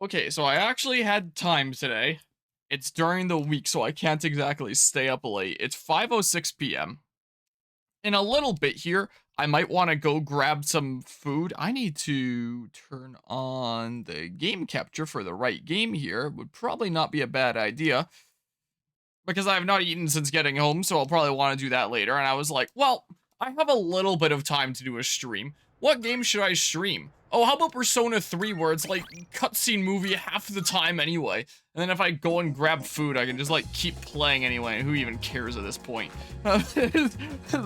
Okay, so I actually had time today. It's during the week, so I can't exactly stay up late. It's 5:06 p.m. In a little bit here, I might want to go grab some food. I need to turn on the game capture for the right game here. Would probably not be a bad idea because I have not eaten since getting home, so I'll probably want to do that later. And I was like, well, I have a little bit of time to do a stream. What game should I stream? Oh, how about Persona 3, where it's like cutscene movie half the time anyway. And then if I go and grab food, I can just like keep playing anyway. And who even cares at this point? Is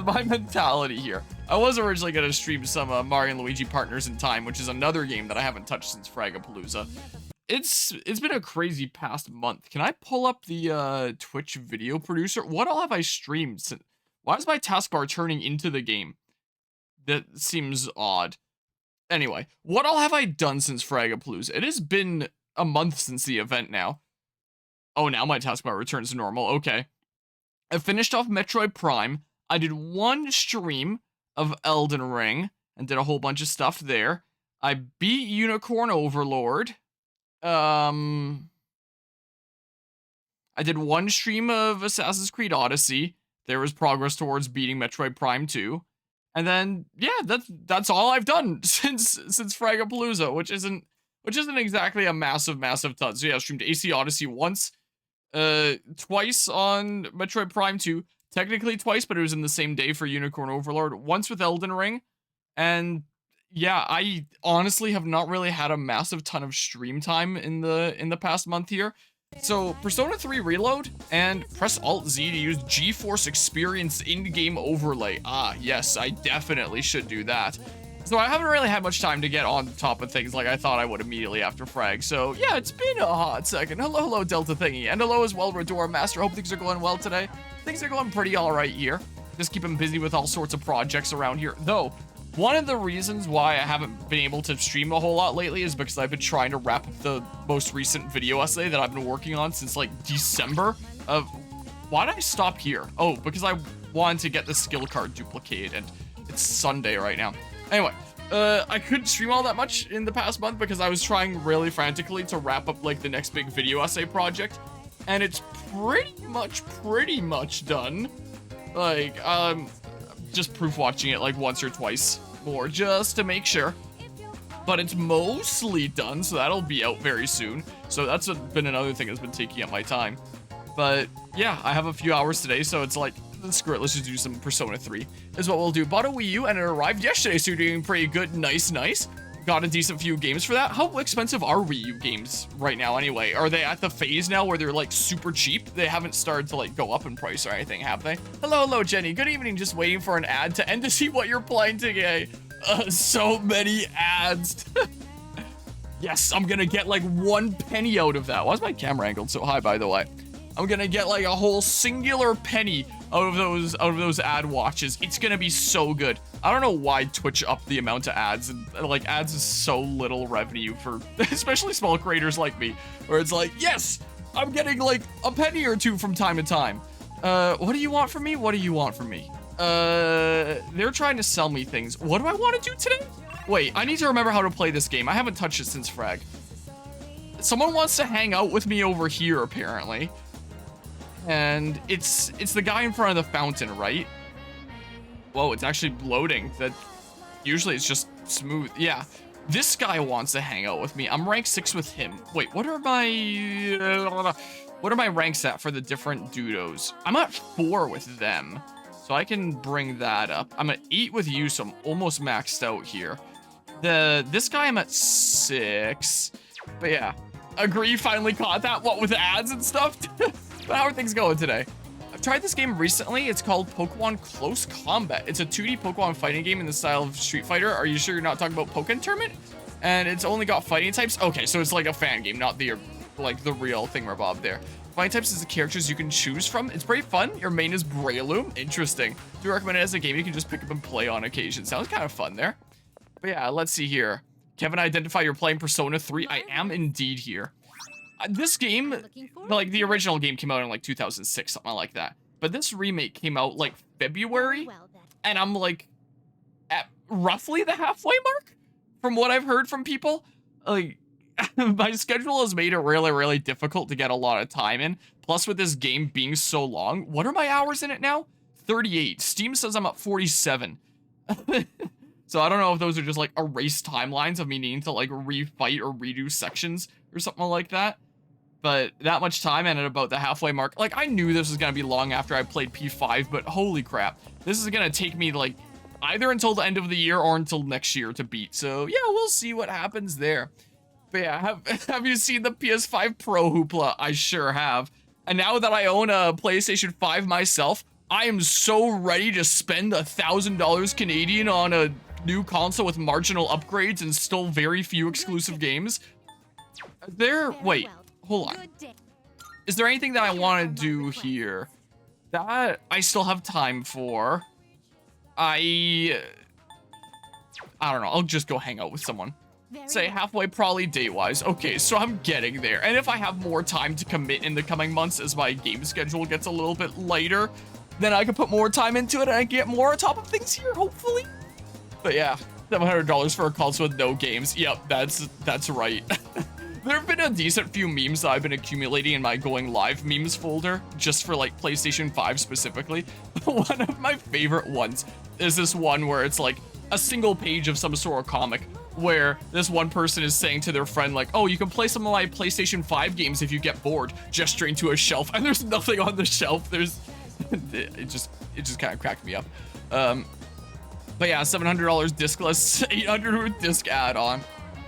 my mentality here. I was originally gonna stream some Mario and Luigi Partners in Time, which is another game that I haven't touched since Fragapalooza. It's been a crazy past month. Can I pull up the Twitch video producer? What all have I streamed since? Why is my taskbar turning into the game? That seems odd. Anyway, what all have I done since Fragapalooza? It has been a month since the event now. Oh, now my taskbar returns to normal. Okay. I finished off Metroid Prime. I did one stream of Elden Ring and did a whole bunch of stuff there. I beat Unicorn Overlord. I did one stream of Assassin's Creed Odyssey. There was progress towards beating Metroid Prime 2. And then yeah, that's all I've done since Fragapalooza, which isn't exactly a massive ton. So yeah, I streamed AC Odyssey once, twice on Metroid Prime 2, technically twice, but it was in the same day for Unicorn Overlord, once with Elden Ring, and yeah, I honestly have not really had a massive ton of stream time in the past month here. So, Persona 3 Reload, and press Alt-Z to use GeForce Experience in-game overlay. Ah, yes, I definitely should do that. So I haven't really had much time to get on top of things like I thought I would immediately after Frag. So, yeah, it's been a hot second. Hello, Delta Thingy. And hello as well, Redora Master. Hope things are going well today. Things are going pretty alright here. Just keeping busy with all sorts of projects around here. Though, one of the reasons why I haven't been able to stream a whole lot lately is because I've been trying to wrap up the most recent video essay that I've been working on since like December of... Why did I stop here? Oh, because I wanted to get the skill card duplicated, and it's Sunday right now. Anyway, I couldn't stream all that much in the past month because I was trying really frantically to wrap up like the next big video essay project, and it's pretty much done. Like, just proof watching it like once or twice more just to make sure, but it's mostly done, so that'll be out very soon. So that's been another thing that's been taking up my time. But yeah, I have a few hours today, so it's like, screw it, let's just do some Persona 3 is what we'll do. Bought a Wii U and it arrived yesterday, so you're doing pretty good. Nice. Got a decent few games for that. How expensive are Wii U games right now anyway? Are they at the phase now where they're like super cheap? They haven't started to like go up in price or anything, have they? Hello, Jenny. Good evening. Just waiting for an ad to end to see what you're playing today. So many ads. Yes, I'm gonna get like 1 penny out of that. Why is my camera angled so high, by the way? I'm gonna get like a whole singular penny out of those ad watches. It's gonna be so good. I don't know why Twitch upped the amount of ads, and like ads is so little revenue for especially small creators like me, where it's like, yes, I'm getting like a penny or two from time to time. What do you want from me? What do you want from me? They're trying to sell me things. What do I want to do today? Wait, I need to remember how to play this game. I haven't touched it since Frag. Someone wants to hang out with me over here, apparently. And it's the guy in front of the fountain, right? Whoa, it's actually loading. That usually it's just smooth. Yeah, this guy wants to hang out with me. I'm rank 6 with him. Wait, what are my ranks at for the different dudos? I'm at 4 with them, so I can bring that up. I'm at 8 with you, so I'm almost maxed out here. This guy I'm at 6, but yeah, agree. Finally caught that. What with ads and stuff. But how are things going today? I've tried this game recently. It's called Pokemon Close Combat. It's a 2D Pokemon fighting game in the style of Street Fighter. Are you sure you're not talking about Pokken Tournament? And it's only got fighting types. Okay, so it's like a fan game, not the real thingamabob there. Fighting types is the characters you can choose from. It's pretty fun. Your main is Breloom. Interesting. Do recommend it as a game you can just pick up and play on occasion. Sounds kind of fun there. But yeah, let's see here. Kevin, identify you're playing Persona 3. I am indeed here. This game, like the original game came out in like 2006, something like that. But this remake came out like February, and I'm like at roughly the halfway mark from what I've heard from people. Like, my schedule has made it really, really difficult to get a lot of time in. Plus, with this game being so long, what are my hours in it now? 38. Steam says I'm at 47. So I don't know if those are just like erased timelines of me needing to like refight or redo sections or something like that. But that much time and at about the halfway mark, like I knew this was gonna be long after I played P5, but holy crap, this is gonna take me like either until the end of the year or until next year to beat. So yeah, we'll see what happens there. But yeah, have you seen the PS5 Pro hoopla? I sure have. And now that I own a PlayStation 5 myself, I am so ready to spend $1,000 Canadian on a new console with marginal upgrades and still very few exclusive games. Wait, hold on. Is there anything that I want to do here that I still have time for? I don't know. I'll just go hang out with someone. Say halfway, probably date-wise. Okay, so I'm getting there. And if I have more time to commit in the coming months as my game schedule gets a little bit lighter, then I can put more time into it and I get more on top of things here, hopefully. But yeah, $700 for a console with no games. Yep, that's right. There have been a decent few memes that I've been accumulating in my going live memes folder, just for like PlayStation 5 specifically. One of my favorite ones is this one where it's like a single page of some sort of comic where this one person is saying to their friend like, oh, you can play some of my PlayStation 5 games if you get bored, gesturing to a shelf, and there's nothing on the shelf. There's, it just kind of cracked me up. But yeah, $700 discless, $800 with disc add-on.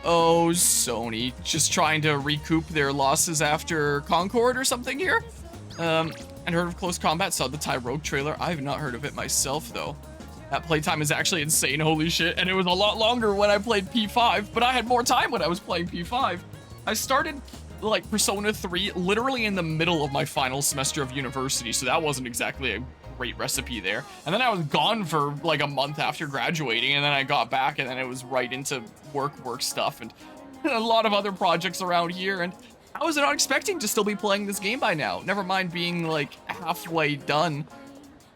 Oh, Sony, just trying to recoup their losses after Concord or something here? And heard of Close Combat, saw the Ty Rogue trailer. I have not heard of it myself, though. That playtime is actually insane, holy shit, and it was a lot longer when I played P5, but I had more time when I was playing P5. I started, like, Persona 3 literally in the middle of my final semester of university, so that wasn't exactly a great recipe there. And then I was gone for, like, a month after graduating, and then I got back, and then it was right into work stuff, and a lot of other projects around here, and I was not expecting to still be playing this game by now. Never mind being, like, halfway done.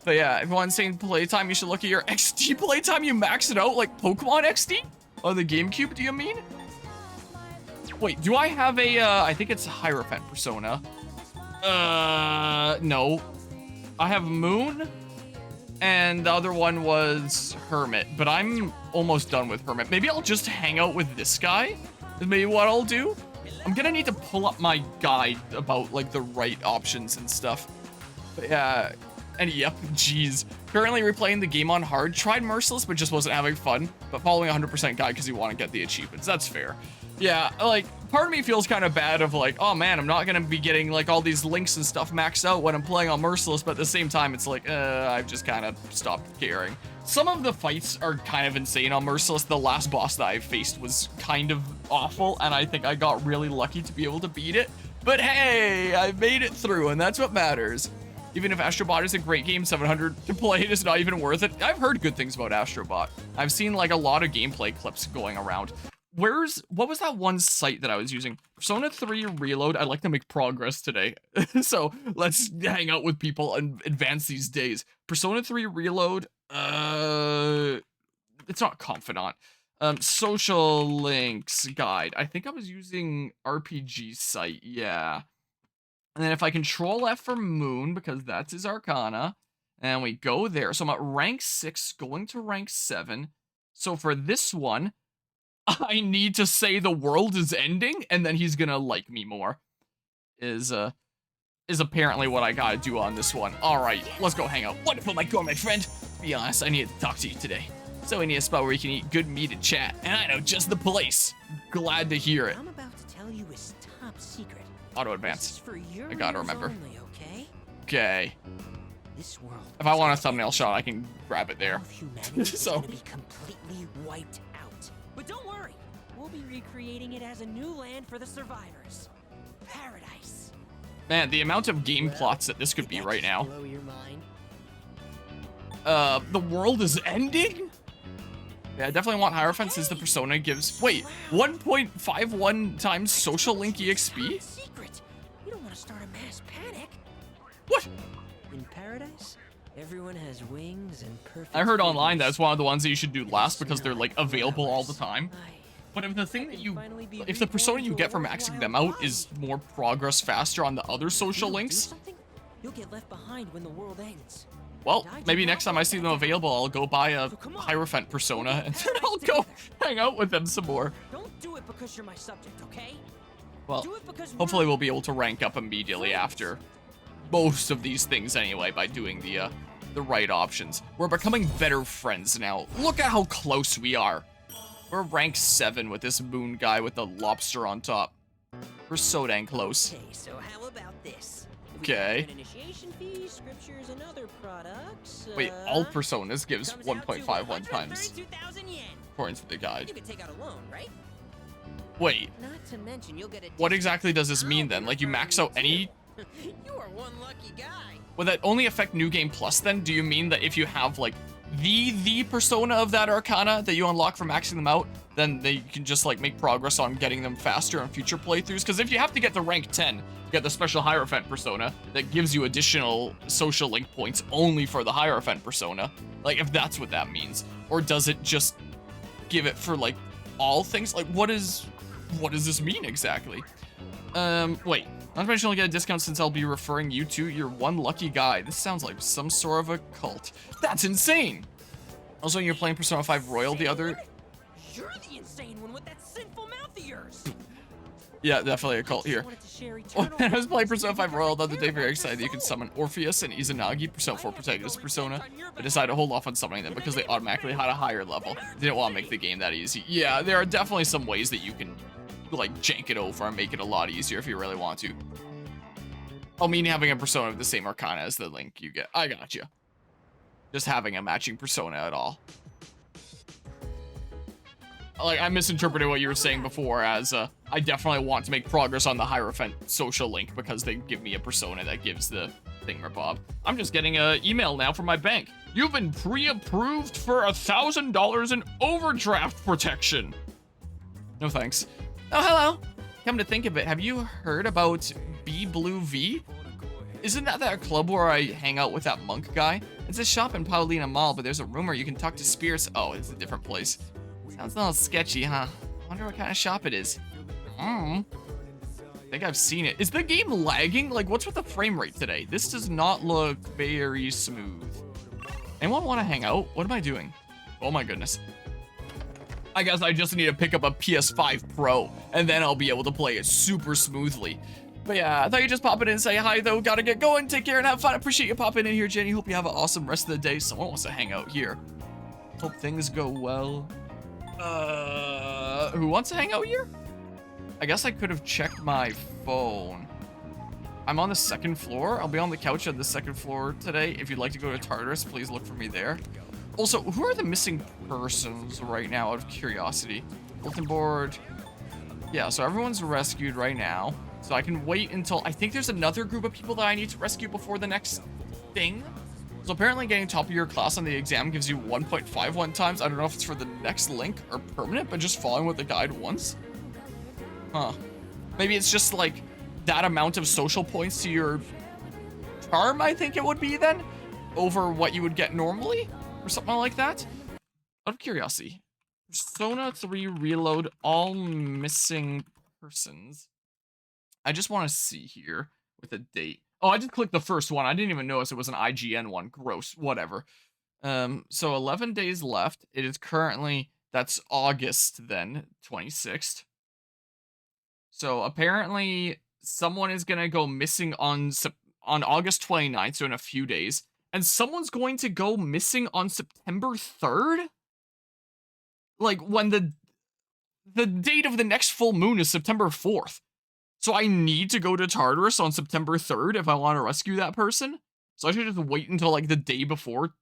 But yeah, everyone's saying playtime, you should look at your XD playtime. You max it out like Pokemon XD? On the GameCube, do you mean? Wait, do I have a, I think it's Hierophant Persona. No. I have Moon, and the other one was Hermit, but I'm almost done with Hermit. Maybe I'll just hang out with this guy, is maybe what I'll do. I'm gonna need to pull up my guide about, like, the right options and stuff. But yeah. And yep, geez. Currently replaying the game on hard. Tried Merciless, but just wasn't having fun. But following 100% guide because you want to get the achievements. That's fair. Yeah, like, part of me feels kind of bad of like, oh man, I'm not going to be getting like all these links and stuff maxed out when I'm playing on Merciless. But at the same time, it's like, I've just kind of stopped caring. Some of the fights are kind of insane on Merciless. The last boss that I faced was kind of awful. And I think I got really lucky to be able to beat it. But hey, I made it through and that's what matters. Even if Astrobot is a great game, 700 to play it is not even worth it. I've heard good things about Astrobot. I've seen like a lot of gameplay clips going around. What was that one site that I was using? Persona 3 Reload. I'd like to make progress today. So let's hang out with people and advance these days. Persona 3 Reload. It's not Confidant. Social links guide. I think I was using RPG site. Yeah. And then if I control F for Moon, because that's his Arcana, and we go there. So I'm at rank 6, going to rank 7. So for this one, I need to say the world is ending, and then he's gonna like me more. Is apparently what I gotta do on this one. Alright, let's go hang out. Wonderful, my friend. Be honest, I need to talk to you today. So we need a spot where you can eat good meat and chat. And I know just the place. Glad to hear it. I'm about to tell you is top secret. Auto advance. I gotta remember. Only, okay? Okay. This world if I want a thumbnail shot, I can grab it there. So gonna be completely wiped out. But don't worry, we'll be recreating it as a new land for the survivors. Paradise. Man, the amount of game plots that this could be right now. Blow your mind? The world is ending? Yeah, I definitely want Hierophant since the Persona gives... Wait, 1.51 times social link EXP? Secret. You don't want to start a mass panic. What? In paradise, everyone has wings and perfect... I heard online that's one of the ones that you should do last because they're, like, available all the time. But if the thing that I'd you, finally be if the persona reborn you to a get from maxing worthwhile them out cause. is more progress faster on the other If social you don't do links, something, you'll get left behind when the world ends. well, And I do maybe not next time I want see that them to happen. available, I'll go buy a So come on, Hierophant persona, we'll and go then I'll paradise go together. hang out with them some more. Don't do it because you're my subject, okay? Well, Do it because hopefully we're we'll be able to rank up immediately after most of these things anyway by doing the right options. We're becoming better friends now. Look at how close we are. We're rank 7 with this moon guy with the lobster on top. We're so dang close. Okay, so how about this? Okay. An initiation fee, scriptures, and other products. Wait, all personas gives comes out to 1.51 times, 132,000 yen. according to the guide. You can take out a loan, right? Wait, Not to mention you'll get a what discount. exactly does this mean I'll then? be Like you max referring out any... you to. You are one lucky guy. Would that only affect New Game Plus then? Do you mean that if you have like the persona of that Arcana that you unlock from maxing them out, then they can just like make progress on getting them faster on future playthroughs? Because if you have to get to rank 10 to get the special Hierophant persona that gives you additional social link points only for the Hierophant persona, like if that's what that means, or does it just give it for like all things? Like what does this mean exactly? Wait. Not to mention you'll get a discount since I'll be referring you to your one lucky guy. This sounds like some sort of a cult. That's insane! Also, you're playing Persona 5 Royal the other... You're the insane one with that sinful mouth of yours. Yeah, definitely a cult here. Wanted to share Oh, eternal man, I was playing Persona 5 because Royal I the other care day, about very your excited that you can soul. summon Orpheus and Izanagi, Persona 4 Protagonist Persona. I decided to hold off on summoning them because they automatically had a higher level. Didn't want to make the game that easy. Yeah, there are definitely some ways that you can, like, jank it over and make it a lot easier if you really want to. I mean having a persona of the same Arcana as the link you get. I got you. Just having a matching persona at all. Like, I misinterpreted what you were saying before as, I definitely want to make progress on the Hierophant social link because they give me a persona that gives the thingamabob. I'm just getting an email now from my bank. You've been pre-approved for $1,000 in overdraft protection. No thanks. Oh, hello. Come to think of it, have you heard about B Blue V? Isn't that club where I hang out with that monk guy? It's a shop in Paulina Mall, but there's a rumor you can talk to spirits. Oh, it's a different place. Sounds a little sketchy, huh? Wonder what kind of shop it is. I think I've seen it. Is the game lagging? Like, what's with the frame rate today? This does not look very smooth. Anyone want to hang out? What am I doing? Oh my goodness. I guess I just need to pick up a PS5 Pro, and then I'll be able to play it super smoothly. But yeah, I thought you'd just pop in and say hi, though. Gotta get going. Take care and have fun. Appreciate you popping in here, Jenny. Hope you have an awesome rest of the day. Someone wants to hang out here. Hope things go well. Who wants to hang out here? I guess I could have checked my phone. I'm on the 2nd floor. I'll be on the couch on the 2nd floor today. If you'd like to go to Tartarus, please look for me there. Also, who are the missing persons right now, out of curiosity? Bulletin board. Yeah, so everyone's rescued right now. So I can wait until... I think there's another group of people that I need to rescue before the next thing. So apparently getting top of your class on the exam gives you 1.51 times. I don't know if it's for the next link or permanent, but just following what the guide wants. Huh. Maybe it's just like that amount of social points to your charm, I think it would be then, over what you would get normally, or something like that. Out of curiosity. Persona 3 Reload all missing persons. I just want to see here with a date. Oh, I just clicked the first one. I didn't even notice it was an IGN one. Gross. Whatever. So 11 days left. It is currently, that's August then, 26th. So apparently someone is going to go missing on August 29th, so in a few days. And someone's going to go missing on September 3rd? Like when the date of the next full moon is September 4th. So I need to go to Tartarus on September 3rd if I want to rescue that person. So I should just wait until like the day before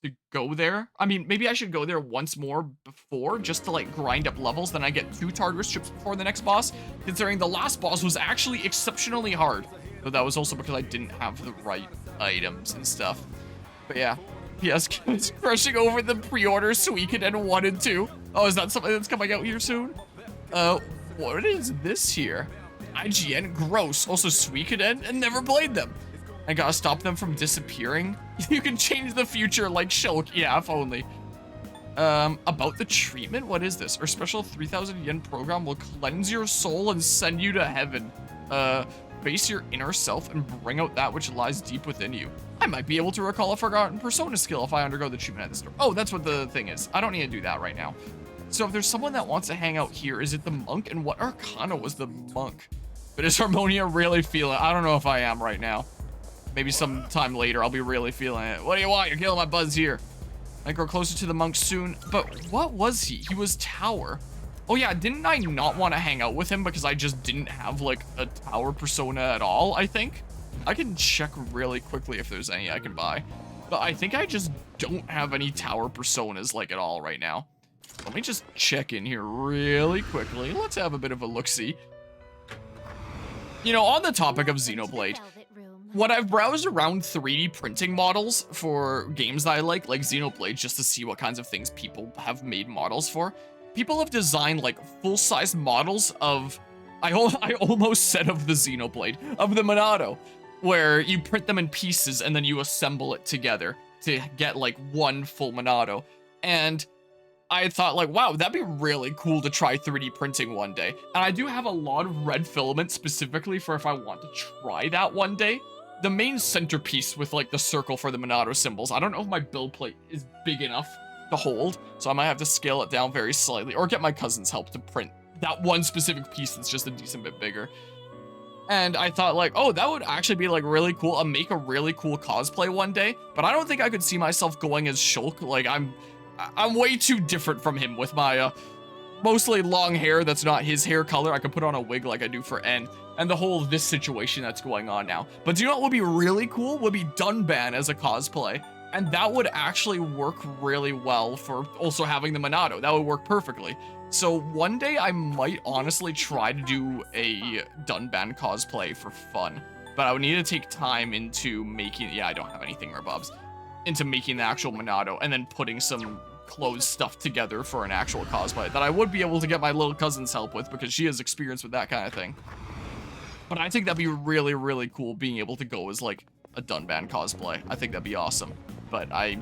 to go there. I mean, maybe I should go there once more before just to like grind up levels. Then I get 2 Tartarus trips before the next boss, considering the last boss was actually exceptionally hard. But that was also because I didn't have the right items and stuff. But yeah, PS is crushing over the pre-order Suikoden 1 and 2. Oh, is that something that's coming out here soon? What is this here? IGN, gross. Also Suikoden, and never played them. I gotta stop them from disappearing. You can change the future like Shulk. Yeah, if only. About the treatment? What is this? Our special 3,000 yen program will cleanse your soul and send you to heaven. Face your inner self and bring out that which lies deep within you. I might be able to recall a forgotten persona skill if I undergo the treatment at the store. Oh, that's what the thing is. I don't need to do that right now. So if there's someone that wants to hang out here, is it the monk? And what arcana was the monk? But is Harmonia really feeling? I don't know if I am right now. Maybe sometime later I'll be really feeling it. What do you want? You're killing my buzz here. I grow closer to the monk soon. But what was he? He was Tower. Oh yeah, didn't I not want to hang out with him because I just didn't have like a Tower persona at all, I think? I can check really quickly if there's any I can buy. But I think I just don't have any Tower personas like at all right now. Let me just check in here really quickly. Let's have a bit of a look-see. You know, on the topic of Xenoblade, when I've browsed around 3D printing models for games that I like Xenoblade, just to see what kinds of things people have made models for, people have designed like full-size models of, I almost said of the Xenoblade, of the Monado, where you print them in pieces and then you assemble it together to get like one full Monado. And I thought like, wow, that'd be really cool to try 3D printing one day. And I do have a lot of red filament specifically for if I want to try that one day. The main centerpiece with like the circle for the Monado symbols, I don't know if my build plate is big enough to hold, so I might have to scale it down very slightly or get my cousin's help to print that one specific piece that's just a decent bit bigger. And I thought like, oh, that would actually be like really cool. I'll make a really cool cosplay one day, but I don't think I could see myself going as Shulk. Like I'm way too different from him with my mostly long hair that's not his hair color. I could put on a wig like I do for N, and the whole this situation that's going on now. But do you know what would be really cool? Would be Dunban as a cosplay. And that would actually work really well for also having the Monado. That would work perfectly. So one day I might honestly try to do a Dunban cosplay for fun. But I would need to take time into making, yeah, I don't have anything Bobs, into making the actual Monado and then putting some clothes stuff together for an actual cosplay that I would be able to get my little cousin's help with because she has experience with that kind of thing. But I think that'd be really, really cool being able to go as like a Dunban cosplay. I think that'd be awesome. But I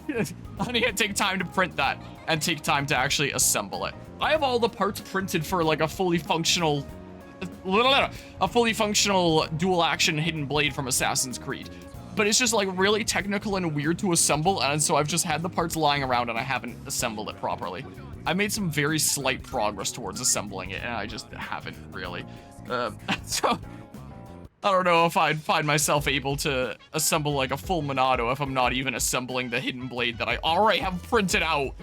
need to take time to print that and take time to actually assemble it. I have all the parts printed for like a fully functional dual action hidden blade from Assassin's Creed. But it's just like really technical and weird to assemble, and so I've just had the parts lying around and I haven't assembled it properly. I made some very slight progress towards assembling it, and I just haven't really. So I don't know if I'd find myself able to assemble like a full Monado if I'm not even assembling the hidden blade that I already have printed out.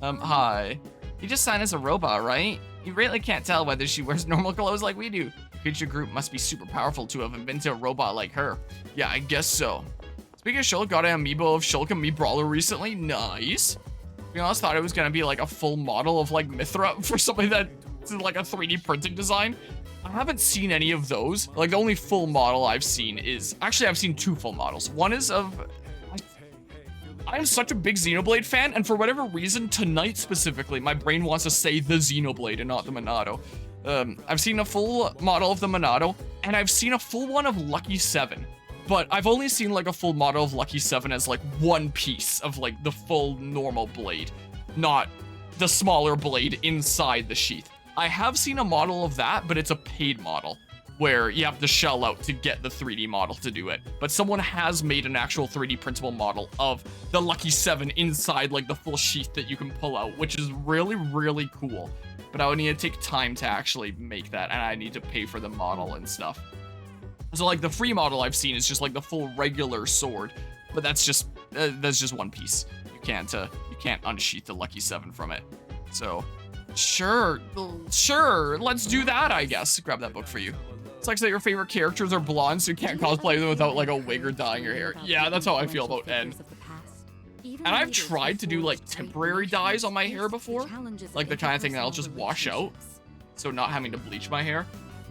Hi. You just signed as a robot, right? You really can't tell whether she wears normal clothes like we do. Creature group must be super powerful to have invented a robot like her. Yeah, I guess so. Speaking of Shulk, got an amiibo of Shulk and me Brawler recently. Nice. To be honest, thought it was gonna be like a full model of like Mithra for somebody that's like a 3D printing design. I haven't seen any of those. Like the only full model I've seen is, actually I've seen two full models. One is of, I'm such a big Xenoblade fan, and for whatever reason, tonight specifically, my brain wants to say the Xenoblade and not the Monado. I've seen a full model of the Monado, and I've seen a full one of Lucky 7. But I've only seen like a full model of Lucky 7 as like one piece of like the full normal blade, not the smaller blade inside the sheath. I have seen a model of that, but it's a paid model where you have to shell out to get the 3D model to do it. But someone has made an actual 3D printable model of the Lucky 7 inside like the full sheath that you can pull out, which is really, really cool. But I would need to take time to actually make that, and I need to pay for the model and stuff. So like the free model I've seen is just like the full regular sword, but that's just one piece. You can't unsheath the Lucky 7 from it. So sure, let's do that, I guess. Grab that book for you. It sucks that your favorite characters are blonde, so you can't cosplay them without like a wig or dyeing your hair. Yeah, that's how I feel about N. And I've tried to do like temporary dyes on my hair before, like the kind of thing that'll just wash out, so not having to bleach my hair.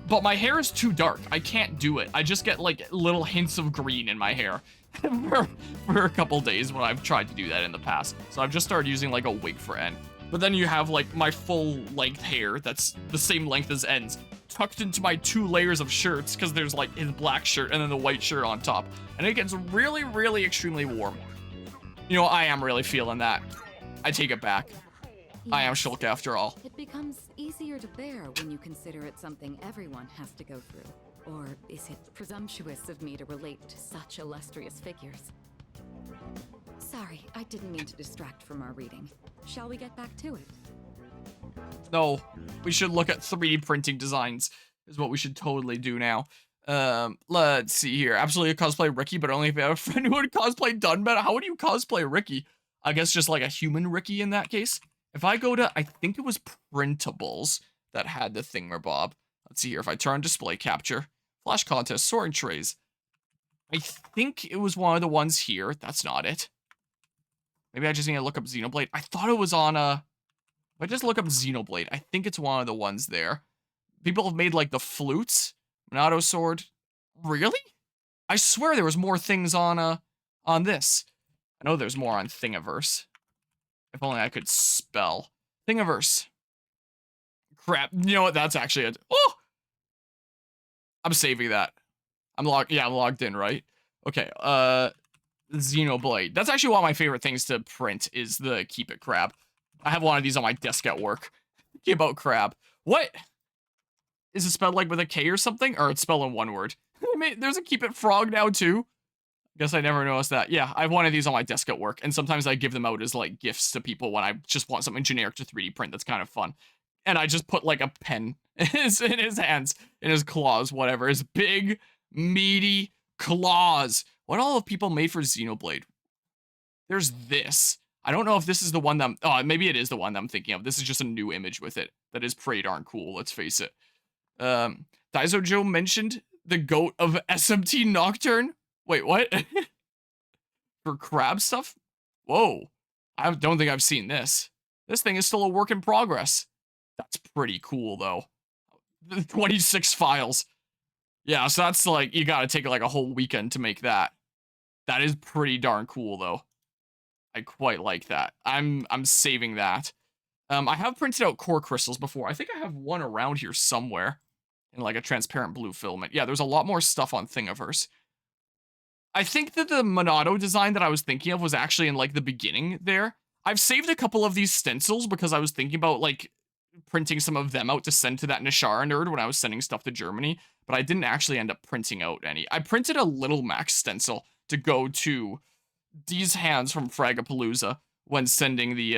But my hair is too dark. I can't do it. I just get like little hints of green in my hair for a couple days when I've tried to do that in the past. So I've just started using like a wig for N. But then you have like my full length hair that's the same length as N's tucked into my 2 layers of shirts, because there's like his black shirt and then the white shirt on top. And it gets really, really extremely warm. You know, I am really feeling that. I take it back. I am Yes, Shulk after all. it becomes easier to bear when you consider it something everyone has to go through. Or is it presumptuous of me to relate to such illustrious figures? Sorry, I didn't mean to distract from our reading. Shall we get back to it? No, we should look at 3D printing designs is what we should totally do now. Let's see here. Absolutely cosplay Ricky, but only if you have a friend who would cosplay Dunbat. How would you cosplay Ricky? I guess just like a human Ricky in that case. If I go to, I think it was printables that had the thingamabob. Let's see here. If I turn display capture, flash contest, sorting trays. I think it was one of the ones here. That's not it. Maybe I just need to look up Xenoblade. I thought it was on a... If I just look up Xenoblade, I think it's one of the ones there. People have made, like, the flutes. Minato sword. Really? I swear there was more things on this. I know there's more on Thingiverse. If only I could spell. Thingiverse. Crap. You know what? That's actually it. Oh! I'm saving that. I'm logged in, right? Okay, Xenoblade. That's actually one of my favorite things to print is the Keep It Crab. I have one of these on my desk at work. Keep Out Crab. What? Is it spelled like with a K or something? Or it's spelled in one word? I mean, there's a Keep It Frog now too. Guess I never noticed that. Yeah, I have one of these on my desk at work, and sometimes I give them out as like gifts to people when I just want something generic to 3D print that's kind of fun. And I just put like a pen in his hands, in his claws, whatever. His big, meaty claws. What all have people made for Xenoblade? There's this. I don't know if this is the one that maybe it is the one that I'm thinking of. This is just a new image with it. That is pretty darn cool, let's face it. Daiso Joe mentioned the goat of SMT Nocturne. Wait, what? For crab stuff? Whoa. I don't think I've seen this. This thing is still a work in progress. That's pretty cool, though. 26 files. Yeah, so that's like, you gotta take like a whole weekend to make that. That is pretty darn cool, though. I quite like that. I'm saving that. I have printed out core crystals before. I think I have one around here somewhere. In like a transparent blue filament. Yeah, there's a lot more stuff on Thingiverse. I think that the Monado design that I was thinking of was actually in like the beginning there. I've saved a couple of these stencils because I was thinking about like printing some of them out to send to that Nishara nerd when I was sending stuff to Germany, but I didn't actually end up printing out any. I printed a Little Max stencil to go to these hands from Fragapalooza when sending the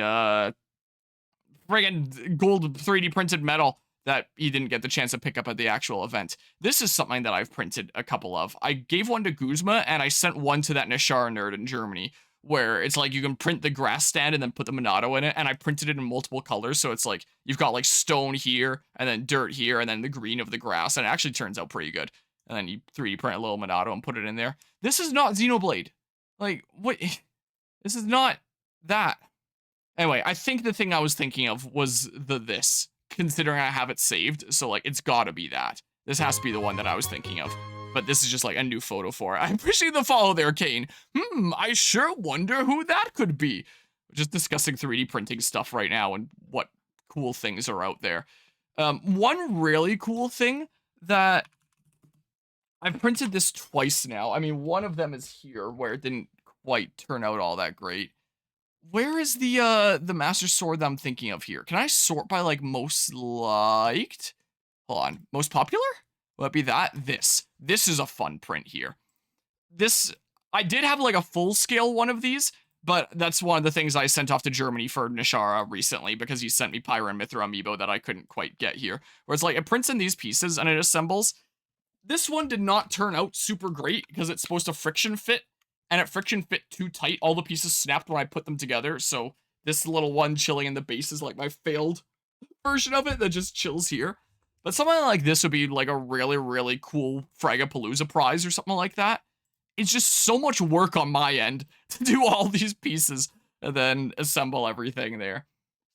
friggin' gold 3D printed metal that he didn't get the chance to pick up at the actual event. This is something that I've printed a couple of. I gave one to Guzma, and I sent one to that Nishara nerd in Germany, where it's like you can print the grass stand and then put the Monado in it, and I printed it in multiple colors, so it's like you've got like stone here, and then dirt here, and then the green of the grass, and it actually turns out pretty good. And then you 3D print a little Monado and put it in there. This is not Xenoblade. Like, what? This is not that. Anyway, I think the thing I was thinking of was this, considering I have it saved, so like, it's gotta be that. This has to be the one that I was thinking of. But this is just like a new photo for it. I appreciate the follow there, Kane. I sure wonder who that could be. We're just discussing 3D printing stuff right now and what cool things are out there. One really cool thing that I've printed this twice now. I mean, one of them is here where it didn't quite turn out all that great. Where is the Master Sword that I'm thinking of here? Can I sort by like most liked? Hold on, most popular? Will it be that? This is a fun print here. This, I did have like a full scale one of these, but that's one of the things I sent off to Germany for Nishara recently because he sent me Pyra and Mithra amiibo that I couldn't quite get here. Where it's like, it prints in these pieces and it assembles. This one did not turn out super great because it's supposed to friction fit, and it friction fit too tight. All the pieces snapped when I put them together, so this little one chilling in the base is like my failed version of it that just chills here. But something like this would be like a really, really cool Fragapalooza prize or something like that. It's just so much work on my end to do all these pieces and then assemble everything there.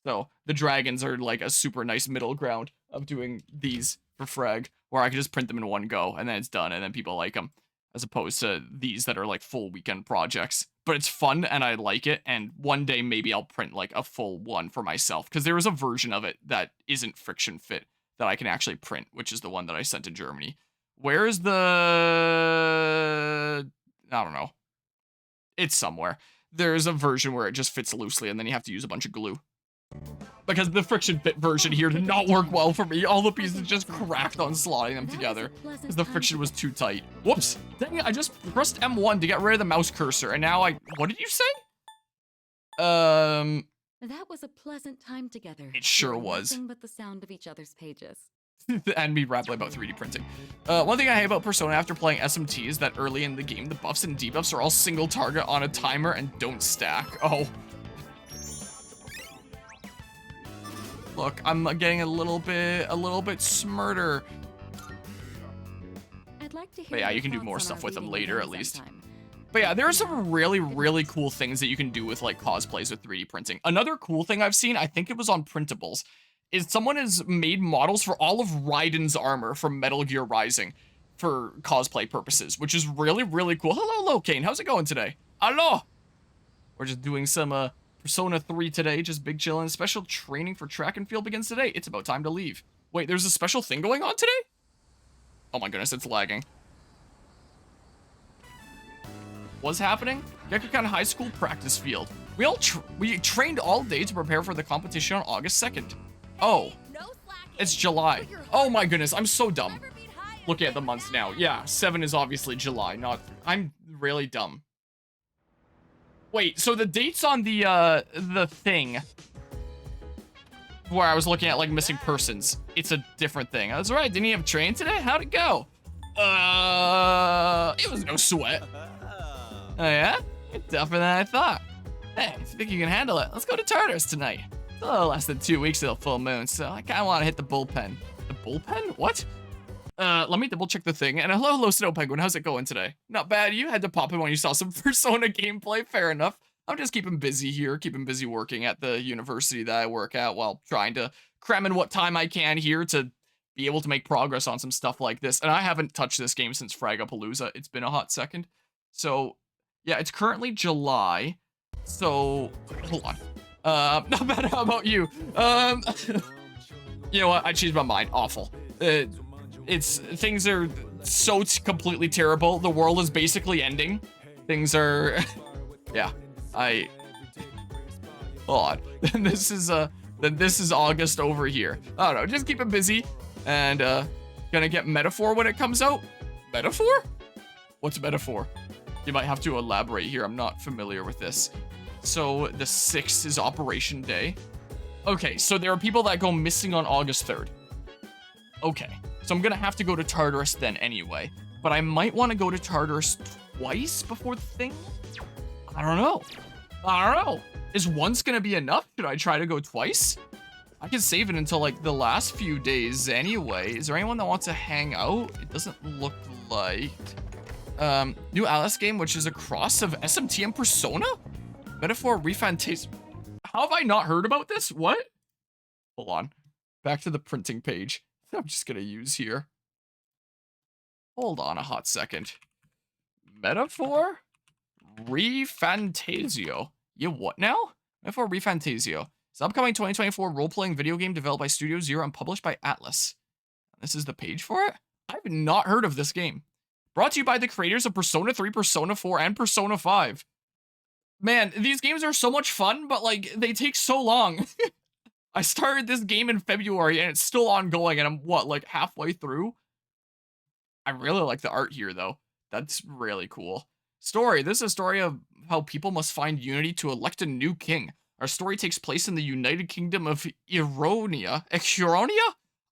So the dragons are like a super nice middle ground of doing these for Frag, where I can just print them in one go and then it's done and then people like them, as opposed to these that are like full weekend projects. But it's fun and I like it, and one day maybe I'll print like a full one for myself, because there is a version of it that isn't friction fit that I can actually print, which is the one that I sent to Germany. Where is the... I don't know. It's somewhere. there's a version where it just fits loosely, and then you have to use a bunch of glue. Because the friction fit version here did not work well for me. All the pieces just cracked on slotting them together because the friction was too tight. Whoops. Dang it, I just pressed M1 to get rid of the mouse cursor, and now what did you say? That was a pleasant time together. It sure hearing was. Nothing but the sound of each other's pages. And me rambling about 3D printing. One thing I hate about Persona after playing SMT is that early in the game, the buffs and debuffs are all single target on a timer and don't stack. Oh. Look, I'm getting a little bit smarter. I'd like to hear But yeah, your you can do thoughts more on stuff our with them reading later, event at least. sometime. But yeah, there are some really cool things that you can do with like cosplays with 3D printing. Another cool thing I've seen, I think it was on printables, is someone has made models for all of Raiden's armor from Metal Gear Rising for cosplay purposes, which is really cool. Hello, Kane. How's it going today? Hello. We're just doing some Persona 3 today, just big chillin'. Special training for track and field begins today. It's about time to leave. Wait, there's a special thing going on today? Oh my goodness, it's lagging. What's happening? Gekukan High School practice field. We trained all day to prepare for the competition on August 2nd. Oh, it's July. Oh my goodness, I'm so dumb. Looking at the months now. Yeah, 7 is obviously July, I'm really dumb. Wait, so the dates on the thing where I was looking at like missing persons, it's a different thing. That's right, didn't you have train today? How'd it go? It was no sweat. Oh yeah? You're tougher than I thought. Hey, if you think you can handle it, let's go to Tartarus tonight. It's a little less than 2 weeks till full moon, so I kinda wanna hit the bullpen. The bullpen? What? Let me double check the thing. And hello, Snow Penguin. How's it going today? Not bad. You had to pop in when you saw some Persona gameplay. Fair enough. I'm just keeping busy here, keeping busy working at the university that I work at while trying to cram in what time I can here to be able to make progress on some stuff like this. And I haven't touched this game since Fragapalooza. It's been a hot second. So, yeah, it's currently July. So, hold on. Not bad. How about you? You know what? I changed my mind. Awful. Things are so completely terrible. The world is basically ending. Things are, yeah. Hold on. Then this is August over here. I don't know. Just keep it busy, and gonna get Metaphor when it comes out. Metaphor? What's Metaphor? You might have to elaborate here. I'm not familiar with this. So the 6th is Operation Day. Okay, so there are people that go missing on August 3rd. Okay, so I'm gonna have to go to Tartarus then anyway. But I might want to go to Tartarus twice before the thing? I don't know. Is once gonna be enough? Should I try to go twice? I can save it until like the last few days anyway. Is there anyone that wants to hang out? It doesn't look like. New Alice game, which is a cross of SMT and Persona? Metaphor Refantasia. How have I not heard about this? What? Hold on. Back to the printing page. I'm just gonna use here. Hold on a hot second. Metaphor Refantasio. Yeah, what now? Metaphor Refantasio. It's an upcoming 2024 role-playing video game developed by Studio Zero and published by Atlas. This is the page for it? I've not heard of this game. Brought to you by the creators of Persona 3, Persona 4, and Persona 5. Man, these games are so much fun, but like, they take so long. I started this game in February and it's still ongoing and I'm, what, like halfway through? I really like the art here though. That's really cool. Story. This is a story of how people must find unity to elect a new king. Our story takes place in the United Kingdom of Eronia.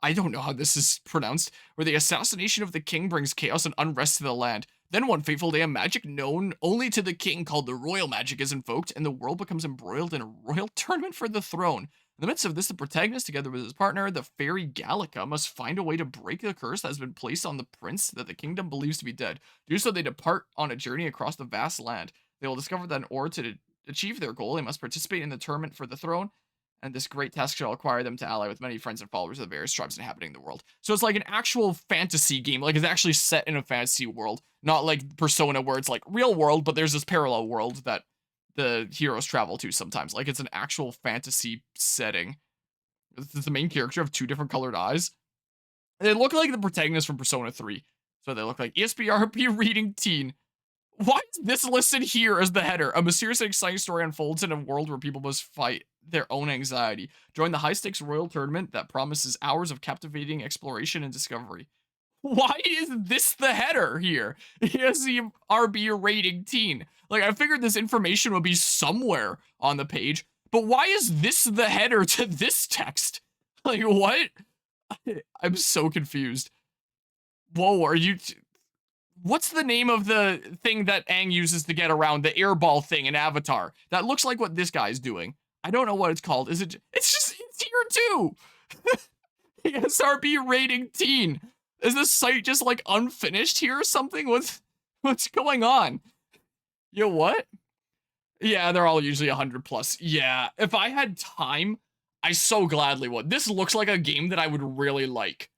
I don't know how this is pronounced. Where the assassination of the king brings chaos and unrest to the land. Then one fateful day, a magic known only to the king called the royal magic is invoked, and the world becomes embroiled in a royal tournament for the throne. In the midst of this, the protagonist, together with his partner, the fairy Gallica, must find a way to break the curse that has been placed on the prince that the kingdom believes to be dead. To do so, they depart on a journey across the vast land. They will discover that in order to achieve their goal, they must participate in the tournament for the throne, and this great task shall require them to ally with many friends and followers of the various tribes inhabiting the world. So it's like an actual fantasy game, like it's actually set in a fantasy world, not like Persona where it's like real world, but there's this parallel world that the heroes travel to sometimes. Like it's an actual fantasy setting. This is the main character of 2 different colored eyes. They look like the protagonist from Persona 3. So they look like ESPRP reading teen. Why is this listed here as the header? A mysterious and exciting story unfolds in a world where people must fight their own anxiety. Join the high-stakes royal tournament that promises hours of captivating exploration and discovery. Why is this the header here? ESC RB rating teen. Like, I figured this information would be somewhere on the page, but why is this the header to this text? Like, what? I'm so confused. Whoa, are you... What's the name of the thing that Aang uses to get around, the airball thing in Avatar? That looks like what this guy's doing. I don't know what it's called. Is it... It's here too! SRB rating teen. Is this site just like unfinished here or something? What's going on? Yo, what? Yeah, they're all usually 100 plus. Yeah, if I had time, I so gladly would. This looks like a game that I would really like.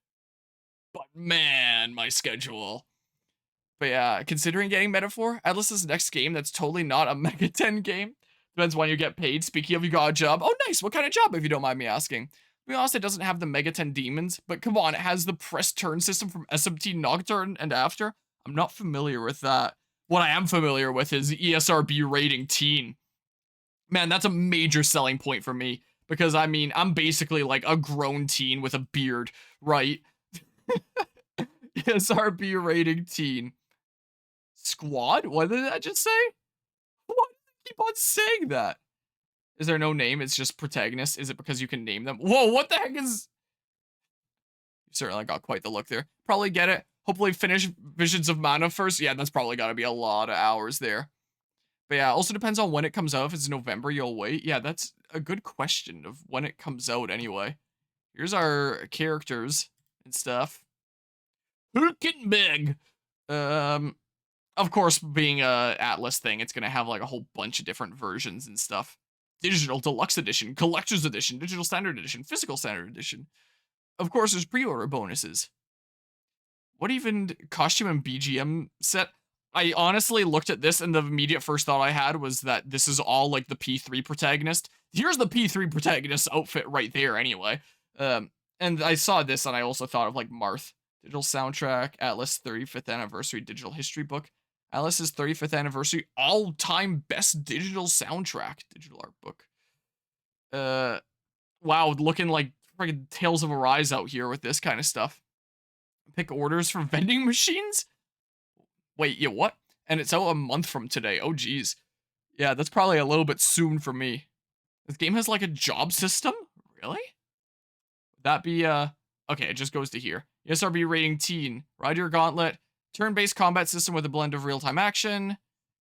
But man, my schedule. But yeah, considering getting Metaphor, Atlas's next game that's totally not a Mega 10 game. Depends when you get paid. Speaking of, you got a job. Oh, nice. What kind of job, if you don't mind me asking? To be honest, it doesn't have the Mega 10 demons, but come on, it has the press turn system from SMT Nocturne and After. I'm not familiar with that. What I am familiar with is ESRB rating teen. Man, that's a major selling point for me, because I mean, I'm basically like a grown teen with a beard, right? ESRB rating teen. Squad? What did I just say? Why do they keep on saying that? Is there no name? It's just protagonist. Is it because you can name them? Whoa, what the heck is... You certainly got quite the look there. Probably get it. Hopefully finish Visions of Mana first. Yeah, that's probably got to be a lot of hours there. But yeah, also depends on when it comes out. If it's November, you'll wait. Yeah, that's a good question of when it comes out anyway. Here's our characters and stuff. Big. Of course, being a Atlas thing, it's gonna have like a whole bunch of different versions and stuff. Digital Deluxe Edition, Collector's Edition, Digital Standard Edition, Physical Standard Edition. Of course, there's pre-order bonuses. What even costume and BGM set? I honestly looked at this and the immediate first thought I had was that this is all like the P3 protagonist. Here's the P3 protagonist outfit right there anyway. And I saw this and I also thought of like Marth. Digital soundtrack, Atlas 35th anniversary digital history book. Atlas's 35th anniversary all-time best digital soundtrack digital art book. Wow, looking like freaking Tales of Arise out here with this kind of stuff. Pick orders for vending machines? Wait, yeah, what? And it's out a month from today. Oh, geez. Yeah, that's probably a little bit soon for me. This game has like a job system? Really? Would that be, okay, it just goes to here. ESRB rating teen. Ride your gauntlet. Turn-based combat system with a blend of real-time action.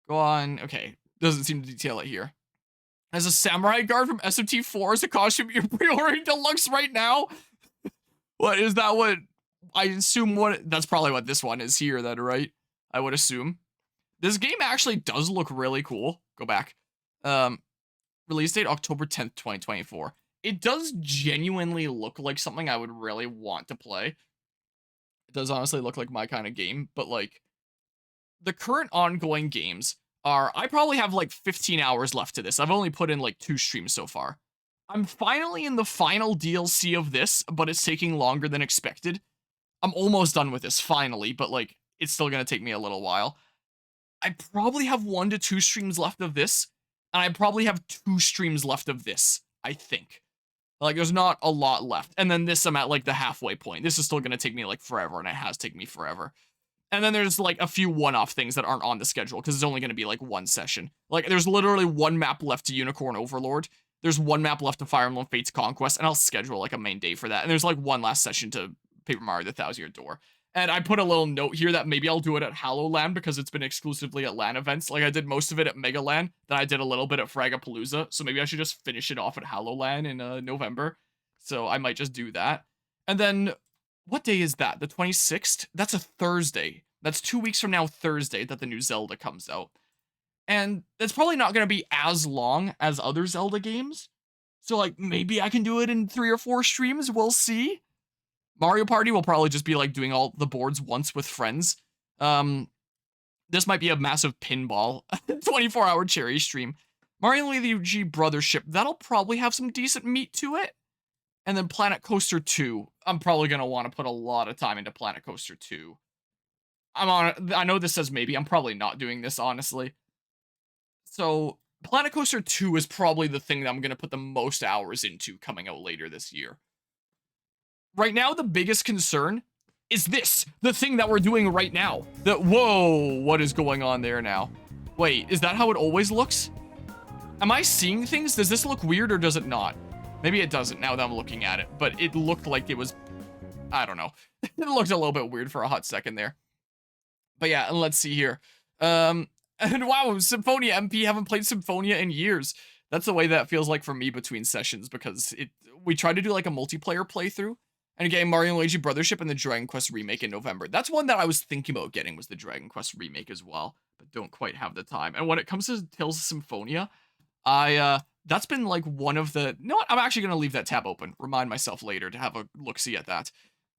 Go on. Okay, doesn't seem to detail it here. As a samurai guard from SMT4 as a costume you're pre-ordering deluxe right now? What, is that what... I assume what... That's probably what this one is here then, right? I would assume. This game actually does look really cool. Go back. Release date October 10th, 2024. It does genuinely look like something I would really want to play. It does honestly look like my kind of game, but like the current ongoing games are, I probably have like 15 hours left to this. I've only put in like 2 streams so far. I'm finally in the final DLC of this, but it's taking longer than expected. I'm almost done with this finally, but like it's still going to take me a little while. I probably have 1 to 2 streams left of this, and I probably have 2 streams left of this, I think. Like, there's not a lot left. And then this, I'm at, like, the halfway point. This is still going to take me, like, forever, and it has taken me forever. And then there's, like, a few one-off things that aren't on the schedule, because it's only going to be, like, 1 session. Like, there's literally 1 map left to Unicorn Overlord. There's 1 map left to Fire Emblem Fates Conquest, and I'll schedule, like, a main day for that. And there's, like, 1 last session to Paper Mario: The Thousand Year Door. And I put a little note here that maybe I'll do it at HalloLand because it's been exclusively at LAN events. Like, I did most of it at Mega LAN, then I did a little bit at Fragapalooza, so maybe I should just finish it off at HalloLand in November. So I might just do that. And then, what day is that? The 26th? That's a Thursday. That's 2 weeks from now, Thursday, that the new Zelda comes out. And it's probably not going to be as long as other Zelda games. So, like, maybe I can do it in 3 or 4 streams. We'll see. Mario Party will probably just be, like, doing all the boards once with friends. This might be a massive pinball 24-hour cherry stream. Mario and Luigi Brothership, that'll probably have some decent meat to it. And then Planet Coaster 2. I'm probably going to want to put a lot of time into Planet Coaster 2. I know this says maybe. I'm probably not doing this, honestly. So, Planet Coaster 2 is probably the thing that I'm going to put the most hours into coming out later this year. Right now, the biggest concern is this. The thing that we're doing right now. Whoa, what is going on there now? Wait, is that how it always looks? Am I seeing things? Does this look weird or does it not? Maybe it doesn't now that I'm looking at it, but it looked like it was, I don't know. It looked a little bit weird for a hot second there. But yeah, let's see here. And wow, Symphonia MP, haven't played Symphonia in years. That's the way that feels like for me between sessions, because we tried to do like a multiplayer playthrough and getting Mario and Luigi Brothership and the Dragon Quest remake in November. That's one that I was thinking about getting, was the Dragon Quest remake as well, but don't quite have the time. And when it comes to Tales of Symphonia, that's been like one of the, you know what? I'm actually going to leave that tab open. Remind myself later to have a look-see at that.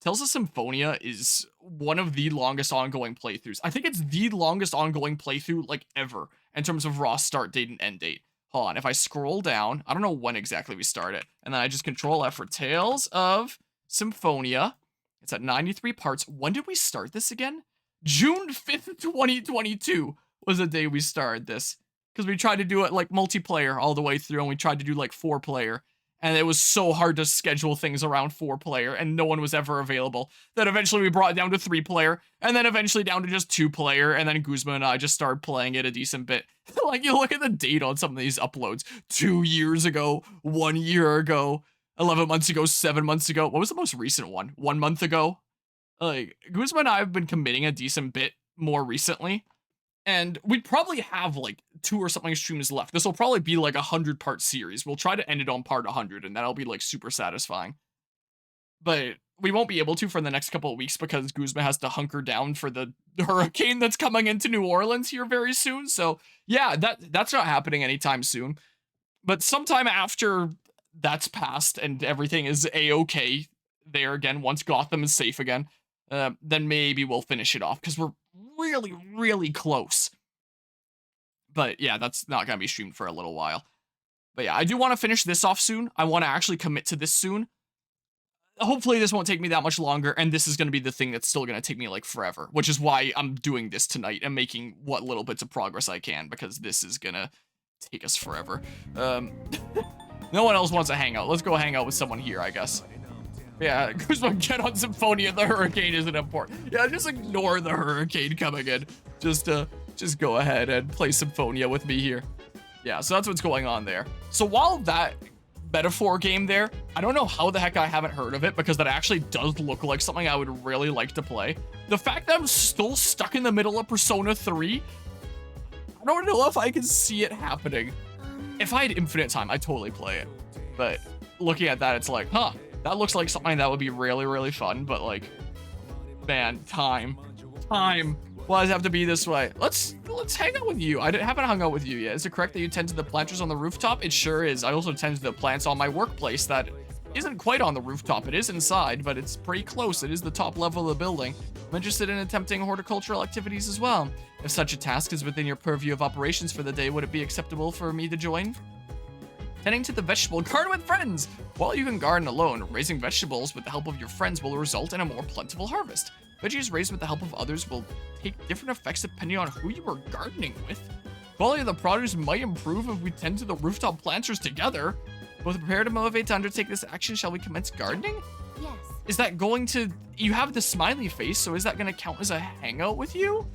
Tales of Symphonia is one of the longest ongoing playthroughs. I think it's the longest ongoing playthrough like ever in terms of raw start date and end date. Hold on, if I scroll down, I don't know when exactly we start it, and then I just Control F for Tales of Symphonia. It's at 93 parts. When did we start this again? June 5th, 2022 was the day we started this. Because we tried to do it like multiplayer all the way through, and we tried to do like 4-player. And it was so hard to schedule things around 4-player, and no one was ever available. Then eventually we brought it down to 3-player, and then eventually down to just 2-player, and then Guzma and I just started playing it a decent bit. Like, you look at the date on some of these uploads. 2 years ago, 1 year ago, 11 months ago, 7 months ago. What was the most recent one? 1 month ago? Like, Guzma and I have been committing a decent bit more recently. And we'd probably have like 2 or something streams left. This will probably be like a 100-part series. We'll try to end it on part 100, and that'll be like super satisfying. But we won't be able to for the next couple of weeks because Guzma has to hunker down for the hurricane that's coming into New Orleans here very soon. So yeah, that's not happening anytime soon. But sometime after that's passed and everything is a-okay there again, once Gotham is safe again, then maybe we'll finish it off because we're really, really close. But yeah, that's not going to be streamed for a little while. But yeah, I do want to finish this off soon. I want to actually commit to this soon. Hopefully this won't take me that much longer, and this is going to be the thing that's still going to take me like forever, which is why I'm doing this tonight and making what little bits of progress I can, because this is going to take us forever. No one else wants to hang out. Let's go hang out with someone here, I guess. Yeah, Guzma, get on Symphonia. The hurricane isn't important. Yeah, just ignore the hurricane coming in. Just go ahead and play Symphonia with me here. Yeah, so that's what's going on there. So while that metaphor game there, I don't know how the heck I haven't heard of it, because that actually does look like something I would really like to play. The fact that I'm still stuck in the middle of Persona 3, I don't know if I can see it happening. If I had infinite time, I'd totally play it. But looking at that, it's like, huh, that looks like something that would be really, really fun. But like, man, time. Why does it have to be this way? Let's hang out with you. I haven't hung out with you yet. Is it correct that you tend to the planters on the rooftop? It sure is. I also tend to the plants on my workplace that isn't quite on the rooftop. It is inside, but it's pretty close. It is the top level of the building. I'm interested in attempting horticultural activities as well. If such a task is within your purview of operations for the day, would it be acceptable for me to join? Tending to the vegetable garden with friends. While you can garden alone, raising vegetables with the help of your friends will result in a more plentiful harvest. Veggies raised with the help of others will take different effects depending on who you are gardening with. Quality of the produce might improve if we tend to the rooftop planters together. Both prepared and motivated to undertake this action, shall we commence gardening? Yes. Is that going to... You have the smiley face, so is that going to count as a hangout with you?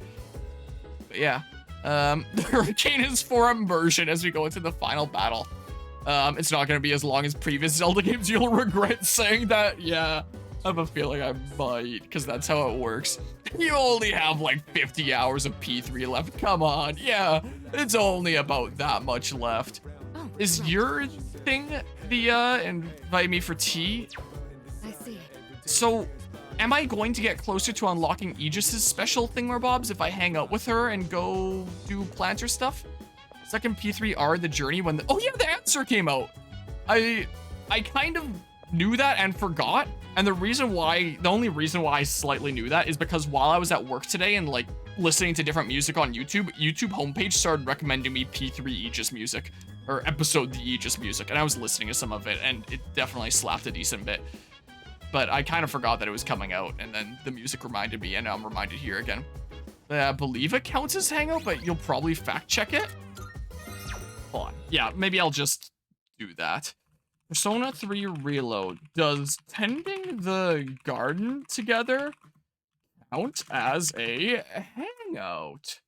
But yeah. The hurricane is for immersion as we go into the final battle. It's not going to be as long as previous Zelda games. You'll regret saying that. Yeah. I have a feeling I might, because that's how it works. You only have like 50 hours of P3 left. Come on. Yeah, it's only about that much left. Oh, Is right. your thing the invite me for tea? I see. So, am I going to get closer to unlocking Aegis's special thingamabobs if I hang out with her and go do planter stuff? Second P3R, the journey when the... Oh yeah, the answer came out. I kind of knew that and forgot. And the only reason why I slightly knew that is because while I was at work today and like listening to different music on YouTube homepage started recommending me P3 Aegis music, or episode the Aegis music, and I was listening to some of it and it definitely slapped a decent bit. But I kind of forgot that it was coming out, and then the music reminded me, and now I'm reminded here again. I believe it counts as hangout, but you'll probably fact check it. Hold on. Yeah, maybe I'll just do that. Persona 3 Reload. Does tending the garden together count as a hangout?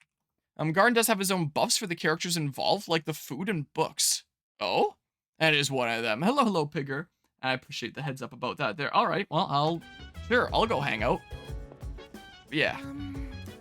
Garden does have his own buffs for the characters involved, like the food and books. Oh? That is one of them. Hello, hello, Pigger. I appreciate the heads up about that there. All right, well, I'll go hang out. Yeah.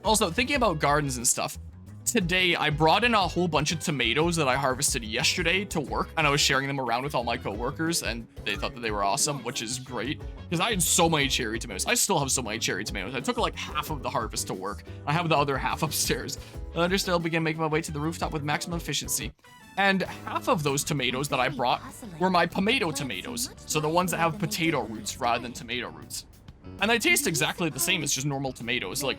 Also, thinking about gardens and stuff, today I brought in a whole bunch of tomatoes that I harvested yesterday to work, and I was sharing them around with all my coworkers, and they thought that they were awesome, which is great, because I had so many cherry tomatoes. I still have so many cherry tomatoes. I took like half of the harvest to work. I have the other half upstairs. I still began making my way to the rooftop with maximum efficiency. And half of those tomatoes that I brought were my pomato tomatoes, so the ones that have potato roots rather than tomato roots. And they taste exactly the same as just normal tomatoes. Like,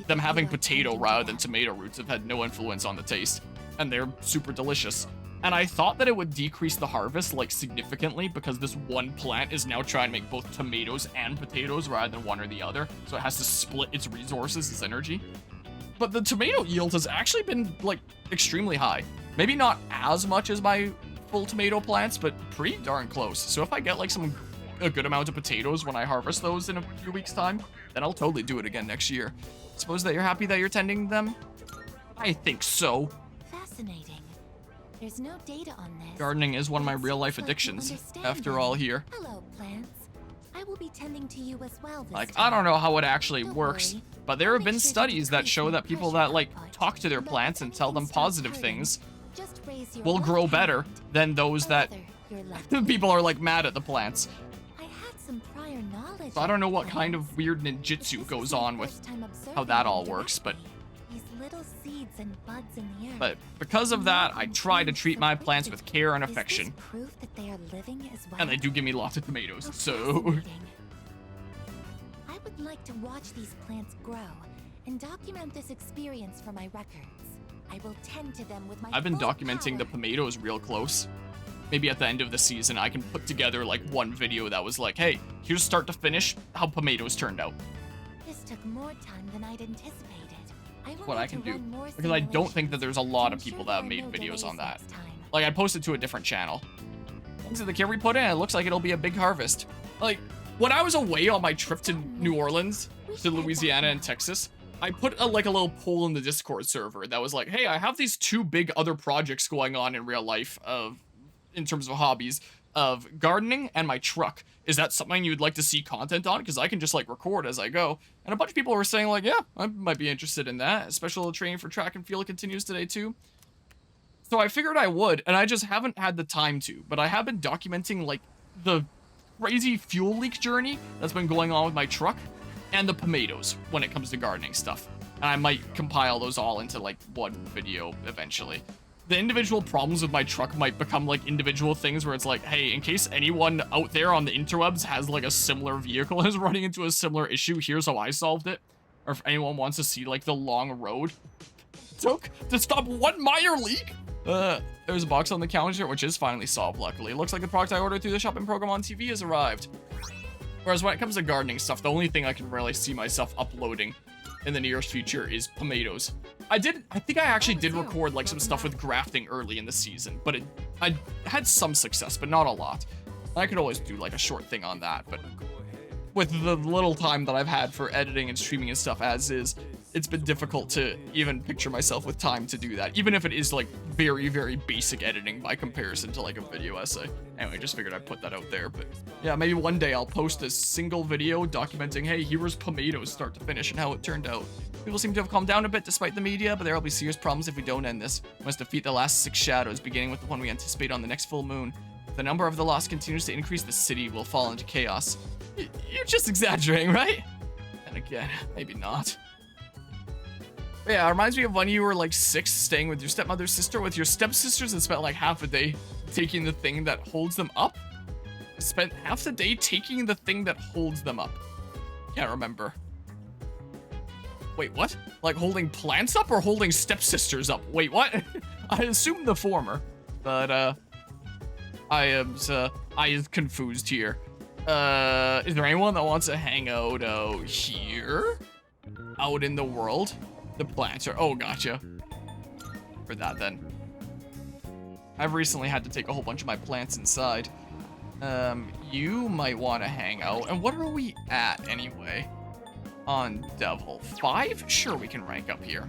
them having potato rather than tomato roots have had no influence on the taste, and they're super delicious. And I thought that it would decrease the harvest, like, significantly, because this one plant is now trying to make both tomatoes and potatoes rather than one or the other, so it has to split its resources, its energy. But the tomato yield has actually been, like, extremely high. Maybe not as much as my full tomato plants, but pretty darn close. So if I get, like, a good amount of potatoes when I harvest those in a few weeks' time, then I'll totally do it again next year. Suppose that you're happy that you're tending them? I think so. Fascinating. There's no data on this. Gardening is one of my real-life addictions, after all here. Hello, plants. I will be tending to you as well this Like, time. I don't know how it actually Don't works, worry. but there I'll have make been sure to studies that decrease show your that people pressure that, like, output. talk to their Let plants and tell them everything start positive hurting. things Just raise your will left grow better hand, than those or that rather, your left people are, like, mad at the plants. I had some prior knowledge. So I don't know what of kind plants. of weird But this ninjutsu is goes my on with first time observing how that them all works, but directly. These little seeds and buds in the earth. But because of that, I try to treat my plants with care and Is this affection. proof that they are living as well? And they do give me lots of tomatoes, How so... fascinating. I would like to watch these plants grow and document this experience for my records. I will tend to them with my I've been full documenting the power. tomatoes real close. Maybe at the end of the season, I can put together, like, one video that was like, hey, here's start to finish how tomatoes turned out. This took more time than I'd anticipated. I will What need I can to do. run more Because I don't think that there's a lot to of people ensure that have there made are no videos on delays that. next time. Like, I posted to a different channel. Thanks to the care we put in, it looks like it'll be a big harvest. Like, when I was away on my trip to New Orleans, to Louisiana and Texas, I put a little poll in the Discord server that was like, hey, I have these two big other projects going on in real life in terms of hobbies of gardening and my truck. Is that something you'd like to see content on? Because I can just, like, record as I go. And a bunch of people were saying, like, yeah, I might be interested in that. Special training for track and field continues today too. So I figured I would, and I just haven't had the time to. But I have been documenting, like, the crazy fuel leak journey that's been going on with my truck and the tomatoes when it comes to gardening stuff. And I might compile those all into, like, one video eventually. The individual problems with my truck might become, like, individual things where it's like, hey, in case anyone out there on the interwebs has, like, a similar vehicle is running into a similar issue, here's how I solved it. Or if anyone wants to see, like, the long road took to stop one minor leak. There's a box on the counter, which is finally solved, luckily. It looks like the product I ordered through the shopping program on TV has arrived. Whereas when it comes to gardening stuff, the only thing I can really see myself uploading in the nearest future is tomatoes. I think I actually did record, like, some stuff with grafting early in the season, but I had some success, but not a lot. I could always do, like, a short thing on that, but with the little time that I've had for editing and streaming and stuff as is, it's been difficult to even picture myself with time to do that, even if it is, like, very, very basic editing by comparison to, like, a video essay. Anyway, just figured I'd put that out there, but yeah, maybe one day I'll post a single video documenting, hey, here's tomatoes start to finish and how it turned out. People seem to have calmed down a bit despite the media, but there will be serious problems if we don't end this. We must defeat the last 6 shadows, beginning with the one we anticipate on the next full moon. If the number of the lost continues to increase, the city will fall into chaos. You're just exaggerating, right? And again, maybe not. But yeah, it reminds me of when you were, like, 6, staying with your stepmother's sister with your stepsisters and spent, like, half a day taking the thing that holds them up. Spent half the day taking the thing that holds them up. Can't remember. Wait, what? Like, holding plants up or holding stepsisters up? Wait, what? I assume the former, but I am confused here. Is there anyone that wants to hang out here? Out in the world? The planter. Oh, gotcha. For that, then. I've recently had to take a whole bunch of my plants inside. You might want to hang out. And what are we at, anyway? On Devil. 5? Sure, we can rank up here.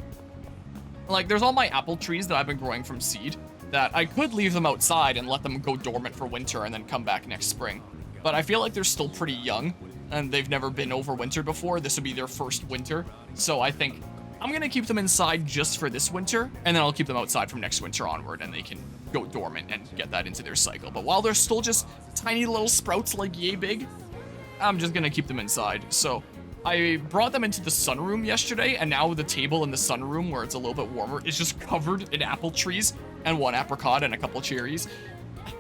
Like, there's all my apple trees that I've been growing from seed that I could leave them outside and let them go dormant for winter and then come back next spring. But I feel like they're still pretty young, and they've never been overwintered before. This would be their first winter. So I think I'm going to keep them inside just for this winter, and then I'll keep them outside from next winter onward, and they can go dormant and get that into their cycle. But while they're still just tiny little sprouts like yay big, I'm just going to keep them inside. So I brought them into the sunroom yesterday, and now the table in the sunroom, where it's a little bit warmer, is just covered in apple trees and 1 apricot and a couple cherries.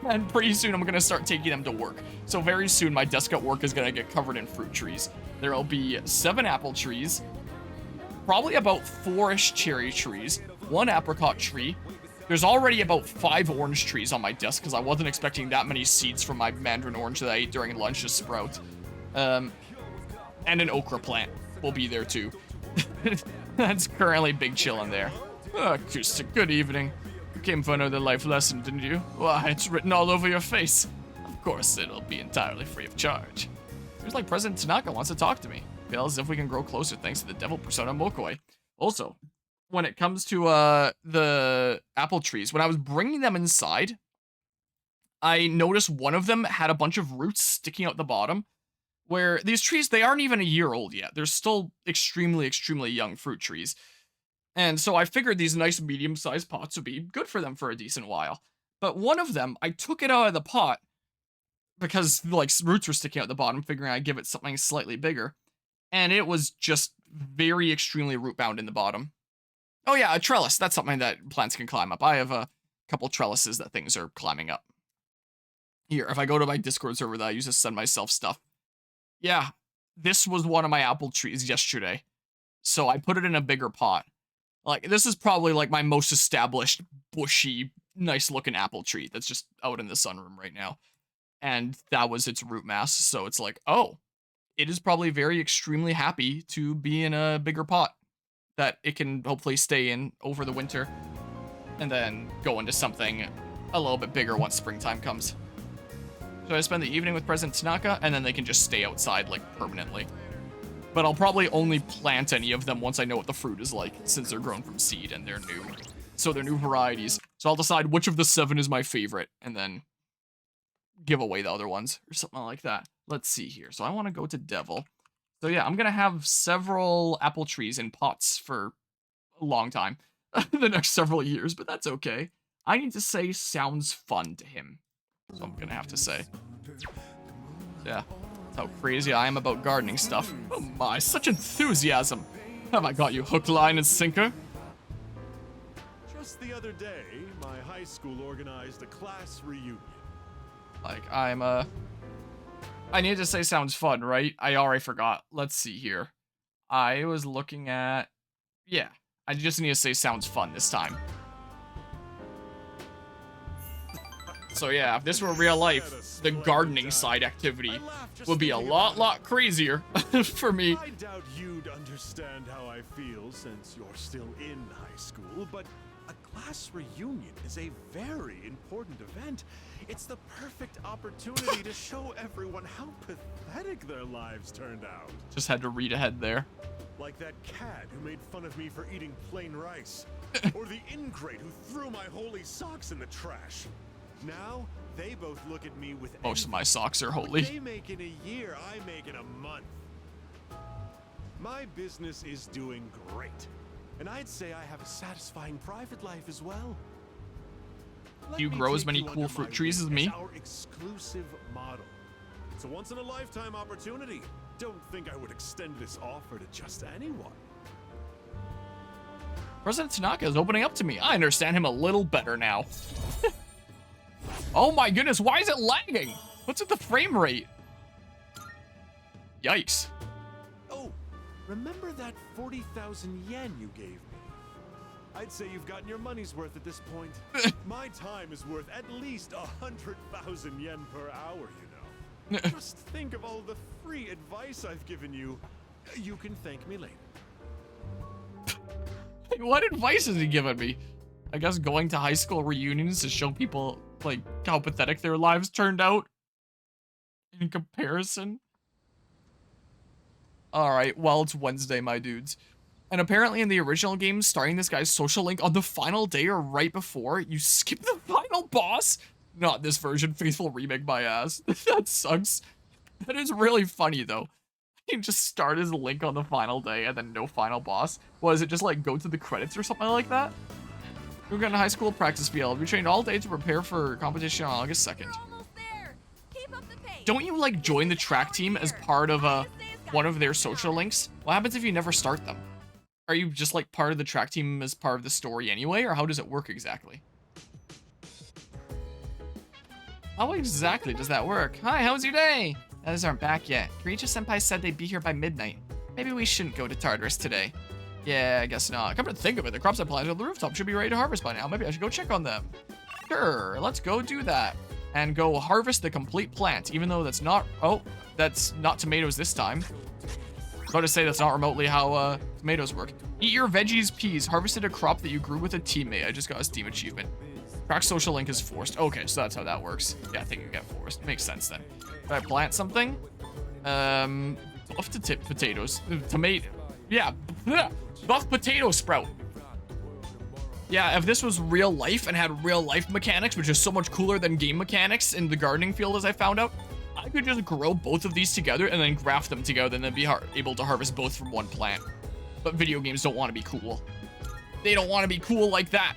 And pretty soon I'm going to start taking them to work. So very soon my desk at work is going to get covered in fruit trees. There will be 7 apple trees, probably about 4-ish cherry trees, 1 apricot tree. There's already about 5 orange trees on my desk because I wasn't expecting that many seeds from my mandarin orange that I ate during lunch to sprout. And an okra plant will be there too. That's currently big chillin' there. Acoustic, good evening. You came for another life lesson, didn't you? Why, it's written all over your face. Of course, it'll be entirely free of charge. Seems like President Tanaka wants to talk to me. Feels as if we can grow closer thanks to the devil persona Mokoi. Also, when it comes to the apple trees, when I was bringing them inside, I noticed one of them had a bunch of roots sticking out the bottom, where these trees, they aren't even a year old yet. They're still extremely, extremely young fruit trees. And so I figured these nice medium-sized pots would be good for them for a decent while. But one of them, I took it out of the pot because, like, roots were sticking out the bottom, figuring I'd give it something slightly bigger. And it was just very extremely root-bound in the bottom. Oh yeah, a trellis. That's something that plants can climb up. I have a couple trellises that things are climbing up. Here, if I go to my Discord server that I use to send myself stuff. Yeah, this was one of my apple trees yesterday. So I put it in a bigger pot. Like, this is probably, like, my most established, bushy, nice-looking apple tree that's just out in the sunroom right now. And that was its root mass, so it's like, oh, it is probably very extremely happy to be in a bigger pot that it can hopefully stay in over the winter and then go into something a little bit bigger once springtime comes. So I spend the evening with President Tanaka, and then they can just stay outside, like, permanently. But I'll probably only plant any of them once I know what the fruit is like, since they're grown from seed and they're new. So they're new varieties. So I'll decide which of the 7 is my favorite, and then give away the other ones, or something like that. Let's see here. So I want to go to Devil. So yeah, I'm going to have several apple trees in pots for a long time. The next several years, but that's okay. I need to say sounds fun to him. So I'm going to have to say. Yeah. How crazy I am about gardening stuff. Oh my, such enthusiasm. Have I got you hook, line, and sinker? Just the other day, my high school organized a class reunion. Like, I need to say sounds fun, right? I already forgot. Let's see here. I was looking at... Yeah, I just need to say sounds fun this time. So yeah, if this were real life, the gardening side activity would be a lot crazier for me. I doubt you'd understand how I feel since you're still in high school, but a class reunion is a very important event. It's the perfect opportunity to show everyone how pathetic their lives turned out. Just had to read ahead there. Like that cad who made fun of me for eating plain rice. Or the ingrate who threw my holy socks in the trash. Now, they both look at me with Most of my envy. socks are What holy. they make in a year, I make in a month. My business is doing great. And I'd say I have a satisfying private life as well. Let You me grow as take many you cool under fruit my trees as wing me? Our exclusive model. It's a once-in-a-lifetime opportunity. Don't think I would extend this offer to just anyone. President Tanaka is opening up to me. I understand him a little better now. Oh my goodness, why is it lagging? What's with the frame rate? Yikes. Oh, remember that 40,000 yen you gave me? I'd say you've gotten your money's worth at this point. My time is worth at least 100,000 yen per hour, you know. Just think of all the free advice I've given you. You can thank me later. What advice has he given me? I guess going to high school reunions to show people, like, how pathetic their lives turned out in comparison. Alright, well, it's Wednesday, my dudes. And apparently in the original game, starting this guy's social link on the final day or right before, you skip the final boss. Not this version, Faithful Remake my ass. That sucks. That is really funny, though. You just start as Link on the final day and then no final boss. Was it just like go to the credits or something like that? We're going to high school practice field. We trained all day to prepare for competition on August 2nd. Don't you like join the track team as part of one of their social links? What happens if you never start them? Are you just like part of the track team as part of the story anyway, or how does it work exactly? How exactly does that work? Hi, how was your day? Others aren't back yet. Kiricha-senpai said they'd be here by midnight. Maybe we shouldn't go to Tartarus today. Yeah, I guess not. Come to think of it, the crops I planted on the rooftop should be ready to harvest by now. Maybe I should go check on them. Sure, let's go do that. And go harvest the complete plant, even though that's not... Oh, that's not tomatoes this time. I was about to say that's not remotely how tomatoes work. Eat your veggies, peas. Harvested a crop that you grew with a teammate. I just got a Steam achievement. Track social link is forced. Okay, so that's how that works. Yeah, I think you get forced. Makes sense then. Did I plant something? Buffed potatoes. Tomato. Yeah. Buff potato sprout. Yeah, if this was real life and had real life mechanics, which is so much cooler than game mechanics in the gardening field as I found out, I could just grow both of these together and then graft them together and then be able to harvest both from one plant. But video games don't want to be cool. They don't want to be cool like that.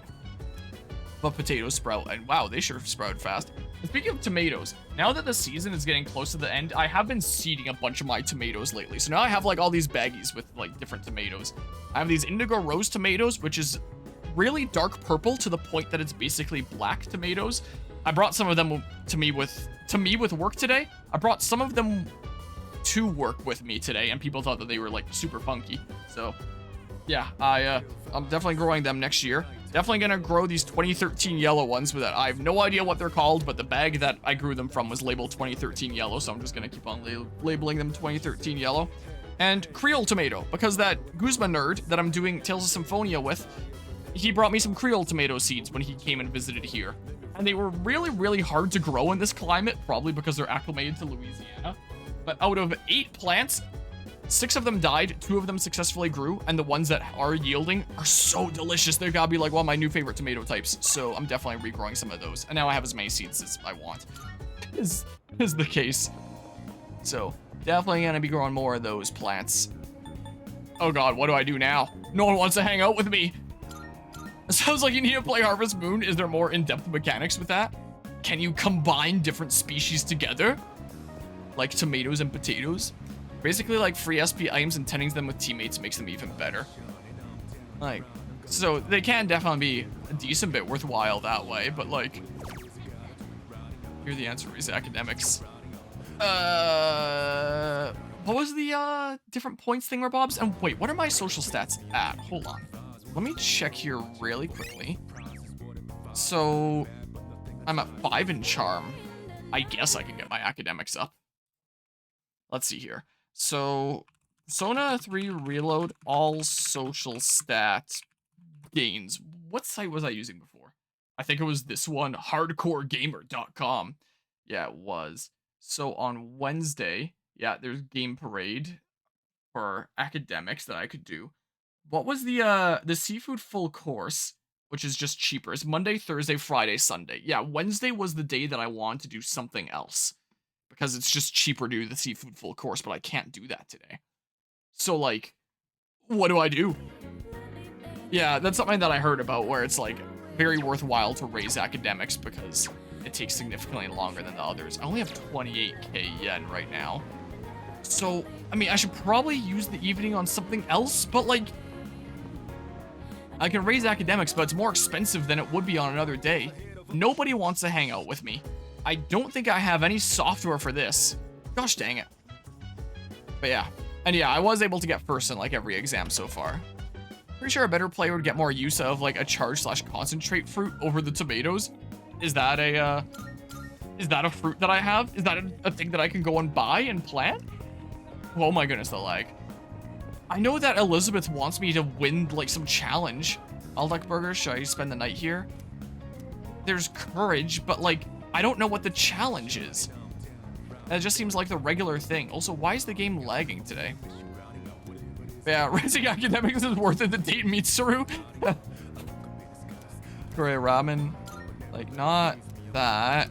But potatoes sprout, and wow, they sure sprout fast. And speaking of tomatoes, now that the season is getting close to the end, I have been seeding a bunch of my tomatoes lately. So now I have like all these baggies with like different tomatoes. I have these indigo rose tomatoes, which is really dark purple to the point that it's basically black tomatoes. I brought some of them to me with work today. I brought some of them to work with me today, and people thought that they were like super funky. So yeah, I'm definitely growing them next year. Definitely gonna grow these 2013 yellow ones with that. I have no idea what they're called, but the bag that I grew them from was labeled 2013 yellow, so I'm just gonna keep on labeling them 2013 yellow. And Creole tomato, because that Guzma nerd that I'm doing Tales of Symphonia with, he brought me some Creole tomato seeds when he came and visited here. And they were really, really hard to grow in this climate, probably because they're acclimated to Louisiana. But out of 8 plants, 6 of them died, 2 of them successfully grew, and the ones that are yielding are so delicious. They're gotta be like one of my new favorite tomato types. So I'm definitely regrowing some of those. And now I have as many seeds as I want. Is the case. So definitely gonna be growing more of those plants. Oh god, what do I do now? No one wants to hang out with me. Sounds like you need to play Harvest Moon. Is there more in-depth mechanics with that? Can you combine different species together? Like tomatoes and potatoes? Basically like free SP items and tending them with teammates makes them even better. Like, so they can definitely be a decent bit worthwhile that way, but like, here the answer is academics. What was the different points thingamabobs? And wait, what are my social stats at? Hold on. Let me check here really quickly. So I'm at 5 in charm. I guess I can get my academics up. Let's see here. So Sona 3 reload all social stat gains. What site was I using before? I think it was this one, hardcoregamer.com. Yeah, it was. So on Wednesday, yeah, there's Game Parade for academics that I could do. What was the seafood full course, which is just cheaper? It's Monday, Thursday, Friday, Sunday. Yeah, Wednesday was the day that I wanted to do something else, because it's just cheaper to do the seafood full course, but I can't do that today. So, like, what do I do? Yeah, that's something that I heard about, where it's, like, very worthwhile to raise academics because it takes significantly longer than the others. I only have 28k yen right now. So, I mean, I should probably use the evening on something else, but, like, I can raise academics, but it's more expensive than it would be on another day. Nobody wants to hang out with me. I don't think I have any software for this. Gosh dang it. But yeah. And yeah, I was able to get first in like every exam so far. Pretty sure a better player would get more use of like a charge/concentrate fruit over the tomatoes. Is that a fruit that I have? Is that a thing that I can go and buy and plant? Oh my goodness, the lag. I know that Elizabeth wants me to win, like, some challenge. I'll like burgers. Should I spend the night here? There's courage, but, like, I don't know what the challenge is. It just seems like the regular thing. Also, why is the game lagging today? Yeah, raising academics is worth it to date Mitsuru. Korea ramen. Like, not that.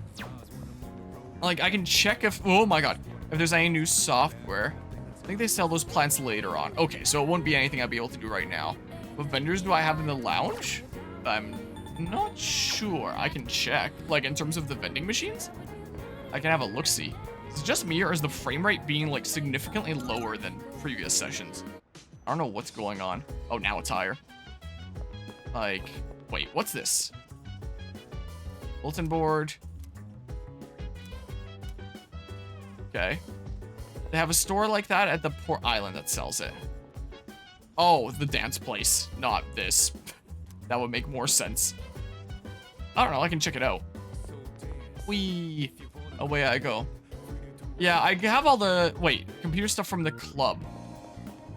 Like, I can check if... Oh my god. If there's any new software. I think they sell those plants later on. Okay, so it won't be anything I'd be able to do right now. What vendors do I have in the lounge? I'm not sure. I can check. Like, in terms of the vending machines? I can have a look-see. Is it just me, or is the frame rate being, like, significantly lower than previous sessions? I don't know what's going on. Oh, now it's higher. Like, wait, what's this? Bulletin board. Okay. They have a store like that at the Port Island that sells it. Oh, the dance place, not this. That would make more sense. I don't know, I can check it out. Whee! Away I go. Yeah, I have all the... Wait, computer stuff from the club.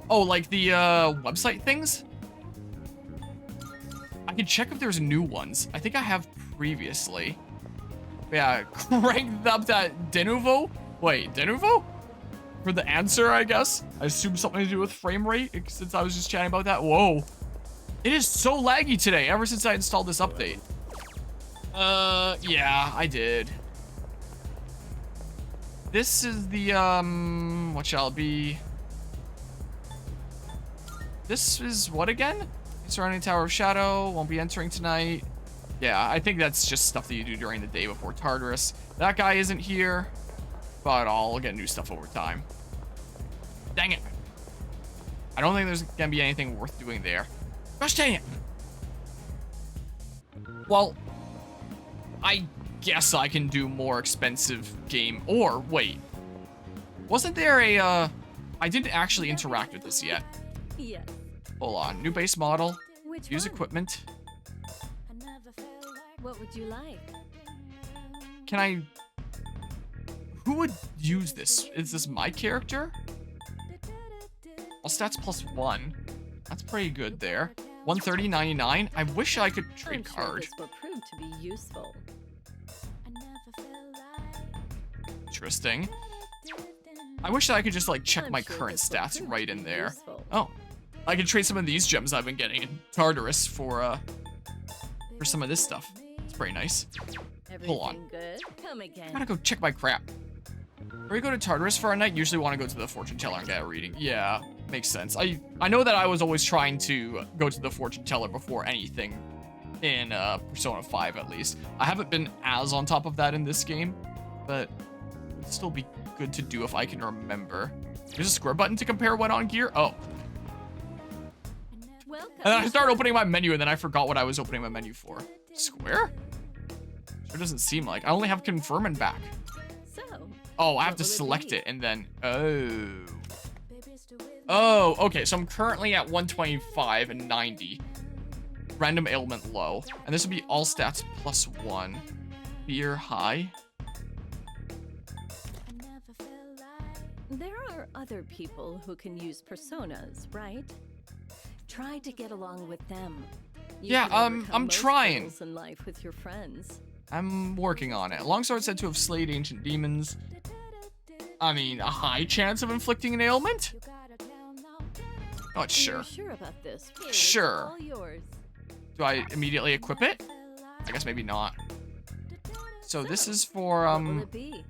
Oh, like the website things? I can check if there's new ones. I think I have previously. Yeah, cranked up that Denuvo? Wait, Denuvo? For the answer, I guess? I assume something to do with frame rate, since I was just chatting about that. Whoa. It is so laggy today, ever since I installed this update. Yeah, I did. This is the, what shall it be? This is what again? Surrounding Tower of Shadow, won't be entering tonight. Yeah, I think that's just stuff that you do during the day before Tartarus. That guy isn't here, but I'll get new stuff over time. Dang it. I don't think there's gonna be anything worth doing there. Gosh dang it. Well, I guess I can do more expensive game. Or, wait. Wasn't there a, I didn't actually interact with this yet. Yes. Hold on. New base model. Which Use one? equipment. What would you like? Can I... Who would use this? Is this my character? All stats +1. That's pretty good there. 130.99. I wish I could trade I'm sure card. this will prove to be useful. Interesting. I wish that I could just like check I'm my sure current this will stats prove right to in be there. useful. Oh, I could trade some of these gems I've been getting in Tartarus for some of this stuff. It's pretty nice. Everything on. good? Come I again. gotta go check my crap. Where you go to Tartarus for a night, usually want to go to the fortune teller and get a reading. Yeah, makes sense. I know that I was always trying to go to the fortune teller before anything in Persona 5 at least. I haven't been as on top of that in this game, but it'd still be good to do if I can remember. There's a square button to compare what on gear. Oh. Welcome. And then I started opening my menu and then I forgot what I was opening my menu for. Square? Sure doesn't seem like. I only have confirm and back. So, Oh, I have what to will it select be? it and then, oh. Oh, okay, so I'm currently at 125 and 90. Random ailment low. And this would be all stats +1. Fear high. There are other people who can use personas, right? Try to get along with them. You Yeah, can overcome I'm most trying. hurdles in life with your friends. I'm working on it. Longsword said to have slayed ancient demons. I mean, a high chance of inflicting an ailment? Not sure. You're sure about this? Here, it's Sure. all yours. Do I immediately equip it? I guess maybe not. So this is for, What will it be?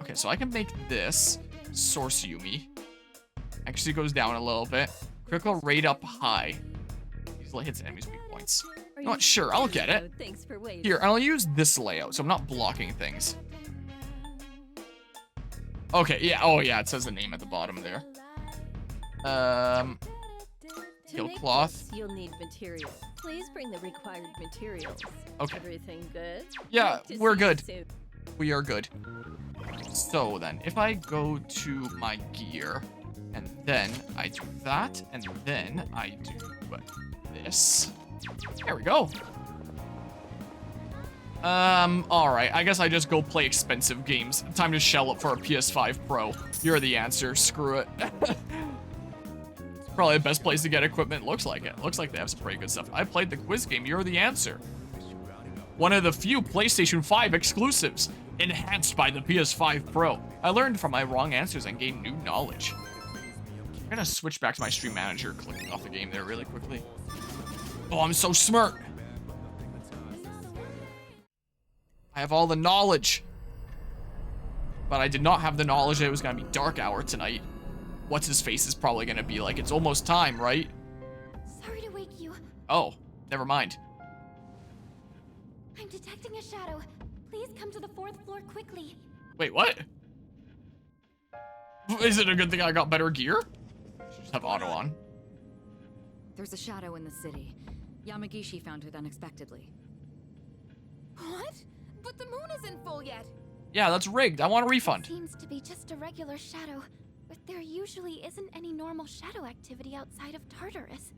okay, so I can make this Source Yumi. Actually goes down a little bit. Critical rate up high. Easily hits enemies' weak points. Are you Not sure, I'll get it. Oh, thanks for waiting. Here, I'll use this layout, so I'm not blocking things. Okay, yeah, oh yeah, it says the name at the bottom there. To Heel make cloth. this, you'll need materials. Please bring the required materials. Okay. Everything good? Yeah, Hope to we're see you good. soon. We are good. So then, if I go to my gear, and then I do that, and then I do this. There we go. Alright, I guess I just go play expensive games. Time to shell up for a PS5 Pro. You're the answer, screw it. Probably the best place to get equipment. Looks like it. Looks like they have some pretty good stuff. I played the quiz game. You're the answer. One of the few PlayStation 5 exclusives, enhanced by the PS5 Pro. I learned from my wrong answers and gained new knowledge. I'm gonna switch back to my stream manager, clicking off the game there really quickly. Oh, I'm so smart. I have all the knowledge. But I did not have the knowledge that it was gonna be dark hour tonight. What's his face is probably gonna be like, it's almost time, right? Sorry to wake you. Oh, never mind. I'm detecting a shadow. Please come to the 4th floor quickly. Wait, what? Is it a good thing I got better gear? Just have auto on. There's a shadow in the city. Yamagishi found it unexpectedly. What? But the moon isn't full yet. Yeah, that's rigged. I want a refund. Seems to be just a regular shadow, but there usually isn't any normal shadow activity outside of Tartarus.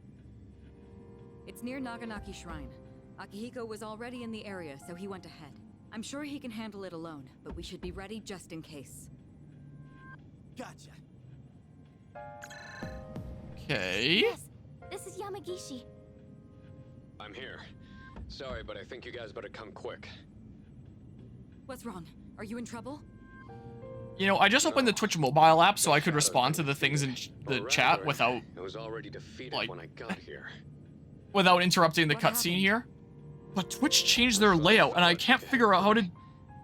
It's near Naganaki Shrine. Akihiko was already in the area, so he went ahead. I'm sure he can handle it alone, but we should be ready just in case. Gotcha. Okay. Yes, this is Yamagishi. I'm here. Sorry, but I think you guys better come quick. What's wrong? Are you in trouble? You know, I just opened the Twitch mobile app so I could respond to the things in the chat without It was already defeated like, when I got here. without interrupting the What cutscene happened? here. But Twitch changed their layout, and I can't figure out how to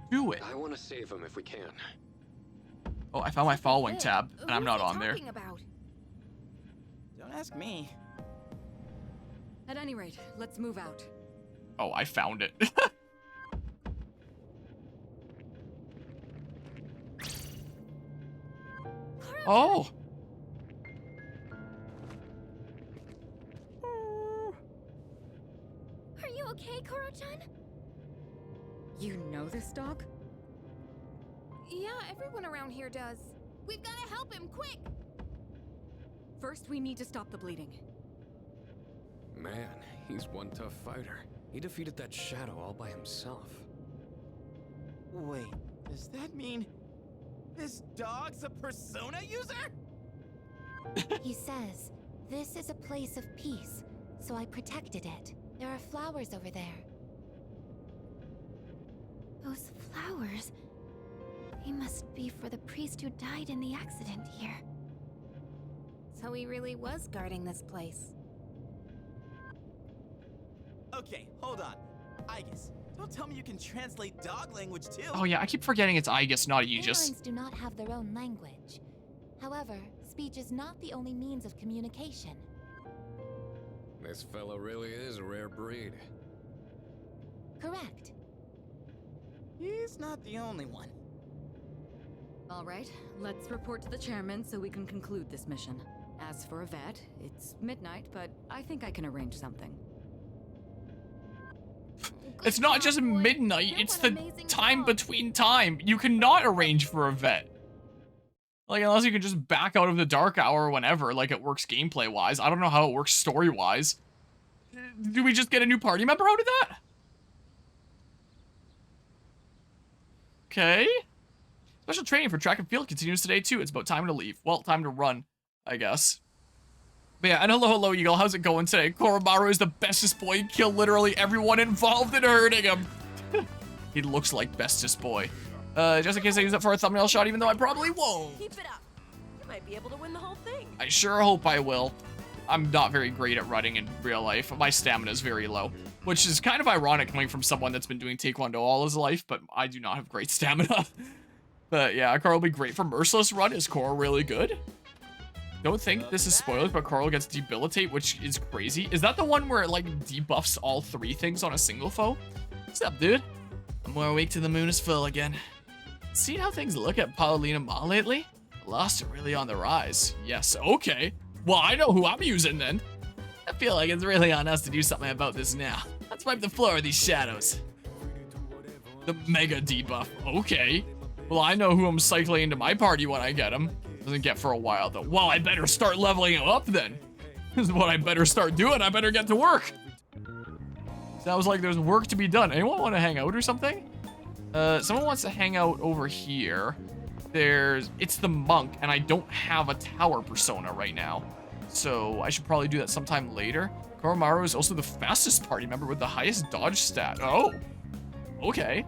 do it. I want to save him if we can. Oh, I found my following tab, and I'm not on there. About? Don't ask me. At any rate, let's move out. Oh, I found it. Oh. Are you okay, Koro-chan? You know this dog? Yeah, everyone around here does. We've got to help him, quick! First, we need to stop the bleeding. Man, he's one tough fighter. He defeated that shadow all by himself. Wait, does that mean this dog's a persona user? He says, this is a place of peace, so I protected it. There are flowers over there. Those flowers... They must be for the priest who died in the accident here. So he really was guarding this place. Okay, hold on. Aegis, don't tell me you can translate dog language too. Oh yeah, I keep forgetting it's Aegis, not Aegis. Airlines do not have their own language. However, speech is not the only means of communication. This fellow really is a rare breed. Correct. He's not the only one. All right, let's report to the chairman so we can conclude this mission. As for a vet, it's midnight, but I think I can arrange something. It's not just midnight, it's the time between time. You cannot arrange for a vet. Like, unless you can just back out of the dark hour whenever, like it works gameplay-wise. I don't know how it works story-wise. Do we just get a new party member out of that? Okay. Special training for track and field continues today, too. It's about time to leave. Well, time to run, I guess. But yeah, and hello, Eagle. How's it going today? Koromaru is the bestest boy. He killed literally everyone involved in hurting him. He looks like bestest boy. Just in case I use it for a thumbnail shot, even though I probably won't. Keep it up. You might be able to win the whole thing. I sure hope I will. I'm not very great at running in real life. My stamina is very low, which is kind of ironic coming from someone that's been doing Taekwondo all his life, but I do not have great stamina. But yeah, Carl will be great for Merciless run. Is Coral really good? Don't think this is spoilers, but Coral gets Debilitate, which is crazy. Is that the one where it like debuffs all 3 things on a single foe? What's up, dude? I'm more awake to the moon is full again. Seen how things look at Paulina Ma lately? Lost are really on the rise. Yes, okay. Well, I know who I'm using then. I feel like it's really on us to do something about this now. Let's wipe the floor with these shadows. The mega debuff, okay. Well, I know who I'm cycling into my party when I get him. Doesn't get for a while, though. Well, I better start leveling him up, then. This is what I better start doing. I better get to work. Sounds like there's work to be done. Anyone want to hang out or something? Someone wants to hang out over here. It's the monk, and I don't have a tower persona right now. So I should probably do that sometime later. Koromaru is also the fastest party member with the highest dodge stat. Oh, okay.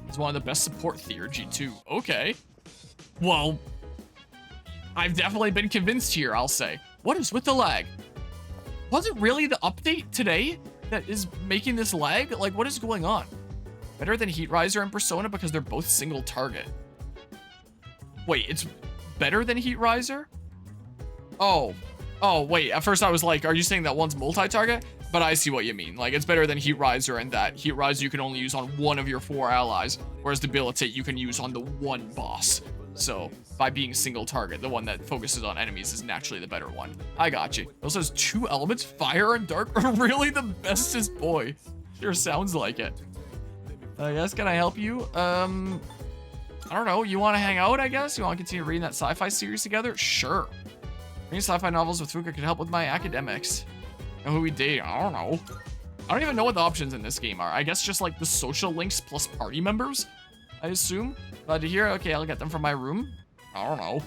He's one of the best support theurgy too. Okay. Well, I've definitely been convinced here, I'll say. What is with the lag? Was it really the update today that is making this lag? Like, what is going on? Better than Heat Riser and Persona because they're both single target. Wait, it's better than Heat Riser? Oh, wait. At first I was like, are you saying that one's multi-target? But I see what you mean. Like, it's better than Heat Riser and that Heat Riser you can only use on one of your 4 allies, whereas Debilitate you can use on the one boss. So, by being single target, the one that focuses on enemies is naturally the better one. I got you. It also has 2 elements, fire and dark, are really the bestest boy. Sure sounds like it. I guess, can I help you? I don't know. You want to hang out, I guess? You want to continue reading that sci-fi series together? Sure. Reading sci-fi novels with Fuka could help with my academics. Know who we date? I don't know. I don't even know what the options in this game are. I guess just like the social links plus party members, I assume. Glad to hear. Okay, I'll get them from my room. I don't know.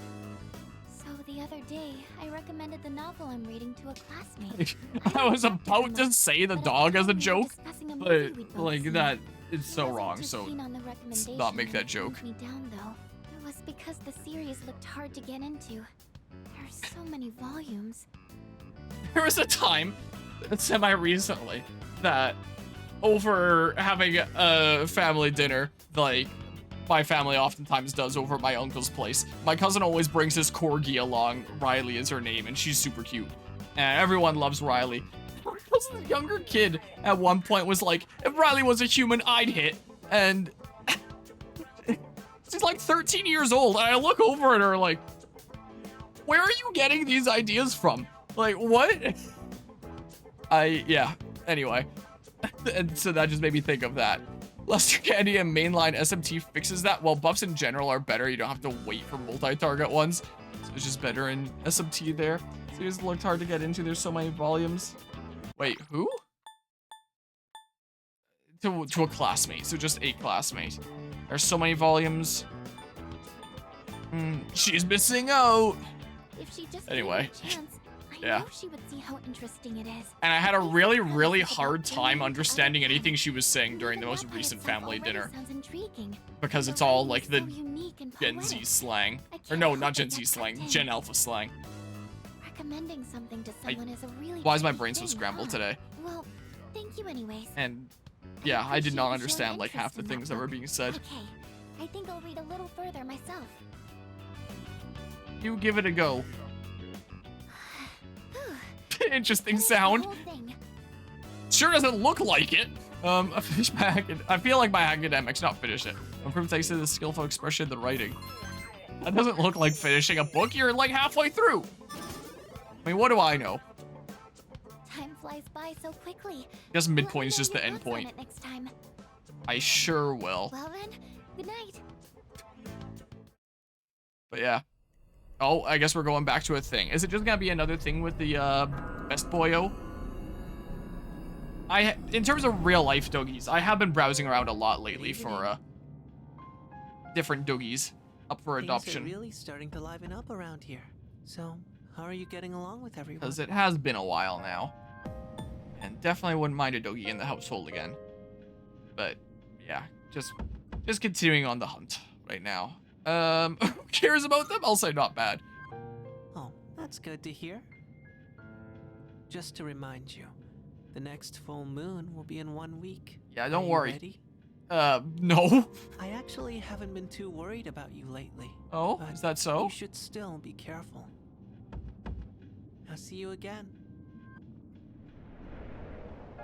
So the other day, I recommended the novel I'm reading to a classmate. I was about to say the dog as a joke, Discussing a but movie we'd both like seen. that is He so wasn't wrong, too so keen on the let's not recommendation make that and joke. turned me down, though. It was because the series looked hard to get into. There's so many volumes. There was a time, semi-recently, that over having a family dinner, like my family oftentimes does over at my uncle's place, my cousin always brings his corgi along. Riley is her name, and she's super cute. And everyone loves Riley. My cousin's younger kid at one point was like, if Riley was a human, I'd hit. And she's like 13 years old, and I look over at her like, where are you getting these ideas from? Like, what? Yeah, anyway. And so that just made me think of that. Lester Candy and mainline SMT fixes that. While buffs in general are better, you don't have to wait for multi-target ones. So it's just better in SMT there. So it just looked hard to get into. There's so many volumes. Wait, who? To a classmate, so just a classmate. There's so many volumes. She's missing out. If she just Anyway. gave it a chance, I Yeah. know she would see how interesting it is. And I had a At least really, the really premise about hard time being understanding other anything she was saying during the Even most that by recent itself family already dinner. sounds intriguing. Because The it's all writing like is the so unique and Gen Z poetic. slang. I Or can't no, help not but Gen get Z slang, sucked in. Gen Alpha slang. Recommending something to someone is a really Why is my tricky brain so thing, scrambled huh? today? Well, thank you anyways. And yeah, I did appreciate not you showing understand like half the interest in things that were book. being said. Okay, I think I'll read a little further myself. You give it a go. Interesting Finish the sound. whole thing. Sure doesn't look like it. I finished my I feel like my academics, not finish it. Improved thanks to the skillful expression in the writing. That doesn't look like finishing a book. You're like halfway through. I mean, what do I know? Time flies by so quickly. Guess Let me midpoint is know just the your end thoughts on point. it next time. I sure will. Well then, good night. But yeah. Oh, I guess we're going back to a thing. Is it just gonna be another thing with the best boyo? In terms of real life doggies, I have been browsing around a lot lately for different doggies up for Things adoption. are really starting to liven up around here. So, how are you getting along with everyone? Because it has been a while now. And definitely wouldn't mind a doggy in the household again. But yeah, just continuing on the hunt right now. Who cares about them? I'll say not bad. Oh, that's good to hear. Just to remind you, the next full moon will be in 1 week. Yeah, Are don't you worry. ready? No. I actually haven't been too worried about you lately. Oh, but is that so? You should still be careful. I'll see you again.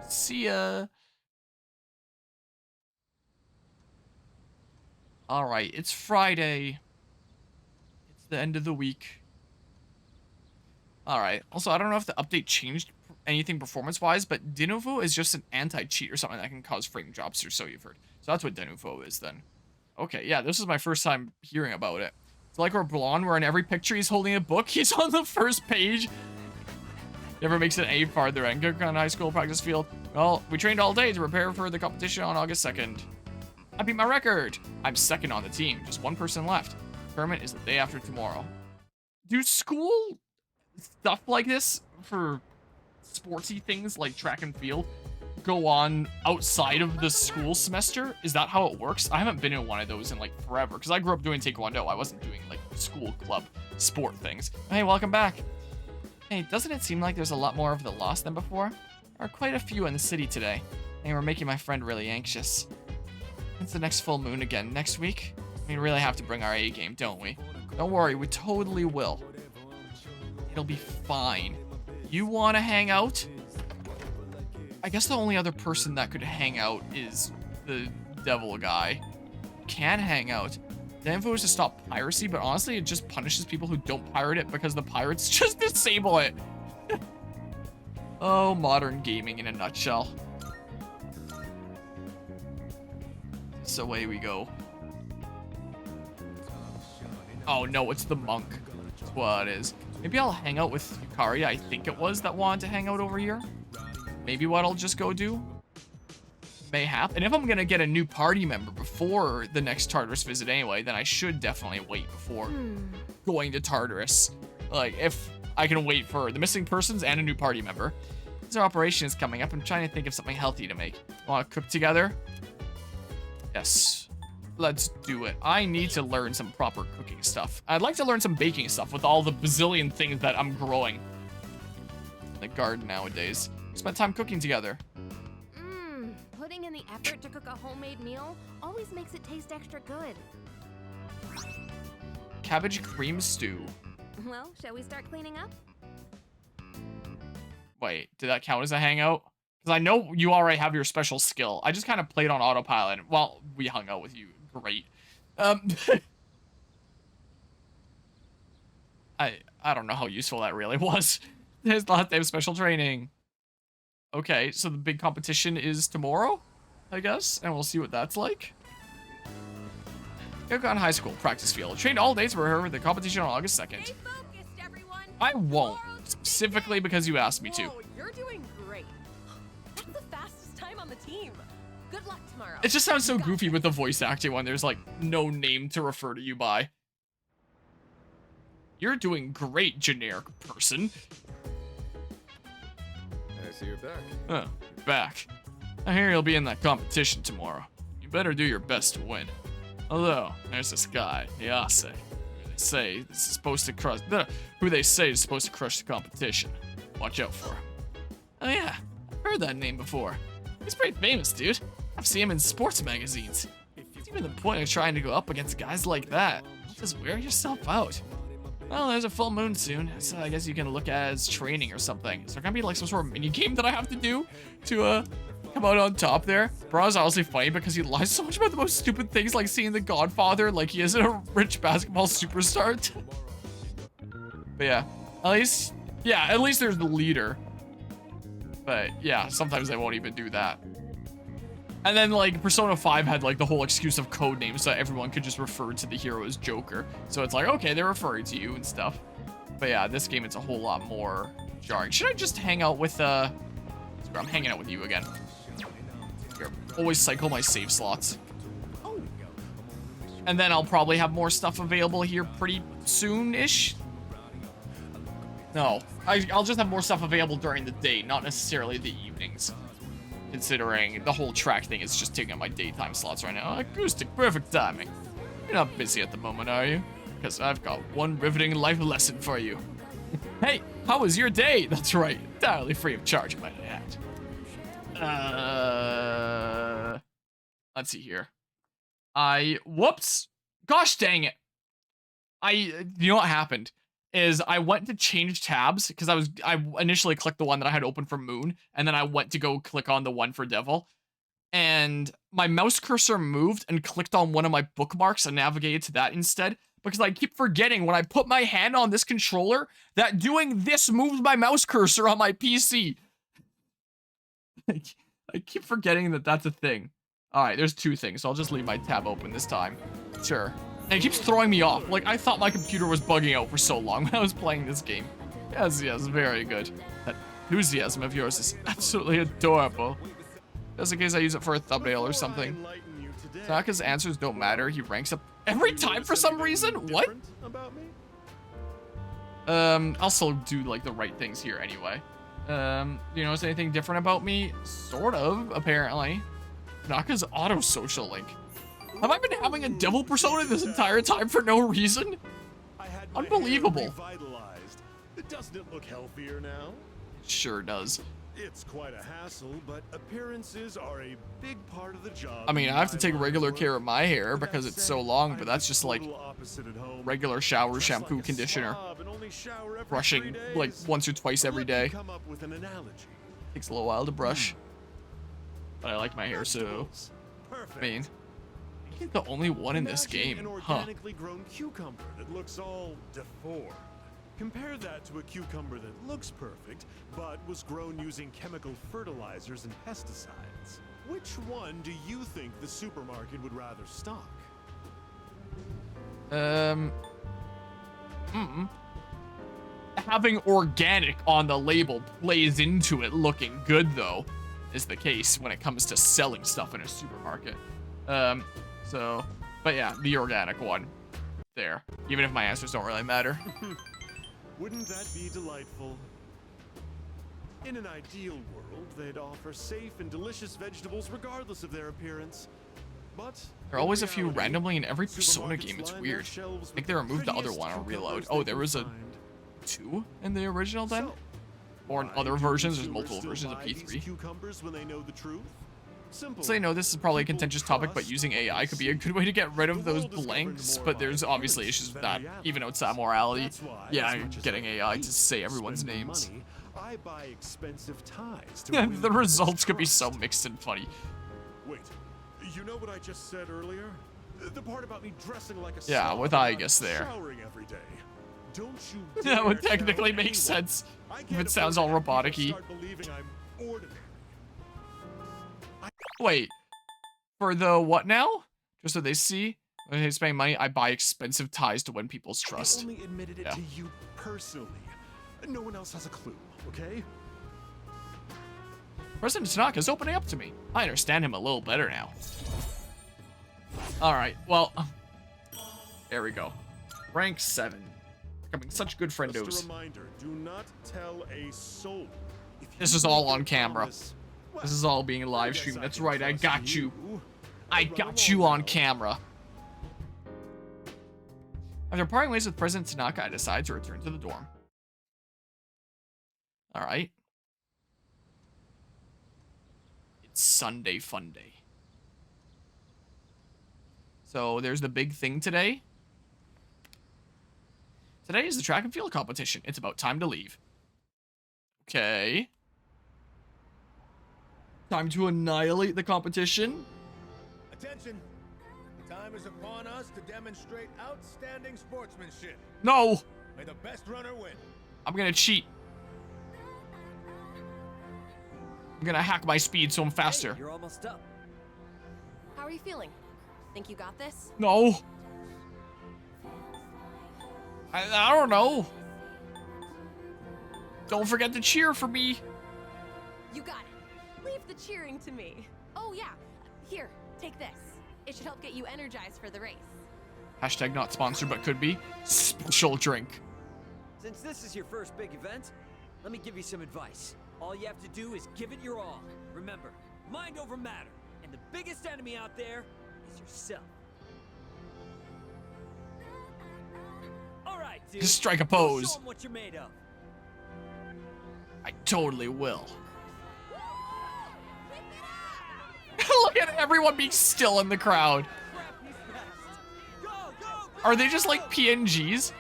See ya. Alright, it's Friday. It's the end of the week. Alright, also, I don't know if the update changed anything performance-wise, but Denuvo is just an anti-cheat or something that can cause frame drops, or so you've heard. So that's what Denuvo is, then. Okay, yeah, this is my first time hearing about it. It's like our blonde, where in every picture he's holding a book, he's on the first page. Never makes it any farther. And Gurkhan High School practice field. Well, we trained all day to prepare for the competition on August 2nd. I beat my record. I'm second on the team. Just one person left. Tournament is the day after tomorrow. Do school stuff like this for sportsy things like track and field go on outside of the school semester? Is that how it works? I haven't been in one of those in like forever because I grew up doing taekwondo. I wasn't doing like school club sport things. Hey, welcome back. Hey, doesn't it seem like there's a lot more of the lost than before? There are quite a few in the city today, and we're making my friend really anxious. It's the next full moon again next week. We really have to bring our A game, don't we? Don't worry, we totally will. It'll be fine. You want to hang out? I guess the only other person that could hang out is the devil guy. Can hang out. The info is to stop piracy, but honestly, it just punishes people who don't pirate it because the pirates just disable it. Oh, modern gaming in a nutshell. So away we go. Oh no, it's the monk. That's what it is. Maybe I'll hang out with Yukari, I think it was, that wanted to hang out over here. Maybe what I'll just go do. Mayhap. And if I'm gonna get a new party member before the next Tartarus visit anyway, then I should definitely wait before going to Tartarus. Like, if I can wait for the missing persons and a new party member. As our operation is coming up, I'm trying to think of something healthy to make. Want to cook together? Yes. Let's do it. I need to learn some proper cooking stuff. I'd like to learn some baking stuff with all the bazillion things that I'm growing in the garden nowadays. Spend time cooking together. Putting in the effort to cook a homemade meal always makes it taste extra good. Cabbage cream stew. Well, shall we start cleaning up? Wait, did that count as a hangout? Because I know you already have your special skill. I just kind of played on autopilot while we hung out with you. Great. I don't know how useful that really was. There's last day of special training. Okay, so the big competition is tomorrow, I guess, and we'll see what that's like. Yukon High School practice field. Trained all day to prepare for the competition on August 2nd. Stay focused, everyone. I won't, specifically because you asked me to. Whoa, you're doing great. That's the fastest time on the team. Good luck tomorrow. It just sounds so goofy with the voice acting when there's like no name to refer to you by. You're doing great, generic person. I see you're back. Huh, you're back. I hear you'll be in that competition tomorrow. You better do your best to win. Although, there's this guy, Yase, who they say is supposed to crush the competition. Watch out for him. Oh yeah, I've heard that name before. He's pretty famous, dude. I've seen him in sports magazines. What's even the point of trying to go up against guys like that? Just wear yourself out. Well, there's a full moon soon, so I guess you can look at it as training or something. Is there gonna be like some sort of mini game that I have to do to come out on top there? Bro is honestly funny because he lies so much about the most stupid things, like seeing The Godfather, like he isn't a rich basketball superstar. But yeah, at least there's the leader. But yeah, sometimes they won't even do that. And then like Persona 5 had like the whole excuse of code names so everyone could just refer to the hero as Joker. So it's like, okay, they're referring to you and stuff. But yeah, this game it's a whole lot more jarring. Should I just hang out with I'm hanging out with you again. Here, always cycle my save slots. And then I'll probably have more stuff available here pretty soon-ish. No, I'll just have more stuff available during the day, not necessarily the evenings. Considering the whole track thing is just taking up my daytime slots right now. Acoustic, perfect timing. You're not busy at the moment, are you? Because I've got one riveting life lesson for you. Hey, how was your day? That's right, entirely free of charge, might I add. Let's see here. Whoops! Gosh dang it! You know what happened? Is I went to change tabs because I initially clicked the one that I had open for Moon, and then I went to go click on the one for Devil, and my mouse cursor moved and clicked on one of my bookmarks and navigated to that instead because I keep forgetting when I put my hand on this controller that doing this moves my mouse cursor on my PC. I keep forgetting that that's a thing. All right, there's two things, so I'll just leave my tab open this time. Sure. And it keeps throwing me off. Like, I thought my computer was bugging out for so long when I was playing this game. Yes, very good. That enthusiasm of yours is absolutely adorable. Just in case I use it for a thumbnail or something. Tanaka's answers don't matter. He ranks up every time for some reason? What? I'll still do like the right things here anyway. You notice anything different about me? Sort of, apparently. Tanaka's auto social link. Have I been having a devil persona this entire time for no reason? I had my Unbelievable. hair revitalized. Doesn't it look healthier now? It sure does. It's quite a hassle, but appearances are a big part of the job. I mean, I have to take regular care of my hair because it's so long, but that's just like regular shower, shampoo, conditioner. Brushing like once or twice every day. Takes a little while to brush. But I like my hair, so I mean, I think the only one in this game, an huh? organically grown cucumber that looks all deformed. Compare that to a cucumber that looks perfect, but was grown using chemical fertilizers and pesticides. Which one do you think the supermarket would rather stock? Having organic on the label plays into it looking good, though, is the case when it comes to selling stuff in a supermarket. But yeah, the organic one. There. Even if my answers don't really matter. Wouldn't that be delightful? In an ideal world, they'd offer safe and delicious vegetables regardless of their appearance. But There are always a few randomly in every Persona game. It's weird. I think they removed the other one on Reload. Oh, there was a 2 in the original then? Or in other versions, there's multiple versions of P3. Cucumbers when they know the truth? Simple. So I know this is probably a contentious topic, but using AI could be a good way to get rid of those blanks, but there's obviously issues with that, even outside morality. Yeah, I'm getting AI to say everyone's names. I buy expensive ties to win The results could be so mixed and funny. Wait, you know what I just said earlier? The part about me dressing like a Yeah, slob with and I not guess there. showering every day. Don't you That would dare technically tell make anyone sense I if can't it sounds afford all to have people robotic-y. start believing I'm ordinary. Wait, for the what now? Just so they see? When they spend money, I buy expensive ties to win people's trust. I only admitted it Yeah. to you personally. No one else has a clue, okay? President Tanaka's opening up to me. I understand him a little better now. Alright, well, there we go. Rank 7. Becoming such good Just a friendos. reminder, do not tell a soul. If you This is all break on your camera. promise, This is all being live guess streamed. I That's can right, I trust got you. I Run got you along on now. camera. After parting ways with President Tanaka, I decide to return to the dorm. Alright. It's Sunday fun day. So there's the big thing today. Today is the track and field competition. It's about time to leave. Okay. Time to annihilate the competition. Attention! Time is upon us to demonstrate outstanding sportsmanship. No! May the best runner win. I'm gonna cheat. I'm gonna hack my speed so I'm faster. Hey, you're almost up. How are you feeling? Think you got this? No. I don't know. Don't forget to cheer for me. You got it. Leave the cheering to me. Oh yeah. Here, take this. It should help get you energized for the race. Hashtag not sponsored, but could be. Special drink. Since this is your first big event, let me give you some advice. All you have to do is give it your all. Remember, mind over matter. And the biggest enemy out there is yourself. All right, dude. Just strike a Go pose. show 'em what you're made of. I totally will. Look at everyone being still in the crowd. Are they just like PNGs?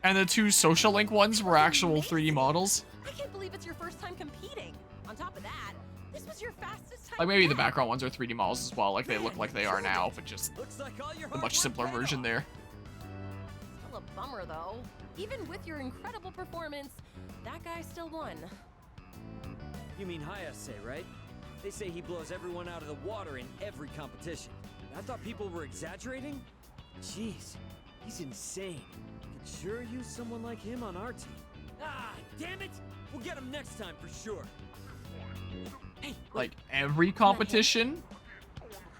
And the two social link ones were actual 3D models? I can't believe it's your first time competing. On top of that, this was your fastest time. Like maybe the yet. background ones are 3D models as well, like they look like they are now, but just Looks like all your a hard much work simpler paid version off. there. Still a bummer though. Even with your incredible performance, that guy still won. You mean Hayase, right? They say he blows everyone out of the water in every competition. I thought people were exaggerating? Jeez, he's insane. Could sure use someone like him on our team. Ah, damn it! We'll get him next time for sure. Hey, Like every competition?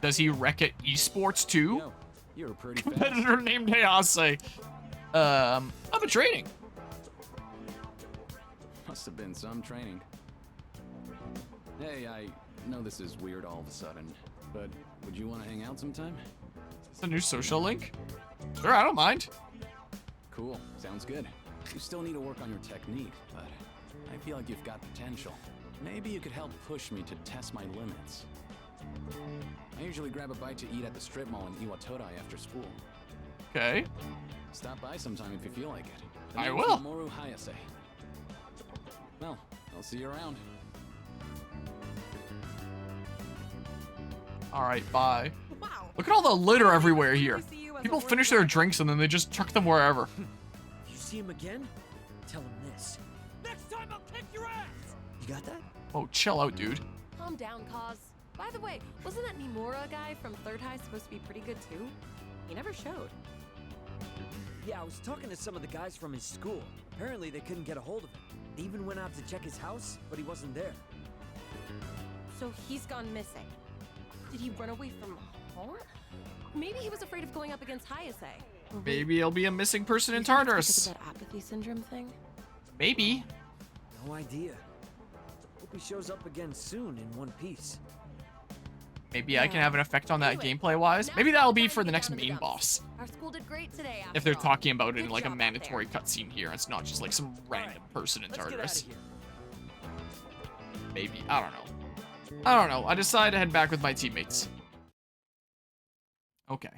Does he wreck at esports too? Yo, you're pretty fast. Competitor named Hayase. I've been training. Must have been some training. Hey, I know this is weird all of a sudden, but would you want to hang out sometime? Is this a new social link? Sure, I don't mind. Cool, sounds good. You still need to work on your technique, but I feel like you've got potential. Maybe you could help push me to test my limits. I usually grab a bite to eat at the strip mall in Iwatodai after school. Okay. Stop by sometime if you feel like it. The I name's will. Mamoru Hayase. Well, I'll see you around. All right, bye. Wow. Look at all the litter everywhere I here. really see you as a People worthy finish their rival. drinks and then they just chuck them wherever. If you see him again, tell him this. Next time I'll kick your ass! You got that? Oh, chill out, dude. Calm down, Cause. By the way, wasn't that Nimura guy from Third High supposed to be pretty good too? He never showed. Yeah, I was talking to some of the guys from his school. Apparently they couldn't get a hold of him. They even went out to check his house, but he wasn't there. So he's gone missing. Did he run away from home? Maybe he was afraid of going up against Hayase. Or wait, Maybe he'll be a missing person in do you think it's Tartarus. because of that apathy syndrome thing? Maybe. No idea. Hope he shows up again soon in one piece. Maybe I can Yeah. have an effect on that Anyway, gameplay-wise. now Maybe it's that'll be time for to the get next down to the main dumps. boss. Our school did great today, after If they're all. talking about it in Good like a job out there. mandatory cutscene here, it's not just like some random person in Let's get out Tartarus. of here. Maybe. I don't know. I don't know. I decided to head back with my teammates. Okay.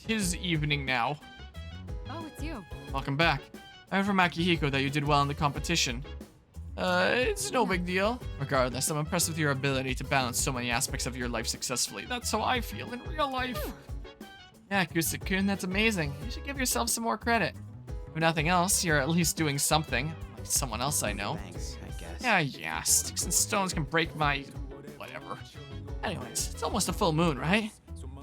Tis evening now. Oh, it's you. Welcome back. I heard from Akihiko that you did well in the competition. It's no big deal. Regardless, I'm impressed with your ability to balance so many aspects of your life successfully. That's how I feel in real life. Yeah, Kusakun, that's amazing. You should give yourself some more credit. If nothing else, you're at least doing something. Like someone else I know. Thanks, I guess. Yeah, sticks and stones can break my... whatever. Anyways, it's almost a full moon, right?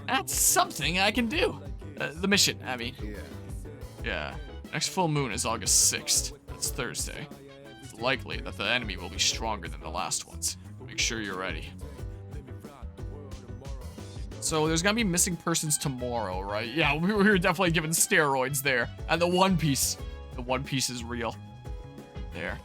That's something I can do. The mission, I mean. Yeah. Yeah. Next full moon is August 6th. That's Thursday. It's likely that the enemy will be stronger than the last ones. Make sure you're ready. So there's gonna be missing persons tomorrow, right? Yeah, we were definitely given steroids there. And the One Piece. The One Piece is real. There.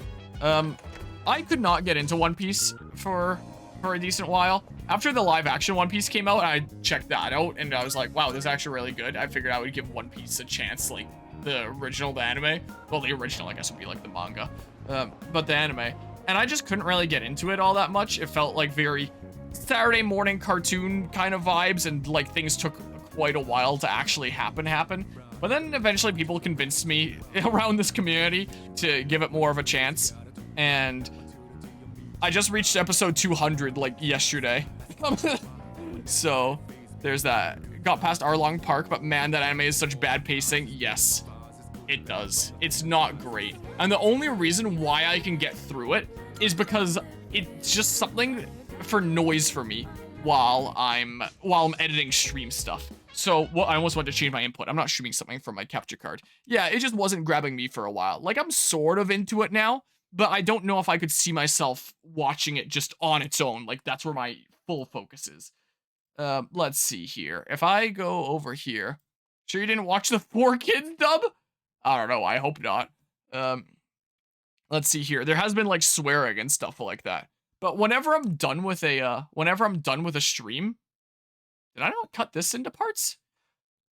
I could not get into One Piece for a decent while. After the live action One Piece came out, I checked that out and I was like, wow, this is actually really good. I figured I would give One Piece a chance, like the original, the anime. Well, the original, I guess, would be like the manga. But the anime. And I just couldn't really get into it all that much. It felt like very Saturday morning cartoon kind of vibes, and like things took quite a while to actually happen. But then eventually people convinced me around this community to give it more of a chance. And I just reached episode 200 like yesterday. So there's that. Got past Arlong Park, but man, that anime is such bad pacing. Yes, it does. It's not great. And the only reason why I can get through it is because it's just something for noise for me while I'm editing stream stuff. So I almost went to change my input. I'm not streaming something from my capture card. Yeah, it just wasn't grabbing me for a while. Like, I'm sort of into it now, but I don't know if I could see myself watching it just on its own. Like, that's where my full focus is. Let's see here. If I go over here, sure you didn't watch the 4Kids dub? I don't know. I hope not. Let's see here. There has been like swearing and stuff like that. But whenever I'm done with a stream, did I not cut this into parts?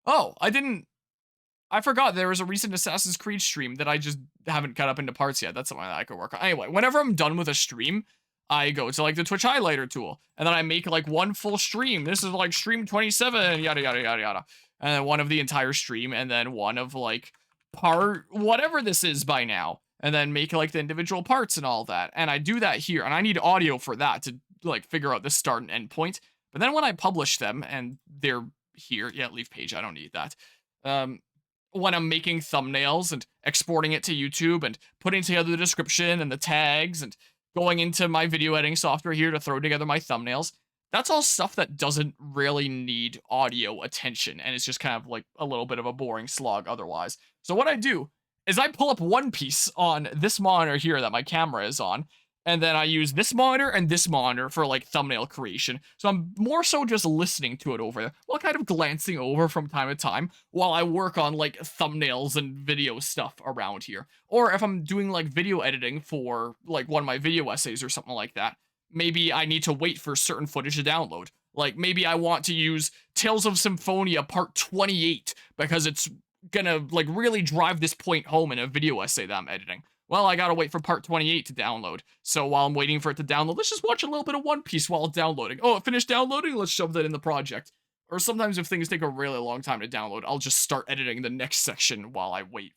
Oh, I forgot there was a recent Assassin's Creed stream that I just haven't cut up into parts yet. That's something that I could work on. Anyway, whenever I'm done with a stream, I go to like the Twitch highlighter tool, and then I make like one full stream. This is like stream 27, yada, yada, yada, yada. And then one of the entire stream, and then one of like part, whatever this is by now. And then make like the individual parts and all that. And I do that here, and I need audio for that to like figure out the start and end point. But then when I publish them and they're here, yeah, leave page, I don't need that. When I'm making thumbnails and exporting it to YouTube and putting together the description and the tags and going into my video editing software here to throw together my thumbnails, that's all stuff that doesn't really need audio attention. And it's just kind of like a little bit of a boring slog otherwise. So what I do is I pull up One Piece on this monitor here that my camera is on, And then I use this monitor and this monitor for like thumbnail creation. So I'm more so just listening to it over there, while kind of glancing over from time to time while I work on like thumbnails and video stuff around here. Or if I'm doing like video editing for like one of my video essays or something like that, maybe I need to wait for certain footage to download. Like maybe I want to use Tales of Symphonia Part 28 because it's gonna like really drive this point home in a video essay that I'm editing. Well, I gotta wait for part 28 to download. So while I'm waiting for it to download, let's just watch a little bit of One Piece while it's downloading. Oh, it finished downloading? Let's shove that in the project. Or sometimes if things take a really long time to download, I'll just start editing the next section while I wait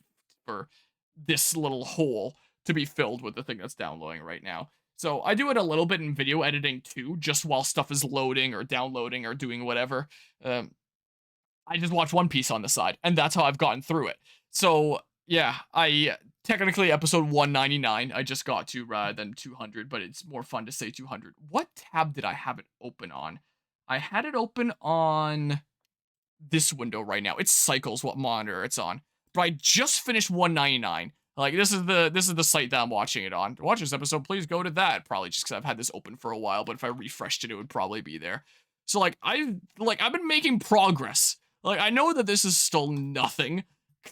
for this little hole to be filled with the thing that's downloading right now. So I do it a little bit in video editing too, just while stuff is loading or downloading or doing whatever. I just watch One Piece on the side, and that's how I've gotten through it. So yeah, I technically episode 199 I just got to rather than 200, but it's more fun to say 200. What tab did I have it open on? I had it open on this window right now. It cycles what monitor it's on. But I just finished 199. Like this is the site that I'm watching it on. To watch this episode, please go to that. Probably just because I've had this open for a while, but if I refreshed it, it would probably be there. So like I've been making progress. Like I know that this is still nothing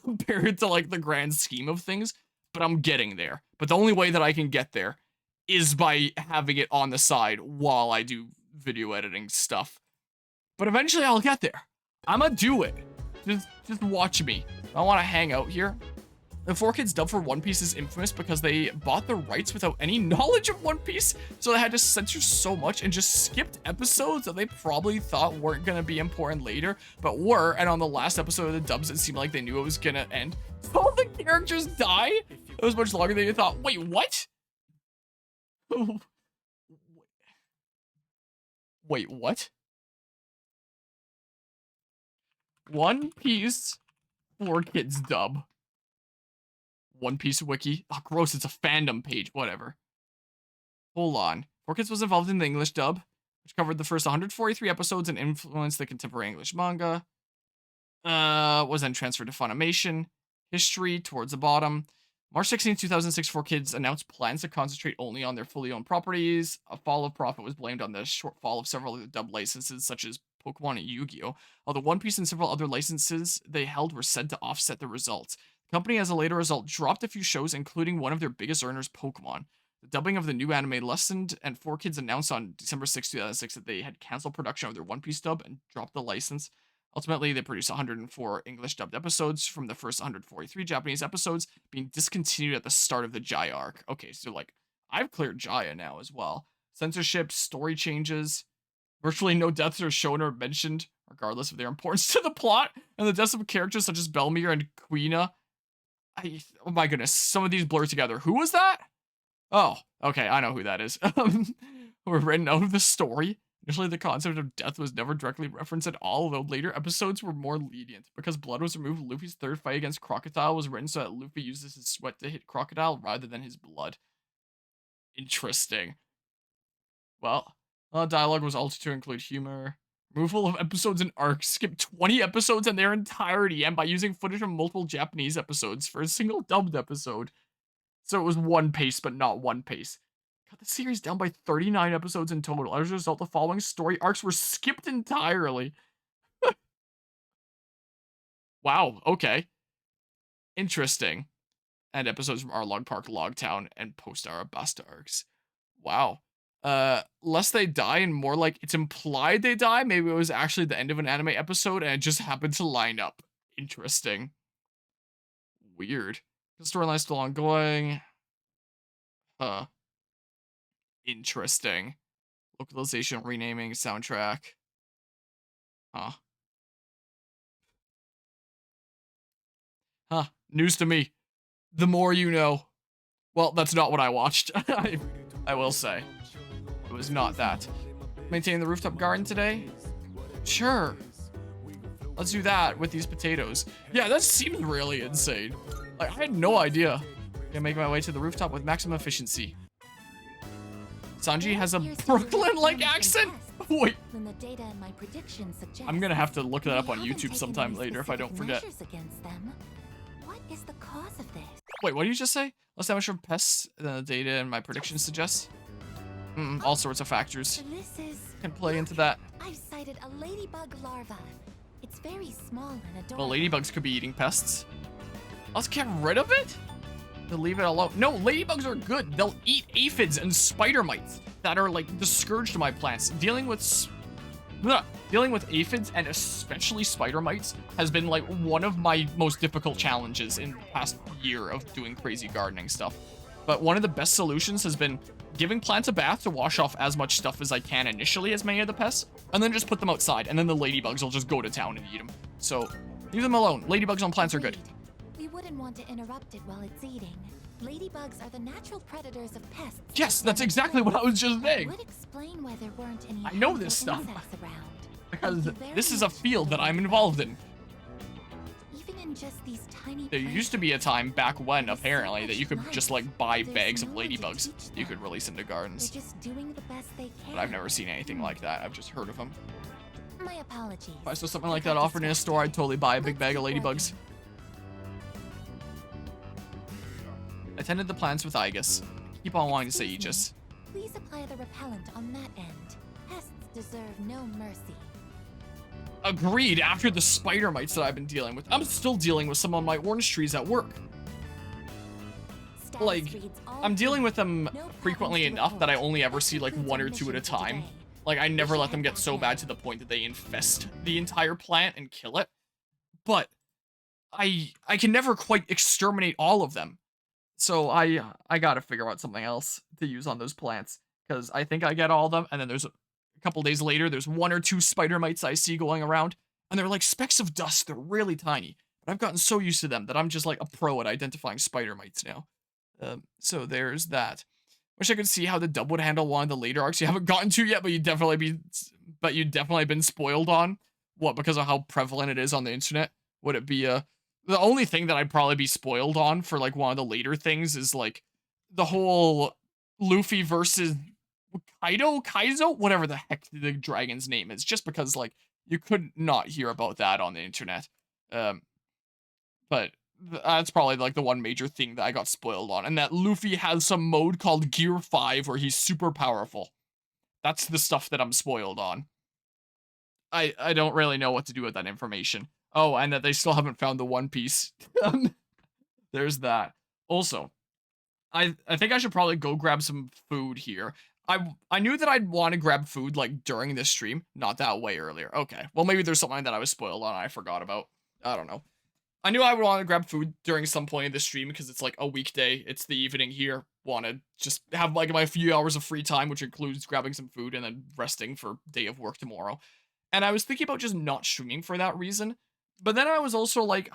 compared to like the grand scheme of things, but I'm getting there. But the only way that I can get there is by having it on the side while I do video editing stuff. But eventually I'll get there. I'ma do it. Just watch me. I want to hang out here. The 4Kids dub for One Piece is infamous because they bought the rights without any knowledge of One Piece, so they had to censor so much and just skipped episodes that they probably thought weren't going to be important later, but were, and on the last episode of the dubs, it seemed like they knew it was going to end. So the characters die? It was much longer than you thought. Wait, what? Wait, what? One Piece 4Kids dub. One Piece wiki. Oh, gross, it's a fandom page. Whatever. Hold on. 4Kids was involved in the English dub, which covered the first 143 episodes and influenced the contemporary English manga. Was then transferred to Funimation. History, towards the bottom. March 16, 2006, 4Kids announced plans to concentrate only on their fully owned properties. A fall of profit was blamed on the shortfall of several other dub licenses, such as Pokemon and Yu-Gi-Oh! Although One Piece and several other licenses they held were said to offset the results. The company, as a later result, dropped a few shows, including one of their biggest earners, Pokemon. The dubbing of the new anime lessened, and 4Kids announced on December 6, 2006 that they had canceled production of their One Piece dub and dropped the license. Ultimately, they produced 104 English dubbed episodes from the first 143 Japanese episodes, being discontinued at the start of the Jaya arc. Okay, so like, I've cleared Jaya now as well. Censorship, story changes, virtually no deaths are shown or mentioned, regardless of their importance to the plot, and the deaths of characters such as Belmir and Quina. Oh my goodness, some of these blur together. Who was that? Oh, okay, I know who that is. Were written out of the story. Initially, the concept of death was never directly referenced at all, although later episodes were more lenient. Because blood was removed, Luffy's third fight against Crocodile was written so that Luffy uses his sweat to hit Crocodile rather than his blood. Interesting. Well, dialogue was altered to include humor. Removal of episodes and arcs. Skip 20 episodes in their entirety, and by using footage from multiple Japanese episodes for a single dubbed episode. So it was one pace, but not one pace. Cut the series down by 39 episodes in total. As a result, the following story arcs were skipped entirely. Wow, okay. Interesting. And episodes from Arlong Park, Logtown, and Post-Arabasta arcs. Wow. Less they die and more like it's implied they die. Maybe it was actually the end of an anime episode and it just happened to line up. Interesting. Weird. The storyline's still ongoing. Huh. Interesting. Localization, renaming, soundtrack. Huh. Huh. News to me. The more you know. Well, that's not what I watched. I will say. It was not that. Maintaining the rooftop garden today? Sure. Let's do that with these potatoes. Yeah, that seems really insane. Like, I had no idea. Gonna make my way to the rooftop with maximum efficiency. Sanji has a Brooklyn-like accent? Wait. I'm gonna have to look that up on YouTube sometime later if I don't forget. What is the cause of this? Wait, what did you just say? Less damage from pests than the data and my predictions suggest? All sorts of factors This is... can play into that. I've sighted a ladybug larva. It's very small and Well, adorable. ladybugs could be eating pests. Let's get rid of it? To leave it alone. No, ladybugs are good. They'll eat aphids and spider mites that are like the scourge to my plants. Dealing with aphids and especially spider mites has been like one of my most difficult challenges in the past year of doing crazy gardening stuff. But one of the best solutions has been giving plants a bath to wash off as much stuff as I can initially, as many of the pests, and then just put them outside, and then the ladybugs will just go to town and eat them. So leave them alone. Ladybugs on plants are good. We wouldn't want to interrupt it while it's eating. Ladybugs are the natural predators of pests. Yes, that's exactly what I was just saying. Would explain why there weren't any I know this harmful stuff. insects around. Because Thank you very this is a much field for that the I'm info. involved in. Even in just these tiny There used to be a time back when, apparently, that you could just like buy bags of ladybugs you could release into gardens. They're just doing the best they can. But I've never seen anything like that. I've just heard of them. My apologies. If I saw something like that offered in a store, I'd totally buy a big bag of ladybugs. I tended the plants with Aegis. Keep on wanting to say Aegis. Please apply the repellent on that end. Pests deserve no mercy. Agreed, after the spider mites that I've been dealing with. I'm still dealing with some on my orange trees at work. Status Like, reads all I'm dealing with them No frequently problems to enough that I report. only ever That see like concludes one our or two at a mission for time. today. Like, I never should let them head get back so in. bad to the point that they infest the entire plant and kill it. But I can never quite exterminate all of them. So I gotta figure out something else to use on those plants. Because I think I get all of them, and then there's a couple days later, there's one or two spider mites I see going around, and they're like specks of dust. They're really tiny. But I've gotten so used to them that I'm just like a pro at identifying spider mites now. So there's that. Wish I could see how the dub would handle one of the later arcs you haven't gotten to yet, but you've definitely been spoiled on. What, because of how prevalent it is on the internet? Would it be the only thing that I'd probably be spoiled on for like one of the later things is like the whole Luffy versus Kaizo, whatever the heck the dragon's name is, just because like you could not hear about that on the internet. But that's probably like the one major thing that I got spoiled on, and that Luffy has some mode called Gear 5 where he's super powerful. That's the stuff that I'm spoiled on. I don't really know what to do with that information. Oh, and that they still haven't found the One Piece. There's that. Also, I think I should probably go grab some food here. I knew that I'd want to grab food like during this stream, not that way earlier. Okay, well maybe there's something that I was spoiled on I forgot about. I don't know. I knew I would want to grab food during some point of the stream because it's like a weekday. It's the evening here. Want to just have like my few hours of free time, which includes grabbing some food and then resting for day of work tomorrow. And I was thinking about just not streaming for that reason. But then I was also like,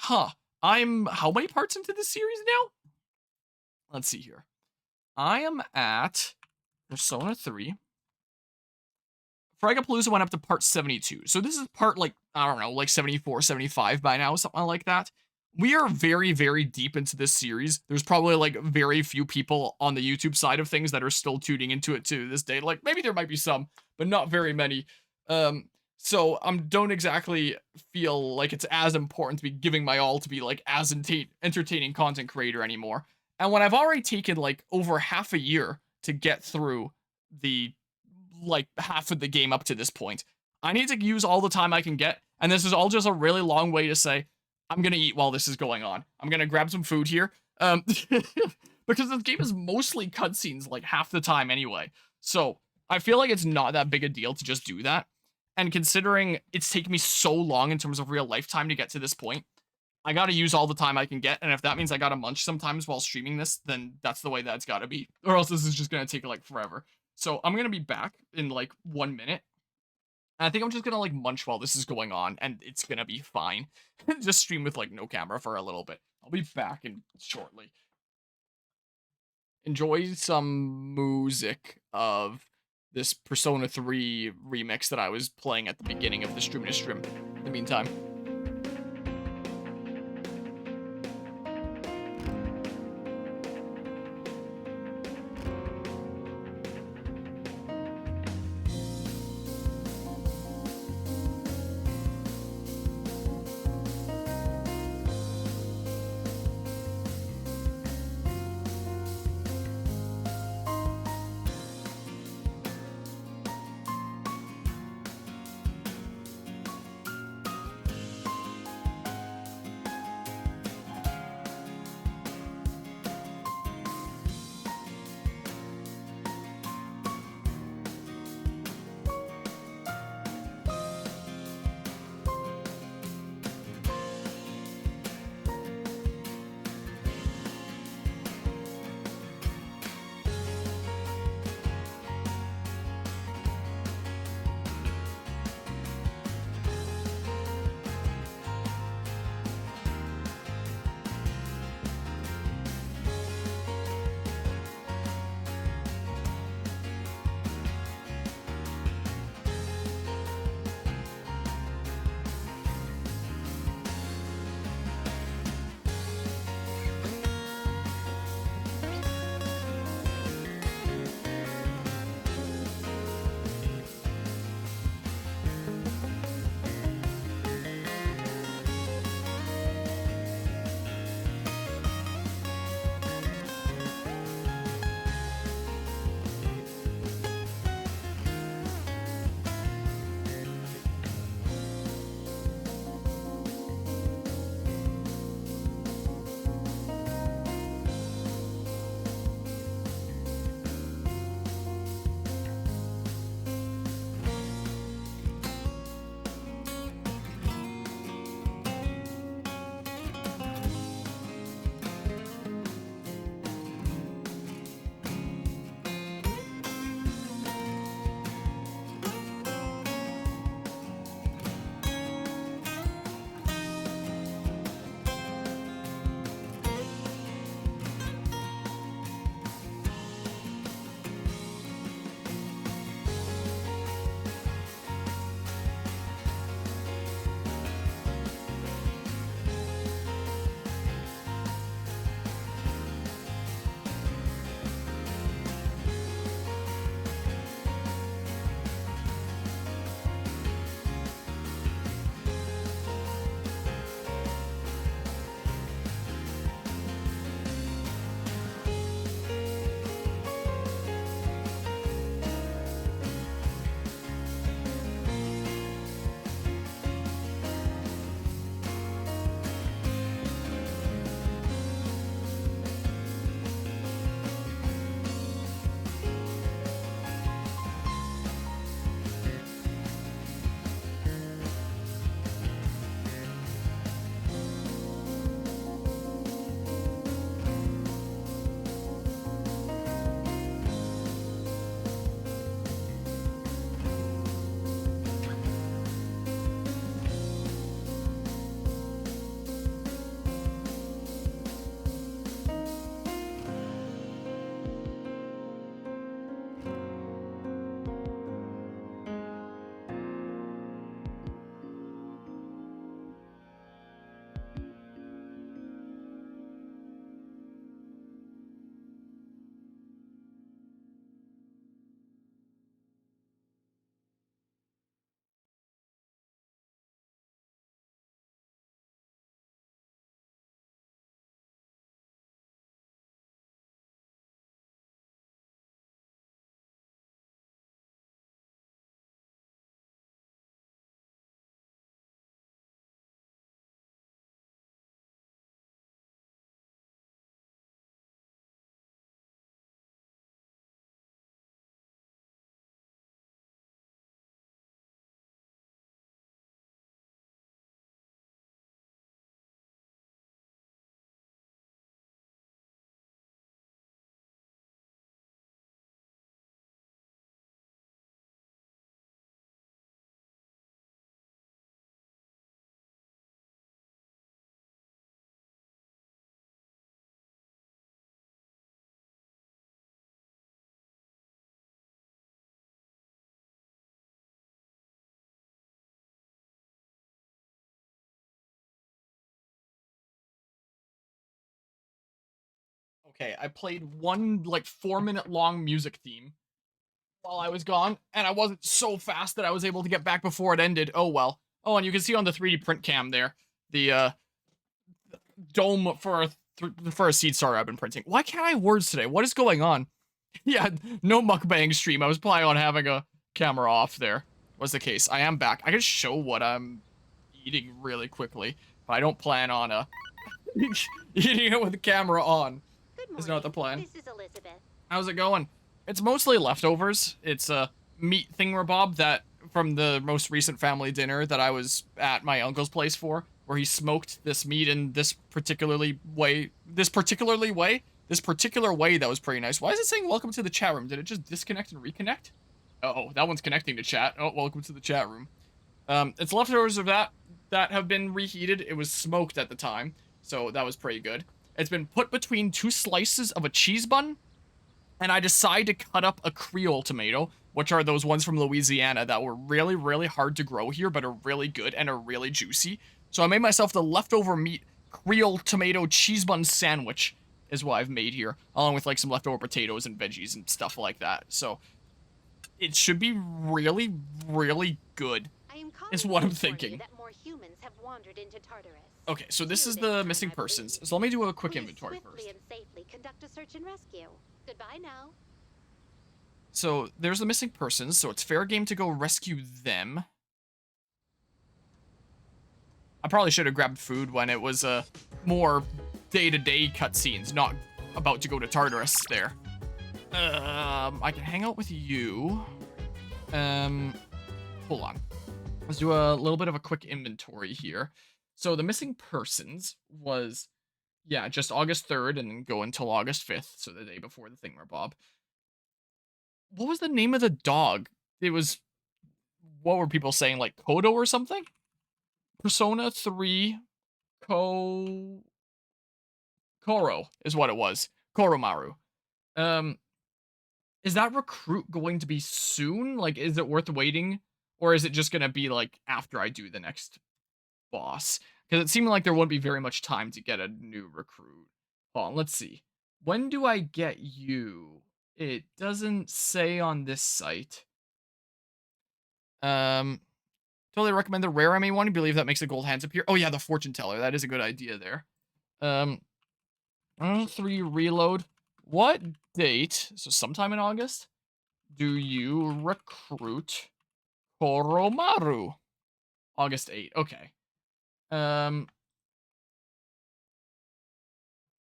I'm how many parts into this series now? Let's see here. I am at Persona 3. Fragapalooza went up to part 72. So this is part, like, I don't know, like 74, 75 by now, something like that. We are very, very deep into this series. There's probably, like, very few people on the YouTube side of things that are still tuning into it to this day. Like, maybe there might be some, but not very many. So I don't exactly feel like it's as important to be giving my all to be, like, as entertaining content creator anymore. And when I've already taken, like, over half a year to get through the like half of the game up to this point, I need to use all the time I can get, and this is all just a really long way to say I'm gonna eat while this is going on. I'm gonna grab some food here, because this game is mostly cutscenes like half the time anyway, so I feel like it's not that big a deal to just do that. And considering it's taken me so long in terms of real life time to get to this point, I gotta use all the time I can get, and if that means I gotta munch sometimes while streaming this, then that's the way that's gotta be, or else this is just gonna take like forever. So I'm gonna be back in like 1 minute. And I think I'm just gonna like munch while this is going on, and it's gonna be fine. Just stream with like no camera for a little bit. I'll be back in shortly. Enjoy some music of this Persona 3 remix that I was playing at the beginning of the stream in the meantime. Okay, I played one, like, 4-minute long music theme while I was gone, and I wasn't so fast that I was able to get back before it ended. Oh, well. Oh, and you can see on the 3D print cam there, the, dome for a seed starter I've been printing. Why can't I have words today? What is going on? Yeah, no mukbang stream. I was planning on having a camera off there. Was the case. I am back. I can show what I'm eating really quickly, but I don't plan on eating it with the camera on. Good morning. Is not the plan. This is Elizabeth. How's it going? It's mostly leftovers. It's a meat thingamabob that from the most recent family dinner that I was at my uncle's place for, where he smoked this meat in this particular way that was pretty nice. Why is it saying welcome to the chat room? Did it just disconnect and reconnect? Uh-oh, that one's connecting to chat. Oh, welcome to the chat room. It's leftovers of that have been reheated. It was smoked at the time, so that was pretty good. It's been put between 2 slices of a cheese bun, and I decide to cut up a Creole tomato, which are those ones from Louisiana that were really, really hard to grow here, but are really good and are really juicy. So I made myself the leftover meat Creole tomato cheese bun sandwich is what I've made here, along with like some leftover potatoes and veggies and stuff like that. So it should be really, really good, is what I'm thinking. That more humans have wandered into Tartarus. Okay, so this is the missing persons. So let me do a quick inventory first. And safely conduct a search and rescue. Goodbye now. So there's the missing persons, so it's fair game to go rescue them. I probably should have grabbed food when it was more day-to-day cutscenes, not about to go to Tartarus there. I can hang out with you. Hold on. Let's do a little bit of a quick inventory here. So the missing persons was, yeah, just August 3rd and then go until August 5th, so the day before the thingamabob. What was the name of the dog? It was, what were people saying, like Kodo or something? Persona 3 Koro is what it was. Koromaru. Is that recruit going to be soon? Like, is it worth waiting? Or is it just going to be, like, after I do the next boss? Because it seemed like there wouldn't be very much time to get a new recruit. Hold on, let's see. When do I get you? It doesn't say on this site. Totally recommend the rare MA one. You believe that makes the gold hands appear? Oh yeah, the fortune teller. That is a good idea there. 3 reload. What date, so sometime in August, do you recruit Koromaru? August 8. Okay.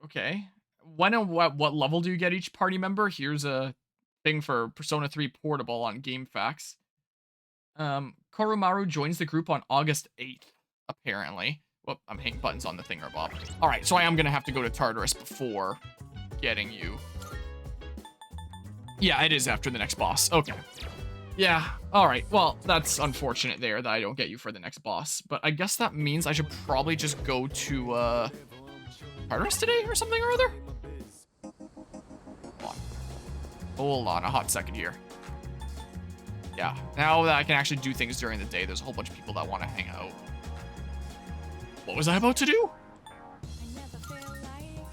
Okay. When and what level do you get each party member? Here's a thing for Persona 3 Portable on GameFAQs. Koromaru joins the group on August 8th, apparently. Whoop, I'm hitting buttons on the thingamabob. Alright, so I am gonna have to go to Tartarus before getting you. Yeah, it is after the next boss. Okay. Yeah, alright. Well, that's unfortunate there that I don't get you for the next boss. But I guess that means I should probably just go to, Tartarus today or something or other? Hold on a hot second here. Yeah, now that I can actually do things during the day, there's a whole bunch of people that want to hang out. What was I about to do?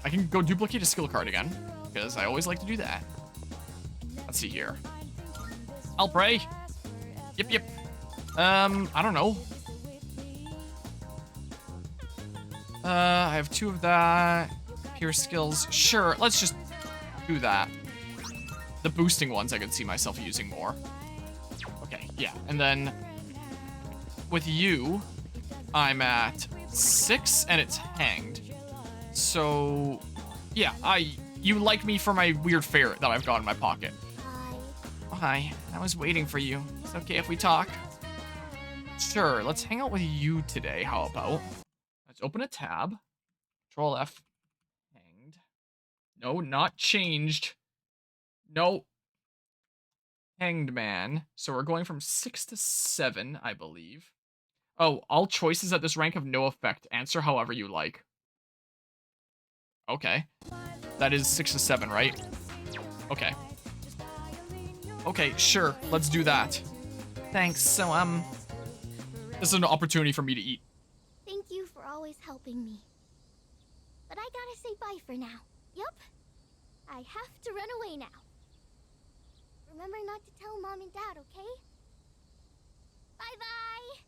I can go duplicate a skill card again, because I always like to do that. Let's see here. I'll pray. Yep. I don't know. I have 2 of that. Pierce skills. Sure, let's just do that. The boosting ones I could see myself using more. Okay, yeah. And then with you, I'm at 6 and it's hanged. So yeah, you like me for my weird ferret that I've got in my pocket. Oh, hi. I was waiting for you. It's okay if we talk. Sure, let's hang out with you today. How about? Let's open a tab. Control F. Hanged. No, not changed. No. Hanged man. So we're going from 6 to 7, I believe. Oh, all choices at this rank have no effect. Answer however you like. Okay. That is 6 to 7, right? Okay. Okay, sure. Let's do that. Thanks. So, this is an opportunity for me to eat. Thank you for always helping me. But I gotta say bye for now. Yup. I have to run away now. Remember not to tell Mom and Dad, okay? Bye-bye!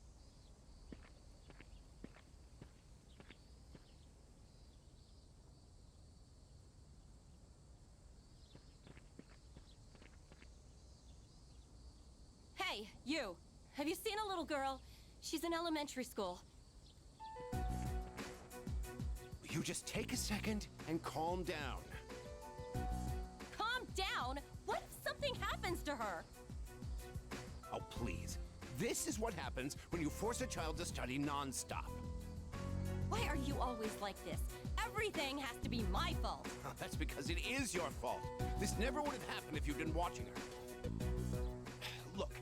Hey, you. Have you seen a little girl? She's in elementary school. You just take a second and calm down. Calm down? What if something happens to her? Oh, please. This is what happens when you force a child to study non-stop. Why are you always like this? Everything has to be my fault. That's because it is your fault. This never would have happened if you'd been watching her. Look,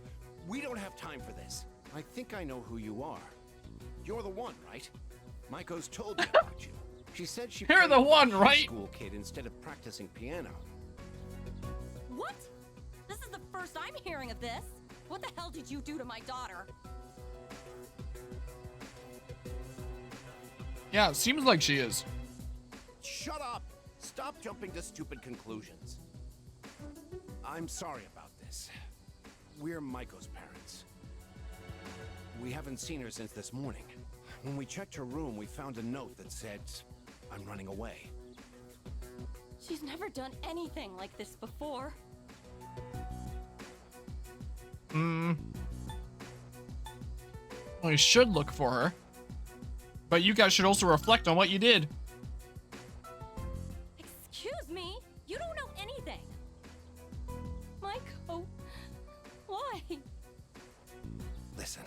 we don't have time for this. I think I know who you are. You're the one, right? Maiko's told me about you. She said she You're the one, right? School kid instead of practicing piano. What? This is the first I'm hearing of this. What the hell did you do to my daughter? Yeah, it seems like she is. Shut up! Stop jumping to stupid conclusions. I'm sorry about this. We're Maiko's parents. We haven't seen her since this morning. When we checked her room, we found a note that said, "I'm running away." She's never done anything like this before. Well, you should look for her. But you guys should also reflect on what you did. Excuse me? You don't know anything. Maiko, why? Listen,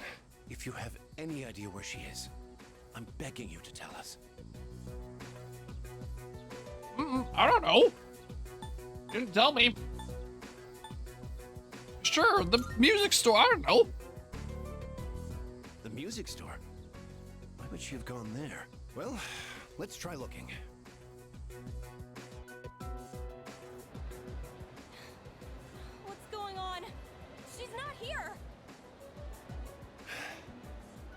if you have any idea where she is, I'm begging you to tell us. I don't know. Didn't tell me. Sure, the music store. I don't know. The music store? Why would she have gone there? Well, let's try looking. What's going on? She's not here.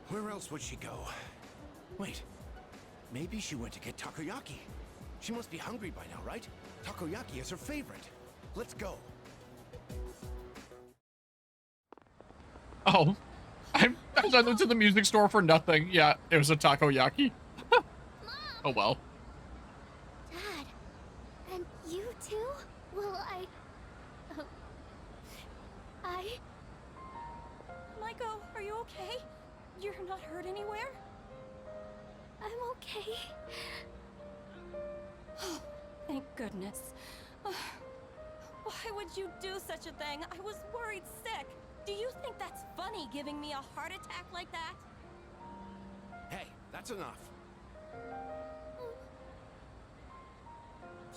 Where else would she go? Wait, maybe she went to get takoyaki. She must be hungry by now, right? Takoyaki is her favorite. Let's go. Oh, I sent them to the music store for nothing. Yeah, it was a takoyaki. Oh well. Dad, and you too? Well, Maiko, are you okay? You're not hurt anywhere? I'm okay. Oh, thank goodness. Why would you do such a thing? I was worried sick. Do you think that's funny, giving me a heart attack like that? Hey, that's enough.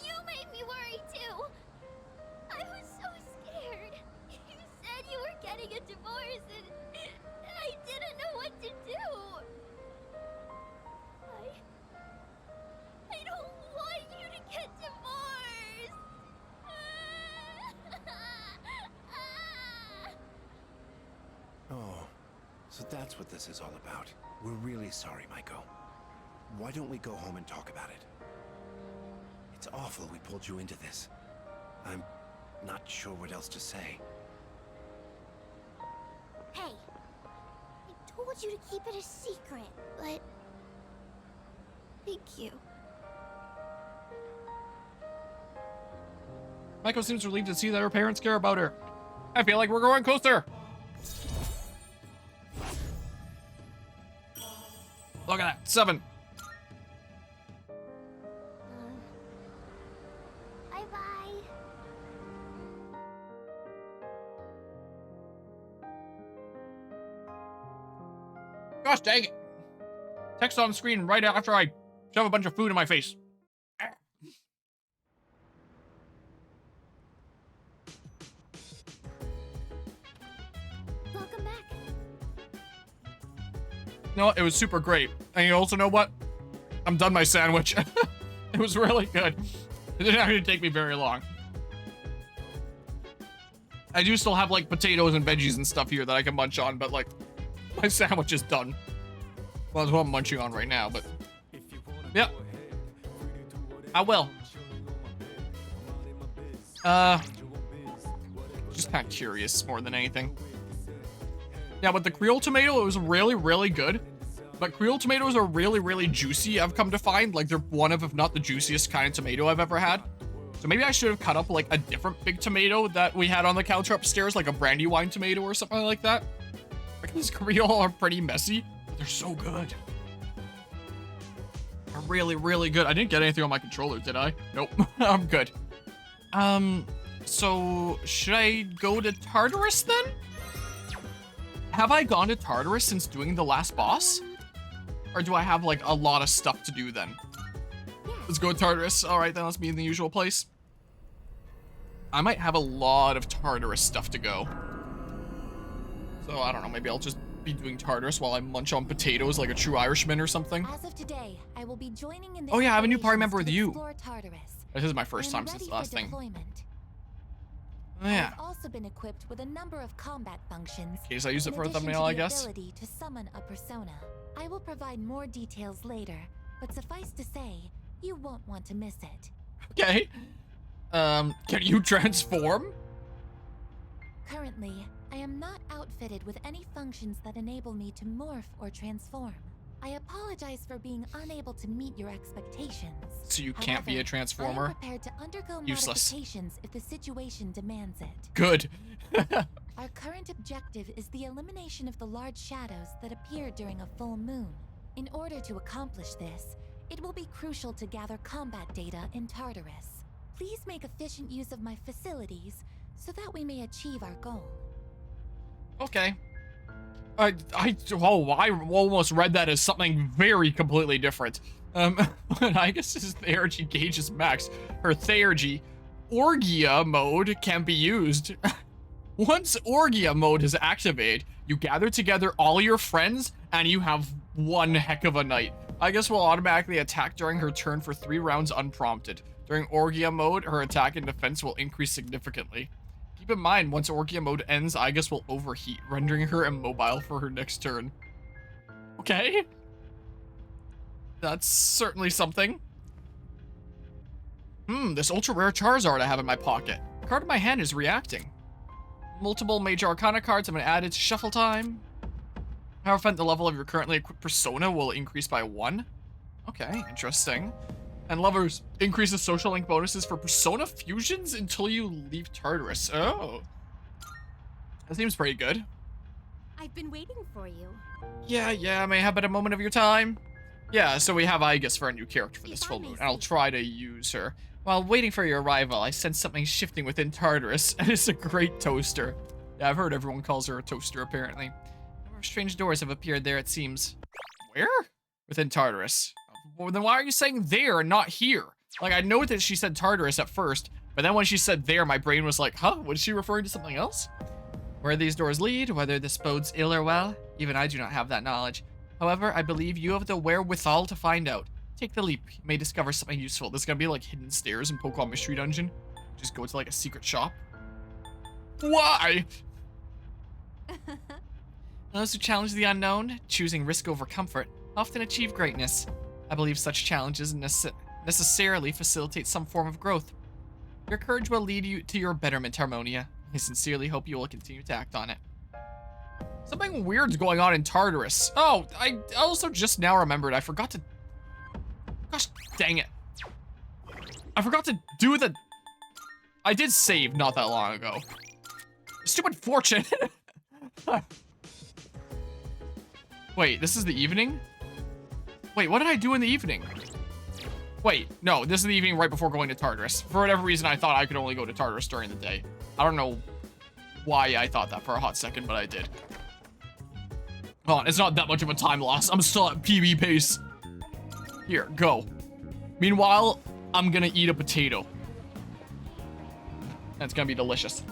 You made me worry too. I was so scared. You said you were getting a divorce and I didn't know what to do. I don't want you to get divorced. Oh, so that's what this is all about. We're really sorry, Maiko. Why don't we go home and talk about it? It's awful we pulled you into this. I'm not sure what else to say. Hey, I told you to keep it a secret, but thank you. Maiko seems relieved to see that her parents care about her. I feel like we're growing closer. Look at that, 7. Bye-bye. Gosh dang it. Text on screen right after I shove a bunch of food in my face. Welcome back. No, it was super great. And you also know what? I'm done my sandwich. It was really good. It didn't actually take me very long. I do still have like potatoes and veggies and stuff here that I can munch on, but like my sandwich is done. Well, that's what I'm munching on right now, but yep. I will. Just kind of curious more than anything. Yeah, but the Creole tomato, it was really, really good. But Creole tomatoes are really, really juicy, I've come to find. Like, they're one of, if not the juiciest kind of tomato I've ever had. So maybe I should have cut up, like, a different big tomato that we had on the counter upstairs, like a Brandywine tomato or something like that. Because Creole are pretty messy, but they're so good. They're really, really good. I didn't get anything on my controller, did I? Nope. I'm good. So, should I go to Tartarus then? Have I gone to Tartarus since doing the last boss? Or do I have, like, a lot of stuff to do then? Let's go to Tartarus. All right, then let's be in the usual place. I might have a lot of Tartarus stuff to go. So, I don't know, maybe I'll just be doing Tartarus while I munch on potatoes like a true Irishman or something. As of today, I will be joining in the Oh yeah, I have a new party member with you. Tartarus. This is my first time since the last thing. Oh, yeah. I've also been equipped with a number of combat functions. In case I use it in for a addition thumbnail, to I the guess. Ability to summon a persona. I will provide more details later, but suffice to say, you won't want to miss it. Okay. Can you transform? Currently, I am not outfitted with any functions that enable me to morph or transform. I apologize for being unable to meet your expectations. So you can't be a transformer? I am prepared to undergo Useless. modifications if the situation demands it. Good. Our current objective is the elimination of the large shadows that appear during a full moon. In order to accomplish this, it will be crucial to gather combat data in Tartarus. Please make efficient use of my facilities so that we may achieve our goal. Okay. I almost read that as something very completely different. When Aigus's Theurgy gauge is max, her Theurgy Orgia mode can be used. Once Orgia mode is activated, you gather together all your friends and you have one heck of a night. Aigis will automatically attack during her turn for 3 rounds unprompted. During Orgia mode, her attack and defense will increase significantly. Keep in mind, once Orgia mode ends, Aigis will overheat, rendering her immobile for her next turn. Okay. That's certainly something. This ultra rare Charizard I have in my pocket. The card in my hand is reacting. Multiple Major Arcana cards have been added to shuffle time. However, the level of your currently equipped persona will increase by 1. Okay, interesting. And lovers, increases social link bonuses for persona fusions until you leave Tartarus. Oh. That seems pretty good. I've been waiting for you. Yeah, may I have but a moment of your time? Yeah, so we have Aigis for a new character for this full moon, and I'll try to use her. While waiting for your arrival, I sense something shifting within Tartarus, and it's a great toaster. Yeah, I've heard everyone calls her a toaster, apparently. Strange doors have appeared there, it seems. Where? Within Tartarus. Well, then why are you saying there and not here? Like, I know that she said Tartarus at first, but then when she said there, my brain was like, huh? Was she referring to something else? Where these doors lead, whether this bodes ill or well, even I do not have that knowledge. However, I believe you have the wherewithal to find out. Take the leap. You may discover something useful. This is gonna be like hidden stairs in Pokemon Mystery Dungeon. Just go to like a secret shop. Why? Those who challenge the unknown, choosing risk over comfort, often achieve greatness. I believe such challenges necessarily facilitate some form of growth. Your courage will lead you to your betterment, Harmonia. I sincerely hope you will continue to act on it. Something weird's going on in Tartarus. Oh, I also just now remembered. I forgot to... Gosh, dang it. I forgot to do the... I did save not that long ago. Stupid fortune. Wait, this is the evening? Wait, what did I do in the evening? Wait, no, this is the evening right before going to Tartarus. For whatever reason, I thought I could only go to Tartarus during the day. I don't know why I thought that for a hot second, but I did. Hold on, it's not that much of a time loss. I'm still at PB pace. Here, go. Meanwhile, I'm gonna eat a potato. That's gonna be delicious.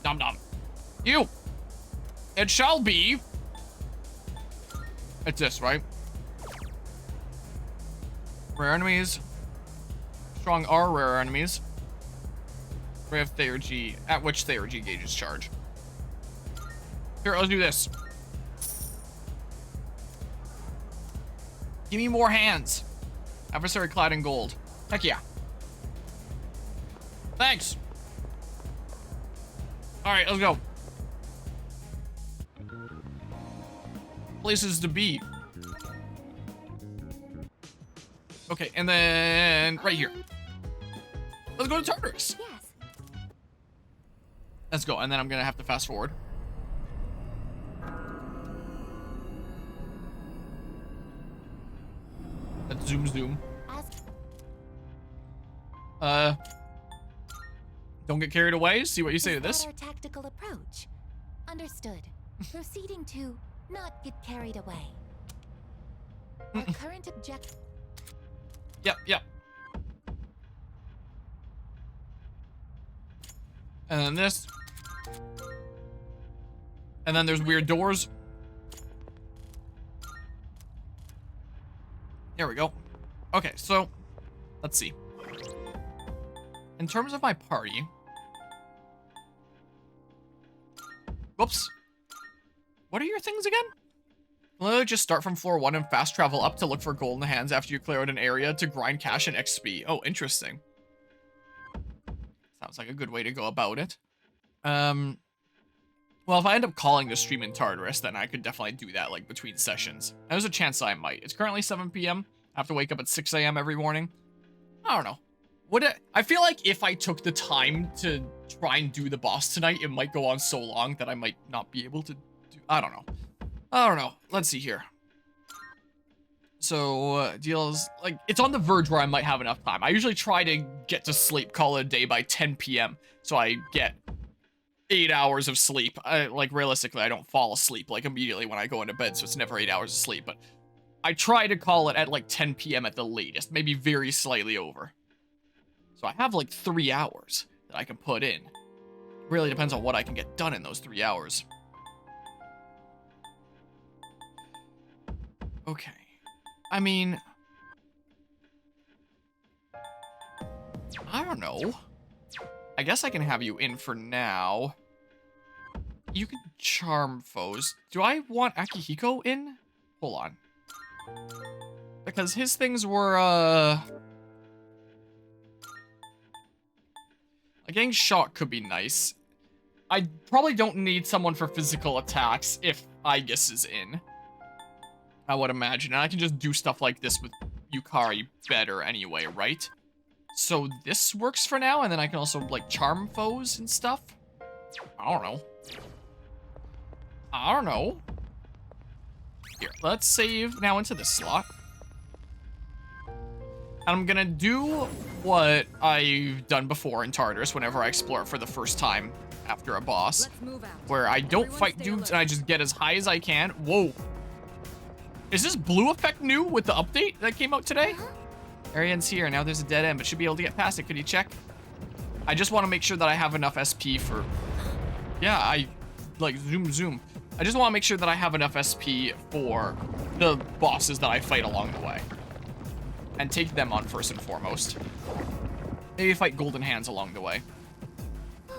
Nom nom. You! It shall be. It's this, right? Rare enemies. Strong are rare enemies. We have Theurgy, at which Theurgy gauges charge. Here, let's do this. Give me more hands. Adversary clad in gold. Heck yeah. Thanks. All right, let's go. Places to be. Okay, and then right here. Let's go to Tartarus. Yes. Let's go, and then I'm gonna have to fast forward. Let's zoom. Don't get carried away. See what you say to this. Our tactical approach. Understood. Proceeding to not get carried away. Our current objective. Yep. And then this. And then there's weird doors. There we go. Okay, so let's see. In terms of my party. Whoops. What are your things again? Literally just start from floor 1 and fast travel up to look for golden hands after you clear out an area to grind cash and XP. Oh, interesting. Sounds like a good way to go about it. Well, if I end up calling the stream in Tartarus, then I could definitely do that, like, between sessions. There's a chance I might. It's currently 7 p.m. I have to wake up at 6 a.m. every morning. I don't know. I feel like if I took the time to try and do the boss tonight, it might go on so long that I might not be able to do... I don't know. Let's see here. So, deals... Like, it's on the verge where I might have enough time. I usually try to get to sleep, call it a day by 10 p.m. So I get 8 hours of sleep. Like, realistically, I don't fall asleep, like, immediately when I go into bed, so it's never 8 hours of sleep. But I try to call it at, like, 10 p.m. at the latest. Maybe very slightly over. So I have, like, 3 hours that I can put in. Really depends on what I can get done in those 3 hours. Okay. I mean... I don't know. I guess I can have you in for now. You can charm foes. Do I want Akihiko in? Hold on. Because his things were, getting shot could be nice. I probably don't need someone for physical attacks if Aegis is in. I would imagine. And I can just do stuff like this with Yukari better anyway, right? So this works for now, and then I can also, like, charm foes and stuff? I don't know. Here, let's save now into this slot. I'm gonna do what I've done before in Tartarus whenever I explore it for the first time after a boss. Where I don't fight dudes and I just get as high as I can. Whoa. Is this blue effect new with the update that came out today? Arian's here. Now there's a dead end, but should be able to get past it. Could you check? I just want to make sure that I have enough SP for... Yeah, I... Like, zoom. I just want to make sure that I have enough SP for the bosses that I fight along the way. And take them on first and foremost. Maybe fight golden hands along the way.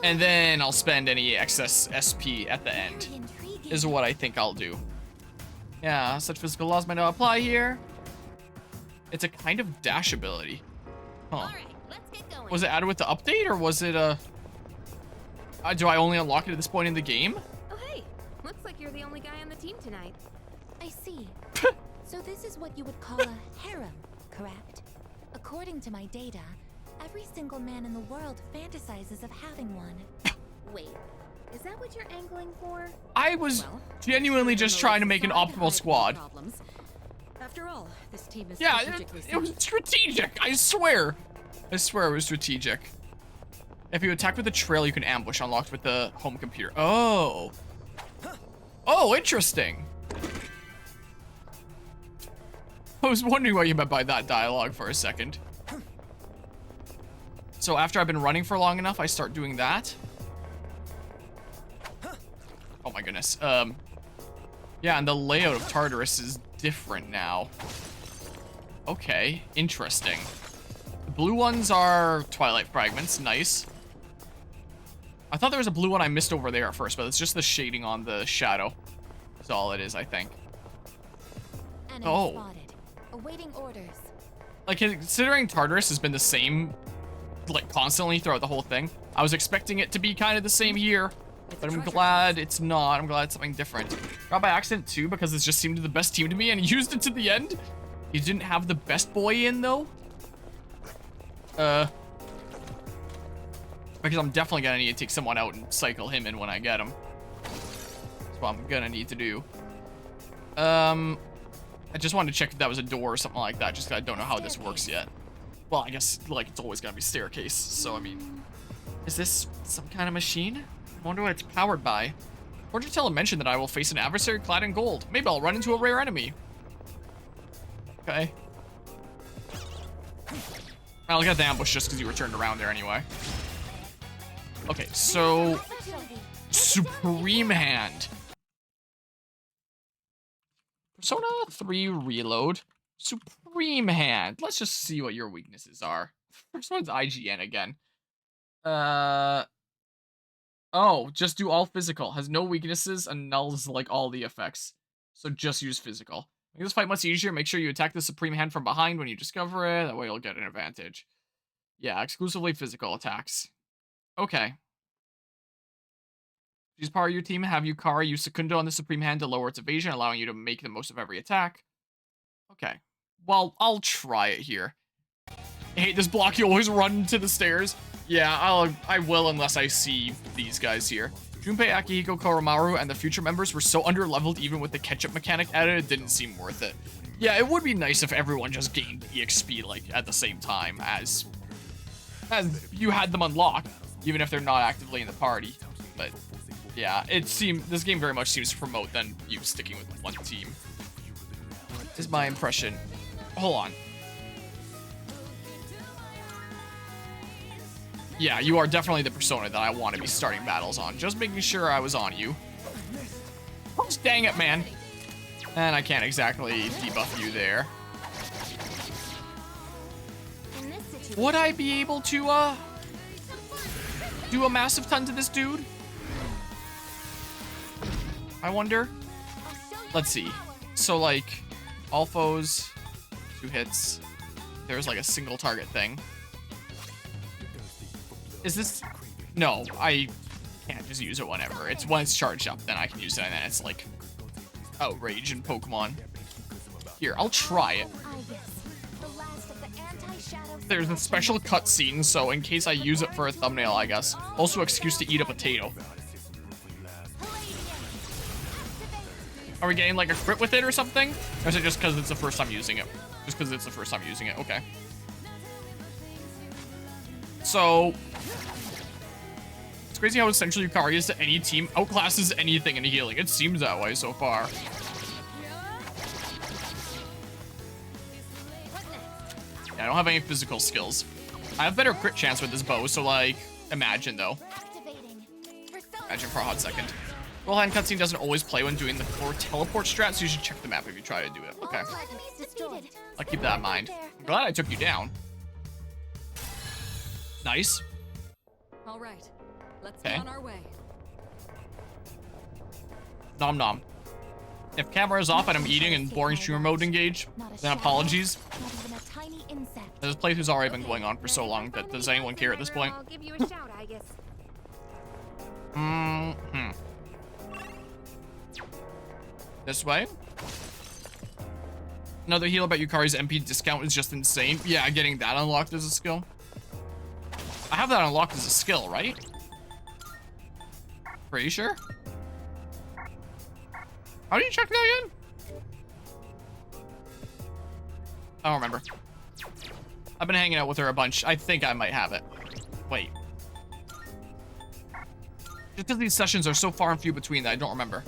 And then I'll spend any excess SP at the end. Is what I think I'll do. Yeah, such physical laws might not apply here. It's a kind of dash ability. Huh. Was it added with the update, or was it do I only unlock it at this point in the game? Oh hey, looks like you're the only guy on the team tonight. I see. So this is what you would call a harem, correct? According to my data, every single man in the world fantasizes of having one. Wait, is that what you're angling for? I was genuinely just trying to make an optimal squad. After all, this team is yeah, it was strategic. I swear it was strategic. If you attack with the trail, you can ambush, unlocked with the home computer. Oh, interesting. I was wondering what you meant by that dialogue for a second. So after I've been running for long enough, I start doing that. Oh my goodness. Yeah, and the layout of Tartarus is different now. Okay, interesting. The blue ones are Twilight Fragments, nice. I thought there was a blue one I missed over there at first, but it's just the shading on the shadow. That's all it is, I think. Enemy spotted. Awaiting orders. Like, considering Tartarus has been the same like constantly throughout the whole thing. I was expecting it to be kind of the same here, but I'm glad it's not. I'm glad it's something different. Got by accident too because it just seemed the best team to me and he used it to the end. He didn't have the best boy in though. Because I'm definitely gonna need to take someone out and cycle him in when I get him. That's what I'm gonna need to do. I just wanted to check if that was a door or something like that, just 'cause I don't know how this works yet. Well, I guess, like, it's always gonna be staircase, so, I mean... Is this some kind of machine? I wonder what it's powered by. Fortune teller mentioned that I will face an adversary clad in gold. Maybe I'll run into a rare enemy. Okay. I'll get the ambush just because you were turned around there anyway. Okay, so... Supreme Hand. Persona 3 Reload. Supreme Hand. Let's just see what your weaknesses are. First one's IGN again. Oh, just do all physical. Has no weaknesses and nulls like all the effects. So just use physical. Make this fight much easier. Make sure you attack the Supreme Hand from behind when you discover it. That way you'll get an advantage. Yeah, exclusively physical attacks. Okay. Use power of your team. Have Yukari use Secundo on the Supreme Hand to lower its evasion, allowing you to make the most of every attack. Okay. Well, I'll try it here. I hate this block. You always run to the stairs. Yeah, I will unless I see these guys here. Junpei, Akihiko, Koromaru, and the future members were so underleveled even with the ketchup mechanic added, it didn't seem worth it. Yeah, it would be nice if everyone just gained EXP, like, at the same time as you had them unlocked, even if they're not actively in the party. But, yeah, this game very much seems to promote then you sticking with one team. Is my impression. Hold on. Yeah, you are definitely the persona that I want to be starting battles on. Just making sure I was on you. Oh, dang it, man. And I can't exactly debuff you there. Would I be able to, do a massive ton to this dude? I wonder. Let's see. So, like, all foes, 2 hits. There's, like, a single target thing. Is this... No, I can't just use it whenever. It's when it's charged up, then I can use it, and then it's, like, outrage in Pokemon. Here, I'll try it. There's a special cutscene, so in case I use it for a thumbnail, I guess. Also, excuse to eat a potato. Are we getting, like, a crit with it or something? Or is it just because it's the first time using it? Just because it's the first time using it. Okay. So... It's crazy how essential Yukari is to any team. Outclasses anything in healing. It seems that way so far. Yeah, I don't have any physical skills. I have better crit chance with this bow, so, like, imagine, though. Imagine for a hot second. Roll hand cutscene doesn't always play when doing the core teleport strat, so you should check the map if you try to do it. Okay. I'll keep that in mind. I'm glad I took you down. Nice. All right. Let's get on our way. Nom nom. If camera is off and I'm eating and boring streamer mode engage, then apologies. This playthrough's already been going on for so long that does anyone care at this point? I'll give you a shout, I guess. This way. Another heal about Yukari's MP discount is just insane. Yeah, getting that unlocked as a skill. I have that unlocked as a skill, right? Pretty sure. How do you check that again? I don't remember. I've been hanging out with her a bunch. I think I might have it. Wait. Just because these sessions are so far and few between that I don't remember.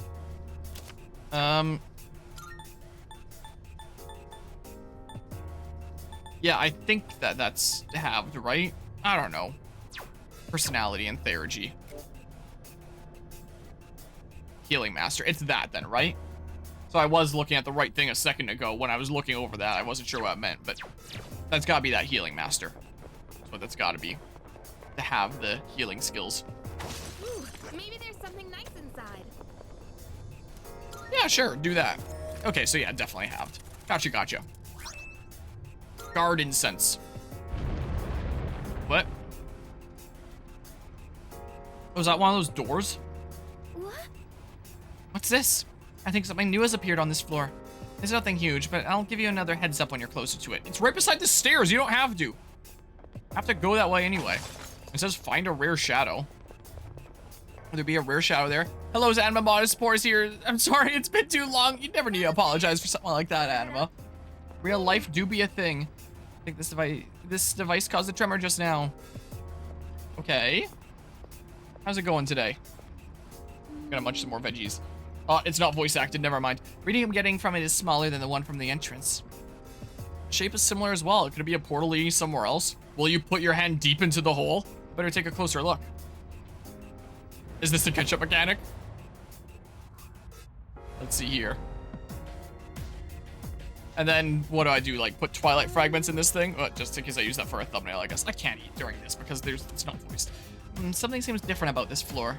Yeah, I think that's halved, right? I don't know. Personality and Theurgy. Healing Master. It's that then, right? So I was looking at the right thing a second ago. When I was looking over that, I wasn't sure what it meant, but that's gotta be that Healing Master. That's what that's gotta be. To have the healing skills. Ooh, maybe there's something nice inside. Yeah, sure, do that. Okay, so yeah, definitely halved. Gotcha, gotcha. Guard Incense. What? Oh, is that one of those doors? What? What's this? I think something new has appeared on this floor. It's nothing huge, but I'll give you another heads up when you're closer to it. It's right beside the stairs. You don't have to. I have to go that way anyway. It says find a rare shadow. Will there be a rare shadow there? Hello, Anima Modespores here. I'm sorry, it's been too long. You never need to apologize for something like that, Anima. Real life do be a thing. I think this device caused a tremor just now. Okay. How's it going today? Gotta munch some more veggies. Oh, it's not voice acted, never mind. Reading I'm getting from it is smaller than the one from the entrance. Shape is similar as well. Could it be a portal leading somewhere else? Will you put your hand deep into the hole? Better take a closer look. Is this a catch-up mechanic? Let's see here. And then what do I do? Like put Twilight fragments in this thing? Just in case I use that for a thumbnail, I guess. I can't eat during this because it's not voiced. Something seems different about this floor.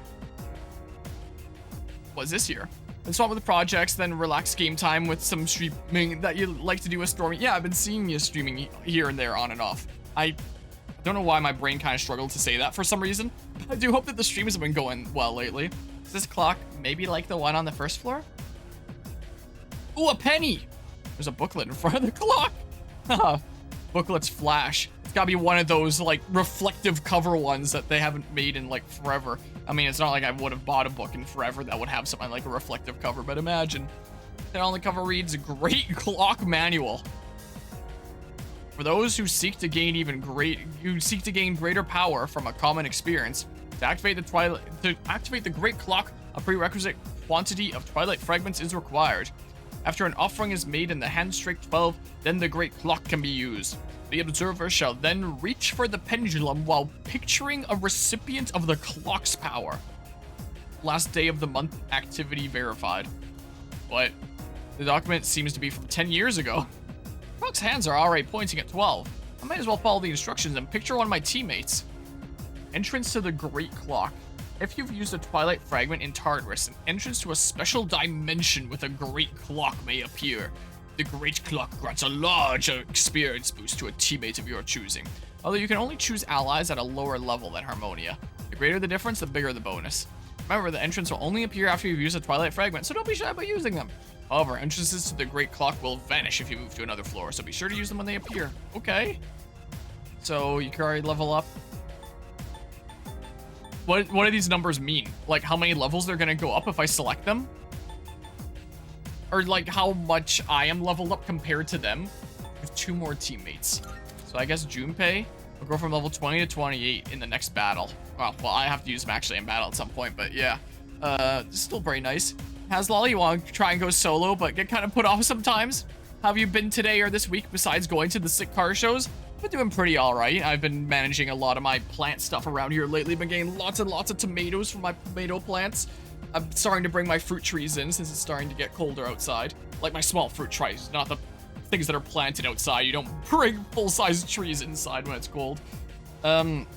What's this here? Let's swap with the projects, then relax game time with some streaming that you like to do with Stormy. Yeah, I've been seeing you streaming here and there on and off. I don't know why my brain kind of struggled to say that for some reason. I do hope that the streams have been going well lately. Is this clock maybe like the one on the first floor? Ooh, a penny! There's a booklet in front of the clock. Haha. Booklets flash. It's gotta be one of those like reflective cover ones that they haven't made in like forever. I mean, it's not like I would have bought a book in forever that would have something like a reflective cover, but imagine. And on the cover reads, Great Clock Manual. For those who seek to gain greater power from a common experience, to activate the Great Clock, a prerequisite quantity of Twilight fragments is required. After an offering is made in the hand strike 12, then the Great Clock can be used. The observer shall then reach for the pendulum while picturing a recipient of the clock's power. Last day of the month activity verified. But the document seems to be from 10 years ago. Rock's hands are already pointing at 12. I might as well follow the instructions and picture one of my teammates. Entrance to the Great Clock. If you've used a Twilight fragment in Tartarus, an entrance to a special dimension with a Great Clock may appear. The Great Clock grants a large experience boost to a teammate of your choosing, although you can only choose allies at a lower level than Harmonia. The greater the difference, the bigger the bonus. Remember, the entrance will only appear after you've used a Twilight fragment, so don't be shy about using them. However, entrances to the Great Clock will vanish if you move to another floor, so be sure to use them when they appear. Okay. So, you can already level up. What do these numbers mean? Like, how many levels they're gonna go up if I select them? Or, like, how much I am leveled up compared to them? With 2 more teammates. So, I guess Junpei will go from level 20 to 28 in the next battle. Well, I have to use them actually in battle at some point, but yeah. Still very nice. Haslal, you want to try and go solo, but get kind of put off sometimes? How have you been today or this week besides going to the sick car shows? I've been doing pretty alright. I've been managing a lot of my plant stuff around here lately. Been getting lots and lots of tomatoes from my tomato plants. I'm starting to bring my fruit trees in since it's starting to get colder outside. Like my small fruit trees, not the things that are planted outside. You don't bring full-size trees inside when it's cold. I'm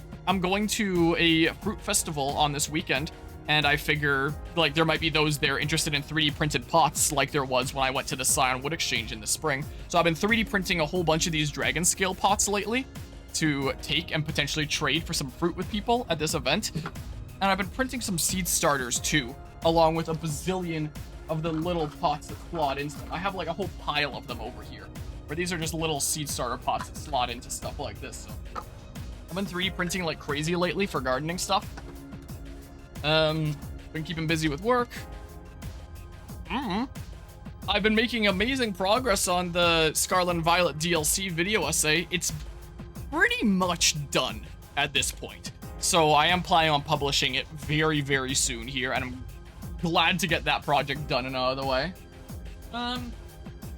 going to a fruit festival on this weekend, and I figure, like, there might be those there interested in 3D printed pots like there was when I went to the Scion Wood Exchange in the spring. So I've been 3D printing a whole bunch of these dragon scale pots lately to take and potentially trade for some fruit with people at this event. And I've been printing some seed starters too, along with a bazillion of the little pots that slot in. I have like a whole pile of them over here, where these are just little seed starter pots that slot into stuff like this. So I've been 3D printing like crazy lately for gardening stuff. Been keeping busy with work. I've been making amazing progress on the Scarlet and Violet DLC video essay. It's pretty much done at this point. So I am planning on publishing it very, very soon here, and I'm glad to get that project done and out of the way.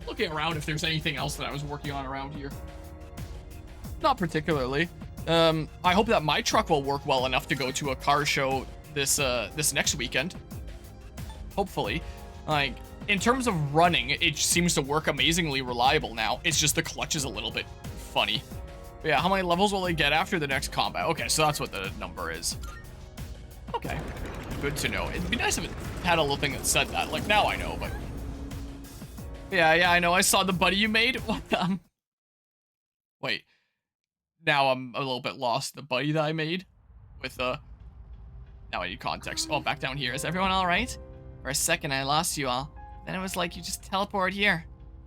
Looking around if there's anything else that I was working on around here. Not particularly. I hope that my truck will work well enough to go to a car show this next weekend. Hopefully. Like, in terms of running, it seems to work amazingly reliable now. It's just the clutch is a little bit funny. But yeah, how many levels will they get after the next combat? Okay, so that's what the number is. Okay, good to know. It'd be nice if it had a little thing that said that. Like, now I know, but... Yeah, I know. I saw the buddy you made. What the... Wait. Now I'm a little bit lost. The buddy that I made? With, Now I need context. Oh, back down here. Is everyone all right? For a second, I lost you all. Then it was like you just teleported here.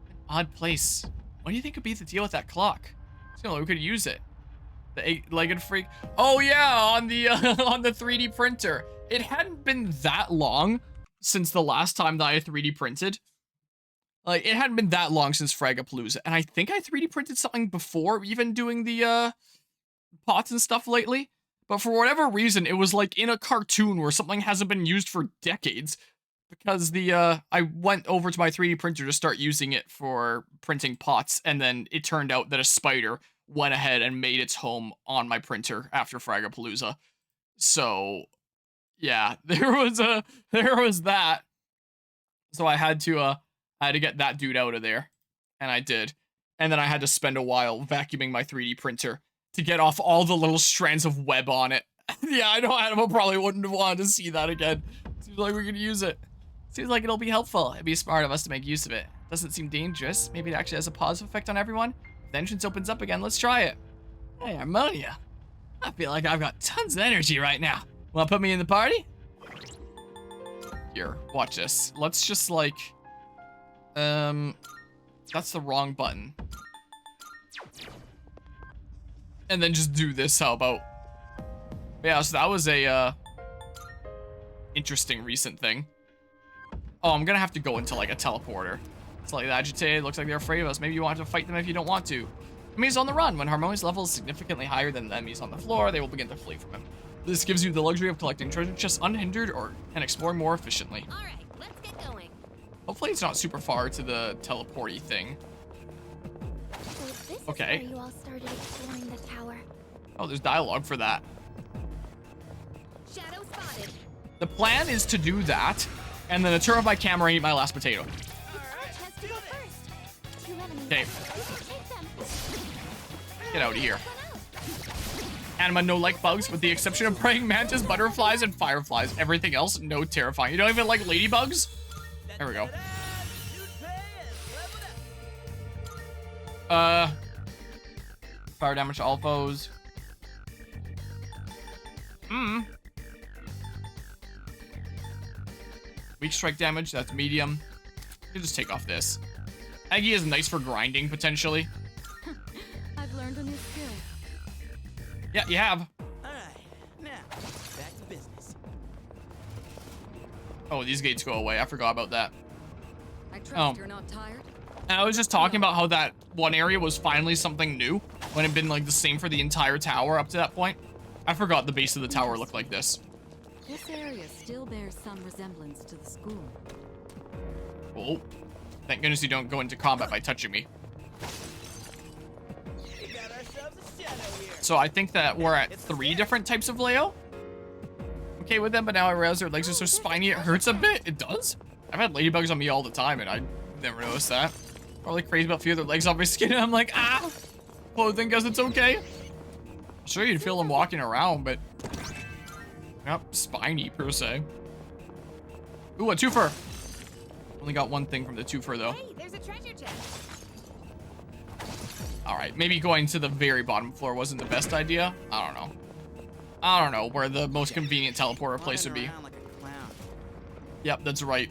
An odd place. What do you think could be the deal with that clock? So we could use it. The eight-legged freak. Oh yeah, on the on the 3D printer. It hadn't been that long since the last time that I 3D printed. Like, it hadn't been that long since Fragapalooza, and I think I 3D printed something before even doing the pots and stuff lately. But for whatever reason, it was like in a cartoon where something hasn't been used for decades. Because I went over to my 3D printer to start using it for printing pots, and then it turned out that a spider went ahead and made its home on my printer after Fragapalooza. So, yeah, there was that. So I had to get that dude out of there, and I did. And then I had to spend a while vacuuming my 3D printer to get off all the little strands of web on it. Yeah, I know Animal probably wouldn't have wanted to see that again. Seems like we could use it. Seems like it'll be helpful. It'd be smart of us to make use of it. Doesn't seem dangerous. Maybe it actually has a positive effect on everyone. If the entrance opens up again, let's try it. Hey, Harmonia. I feel like I've got tons of energy right now. Wanna put me in the party? Here, watch this. Let's just like, that's the wrong button. And then just do this, how about? Yeah, so that was a, interesting recent thing. Oh, I'm gonna have to go into like a teleporter. It's like agitated, looks like they're afraid of us. Maybe you want to fight them if you don't want to. Enemies on the run. When Harmonia's level is significantly higher than the enemies on the floor, they will begin to flee from him. This gives you the luxury of collecting treasure chests unhindered and exploring more efficiently. All right, let's get going. Hopefully it's not super far to the teleporty thing. So this Okay. is where you all started exploring the tower. Oh, there's dialogue for that. Shadow spotted. The plan is to do that, and then to turn off my camera and eat my last potato. It's our chance to go first. Two enemies. Okay. We can take them. Get out of here. Anima no like bugs, with the exception of praying mantis, butterflies, and fireflies. Everything else, no terrifying. You don't even like ladybugs? There we go. Fire damage to all foes. Weak strike damage, that's medium. You just take off this. Aggie is nice for grinding, potentially. I've learned a new skill. Yeah, you have. Alright, now, back to business. Oh, these gates go away. I forgot about that. I trust you're not tired. And I was just talking about how that one area was finally something new, when it had been like the same for the entire tower up to that point. I forgot the base of the tower looked like this. This area still bears some resemblance to the school. Oh, thank goodness you don't go into combat by touching me. We got ourselves a shadow here. So I think that we're at 3 different types of Leo. Okay with them, but now I realize their legs are so spiny it hurts a bit. It does? I've had ladybugs on me all the time, and I never noticed that. Probably crazy about a few of their legs off my skin, and I'm like, ah! Clothing guess it's okay. Sure, you'd feel them walking around, but not spiny per se. Ooh, a twofer. Only got one thing from the twofer though. Hey, there's a treasure chest. All right, maybe going to the very bottom floor wasn't the best idea. I don't know. I don't know where the most convenient teleporter place would be. Running around like a clown. Yep, that's right.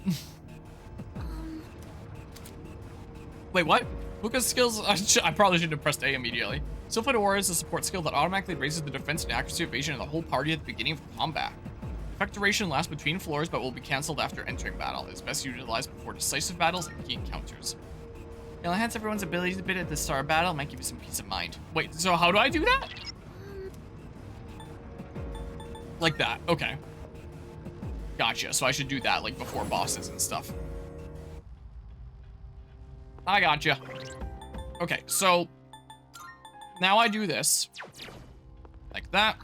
Wait, what? Luca's skills, I probably shouldn't have pressed A immediately. Sylphid Aura is a support skill that automatically raises the defense and accuracy evasion of the whole party at the beginning of combat. Effect duration lasts between floors, but will be cancelled after entering battle. It's best utilized before decisive battles and key encounters. It'll enhance everyone's abilities a bit at the start of battle, might give you some peace of mind. Wait, so how do I do that? Like that, okay. Gotcha, so I should do that like before bosses and stuff. I gotcha. Okay, so now I do this like that.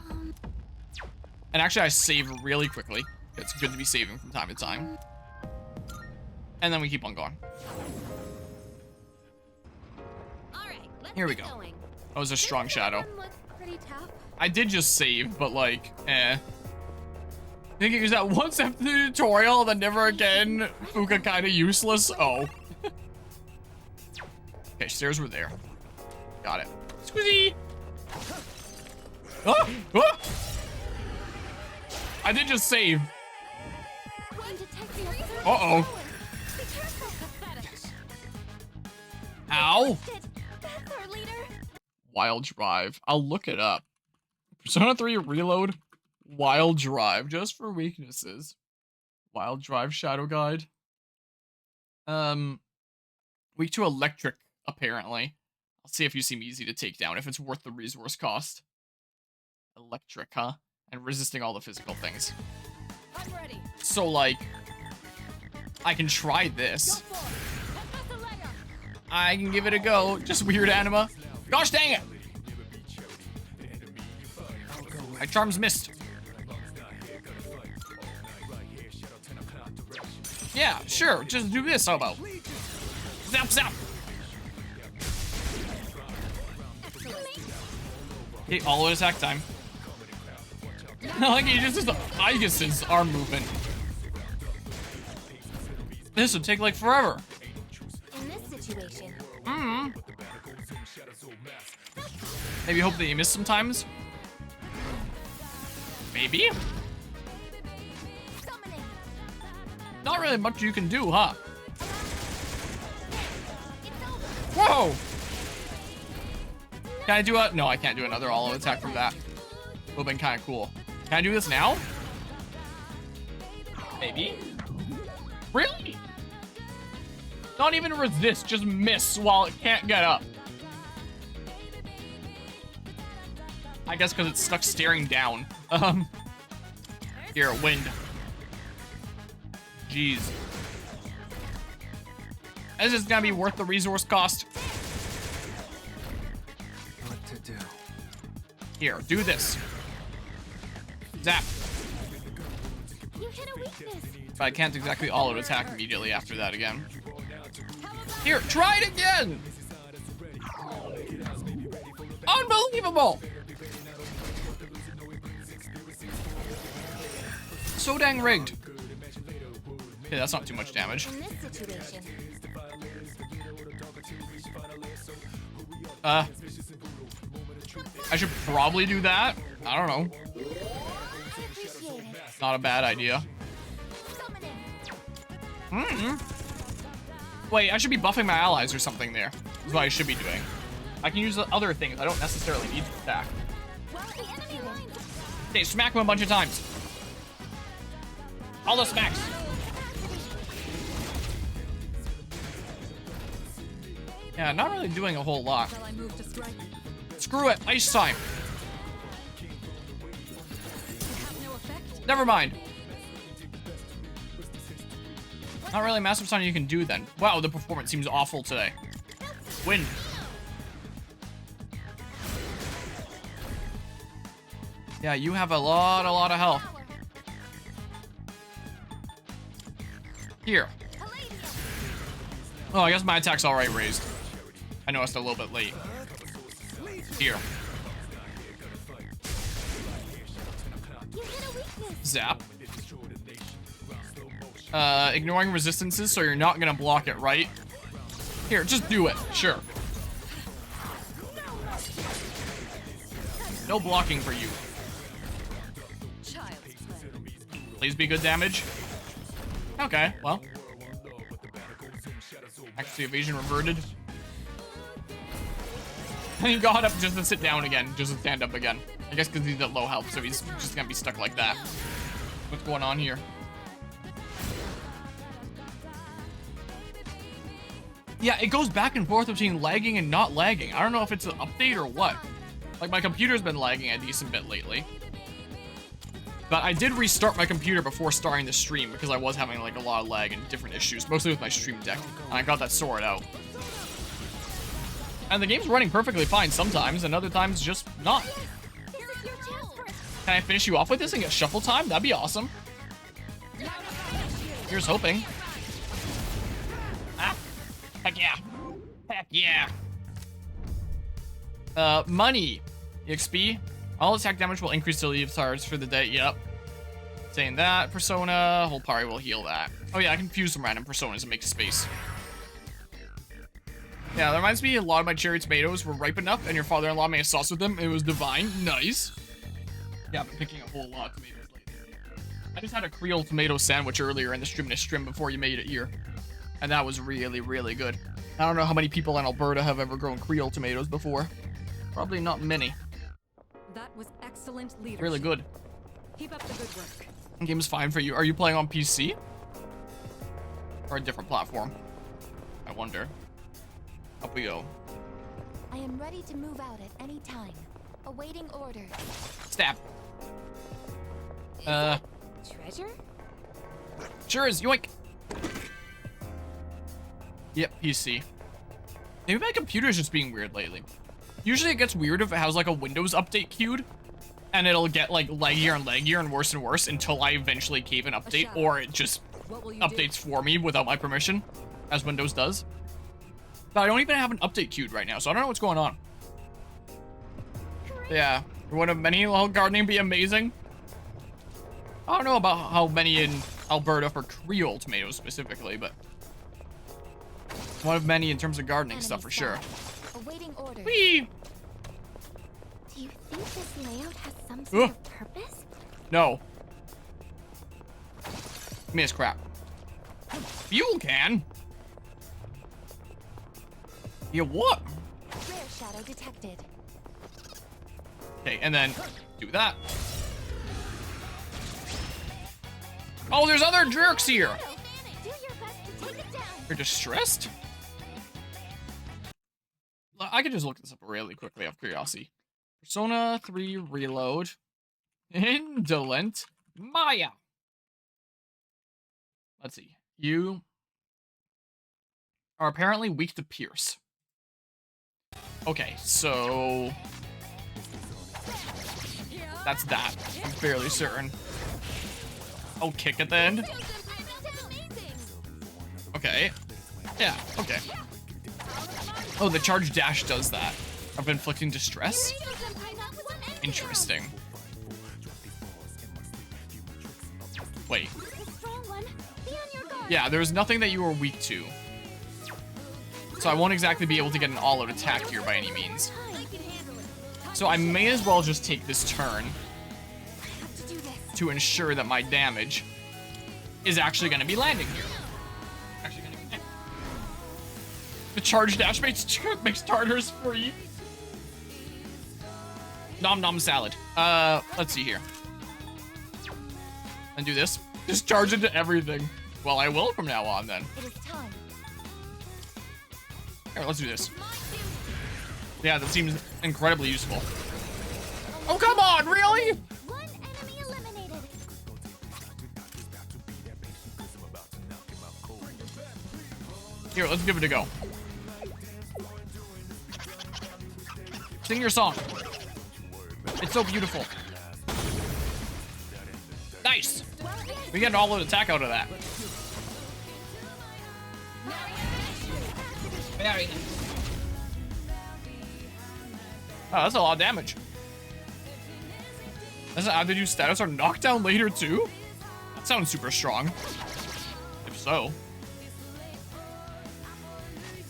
And actually I save really quickly. It's good to be saving from time to time. And then we keep on going. All right, let's Here we get go. going. That was a strong shadow. Everyone look pretty tough. I did just save, but like, eh. I think it was that once after the tutorial, then never again. Fuka kind of useless. Oh. Okay, stairs were there. Got it. Squeezy! Oh! Oh! I did just save. I'm detecting a third Uh-oh. power. Be careful. Pathetic. Ow. That's our leader. Wild Drive. I'll look it up. Persona 3 Reload. Wild Drive. Just for weaknesses. Wild Drive Shadow Guide. Weak to electric, apparently. I'll see if you seem easy to take down, if it's worth the resource cost. Electric, huh? And resisting all the physical things. I'm ready. So, like, I can try this. I can give it a go. Just weird anima. Gosh dang it! My charm's missed. Yeah, sure. Just do this. How about? Zap, zap. Okay, all out attack time. Like he just does the Igus' arm movement. This would take like forever. In this situation, Maybe hope that you miss sometimes. Maybe. summoning. Not really much you can do, huh? It's over. Whoa! Can I do a... No, I can't do another all-out attack from that. Would have been kind of cool. Can I do this now? Maybe. Really? Not even resist, just miss while it can't get up. I guess because it's stuck staring down. Here, wind. Jeez. This is gonna be worth the resource cost. What to do? Here, do this. Zap. You hit a weakness. But I can't exactly all-out attack immediately after that again. Here, try it again! Unbelievable! So dang rigged. Okay, that's not too much damage. In this situation, I should probably do that. I don't know. appreciate it. Not a bad idea. Summoning. Wait, I should be buffing my allies or something there. That's what I should be doing. I can use the other things. I don't necessarily need to attack. Well, the enemy lines. Okay, smack him a bunch of times. All the smacks. Yeah, not really doing a whole lot. Shall I move to strike? Screw it, ice time. Have no effect? Never mind. Not really massive ton you can do then. Wow, the performance seems awful today. Wind. Yeah, you have a lot of health. Here. Oh, I guess my attack's alright raised. I know it's a little bit late. Here. You hit a weakness. Zap. Ignoring resistances, so you're not gonna block it, right? Here, just do it. Sure. No blocking for you. Please be good damage. Okay, well. Actually, evasion reverted. He got up just to sit down again, just to stand up again. I guess because he's at low health, so he's just gonna be stuck like that. What's going on here? Yeah, it goes back and forth between lagging and not lagging. I don't know if it's an update or what. Like, my computer's been lagging a decent bit lately. But I did restart my computer before starting the stream because I was having, like, a lot of lag and different issues, mostly with my stream deck. And I got that sorted out. And the game's running perfectly fine sometimes, and other times just not. Can I finish you off with this and get shuffle time? That'd be awesome. Here's hoping. Ah. Heck yeah. Heck yeah. Money. EXP. All attack damage will increase to leave stars for the day. Yep. Saying that. Persona. Whole party will heal that. Oh yeah, I can fuse some random personas and make space. Yeah, that reminds me a lot of my cherry tomatoes were ripe enough and your father-in-law made a sauce with them. It was divine. Nice. Yeah, I've been picking a whole lot of tomatoes lately. I just had a Creole tomato sandwich earlier in the stream before you made it here. And that was really, really good. I don't know how many people in Alberta have ever grown Creole tomatoes before. Probably not many. That was excellent leadership. Really good. Keep up the good work. The game's fine for you. Are you playing on PC? Or a different platform? I wonder. Up we go. I am ready to move out at any time. Awaiting orders. Stab. Treasure? Sure is. Yoink. Yep, PC. Maybe my computer's just being weird lately. Usually it gets weird if it has like a Windows update queued. And it'll get like laggier and worse until I eventually cave an update, or it just updates for me without my permission, as Windows does. But I don't even have an update queued right now, so I don't know what's going on. Yeah, would many gardening be amazing? I don't know about how many in Alberta for Creole tomatoes specifically, but one of many in terms of gardening stuff for sure. Awaiting orders. Whee! Do you think this layout has some sort of purpose? No. Miss crap. Fuel can? Yeah, what? Rare shadow detected. Okay, and then do that. Oh, there's other jerks here. Do your best to take it down. You're distressed? I could just look this up really quickly out of curiosity. Persona 3 Reload. Indolent Maya. Let's see. You are apparently weak to Pierce. Okay, so that's that. I'm fairly certain. Oh, kick at the end? Okay. Yeah, okay. Oh, the charge dash does that. Of inflicting distress? Interesting. Wait. Yeah, there's nothing that you are weak to. So I won't exactly be able to get an all-out attack here by any means. So I may as well just take this turn to ensure that my damage is actually going to be landing here. The charge dash makes starters free. Nom nom salad. Let's see here. And do this. Just charge into everything. Well, I will from now on then. It is time. Here, let's do this. Yeah, that seems incredibly useful. Oh, come on, really? One enemy eliminated. Here, let's give it a go. Sing your song. It's so beautiful. Nice. We get an all-out attack out of that. Very nice. Oh, that's a lot of damage. Does it either do status or knockdown later too? That sounds super strong. If so.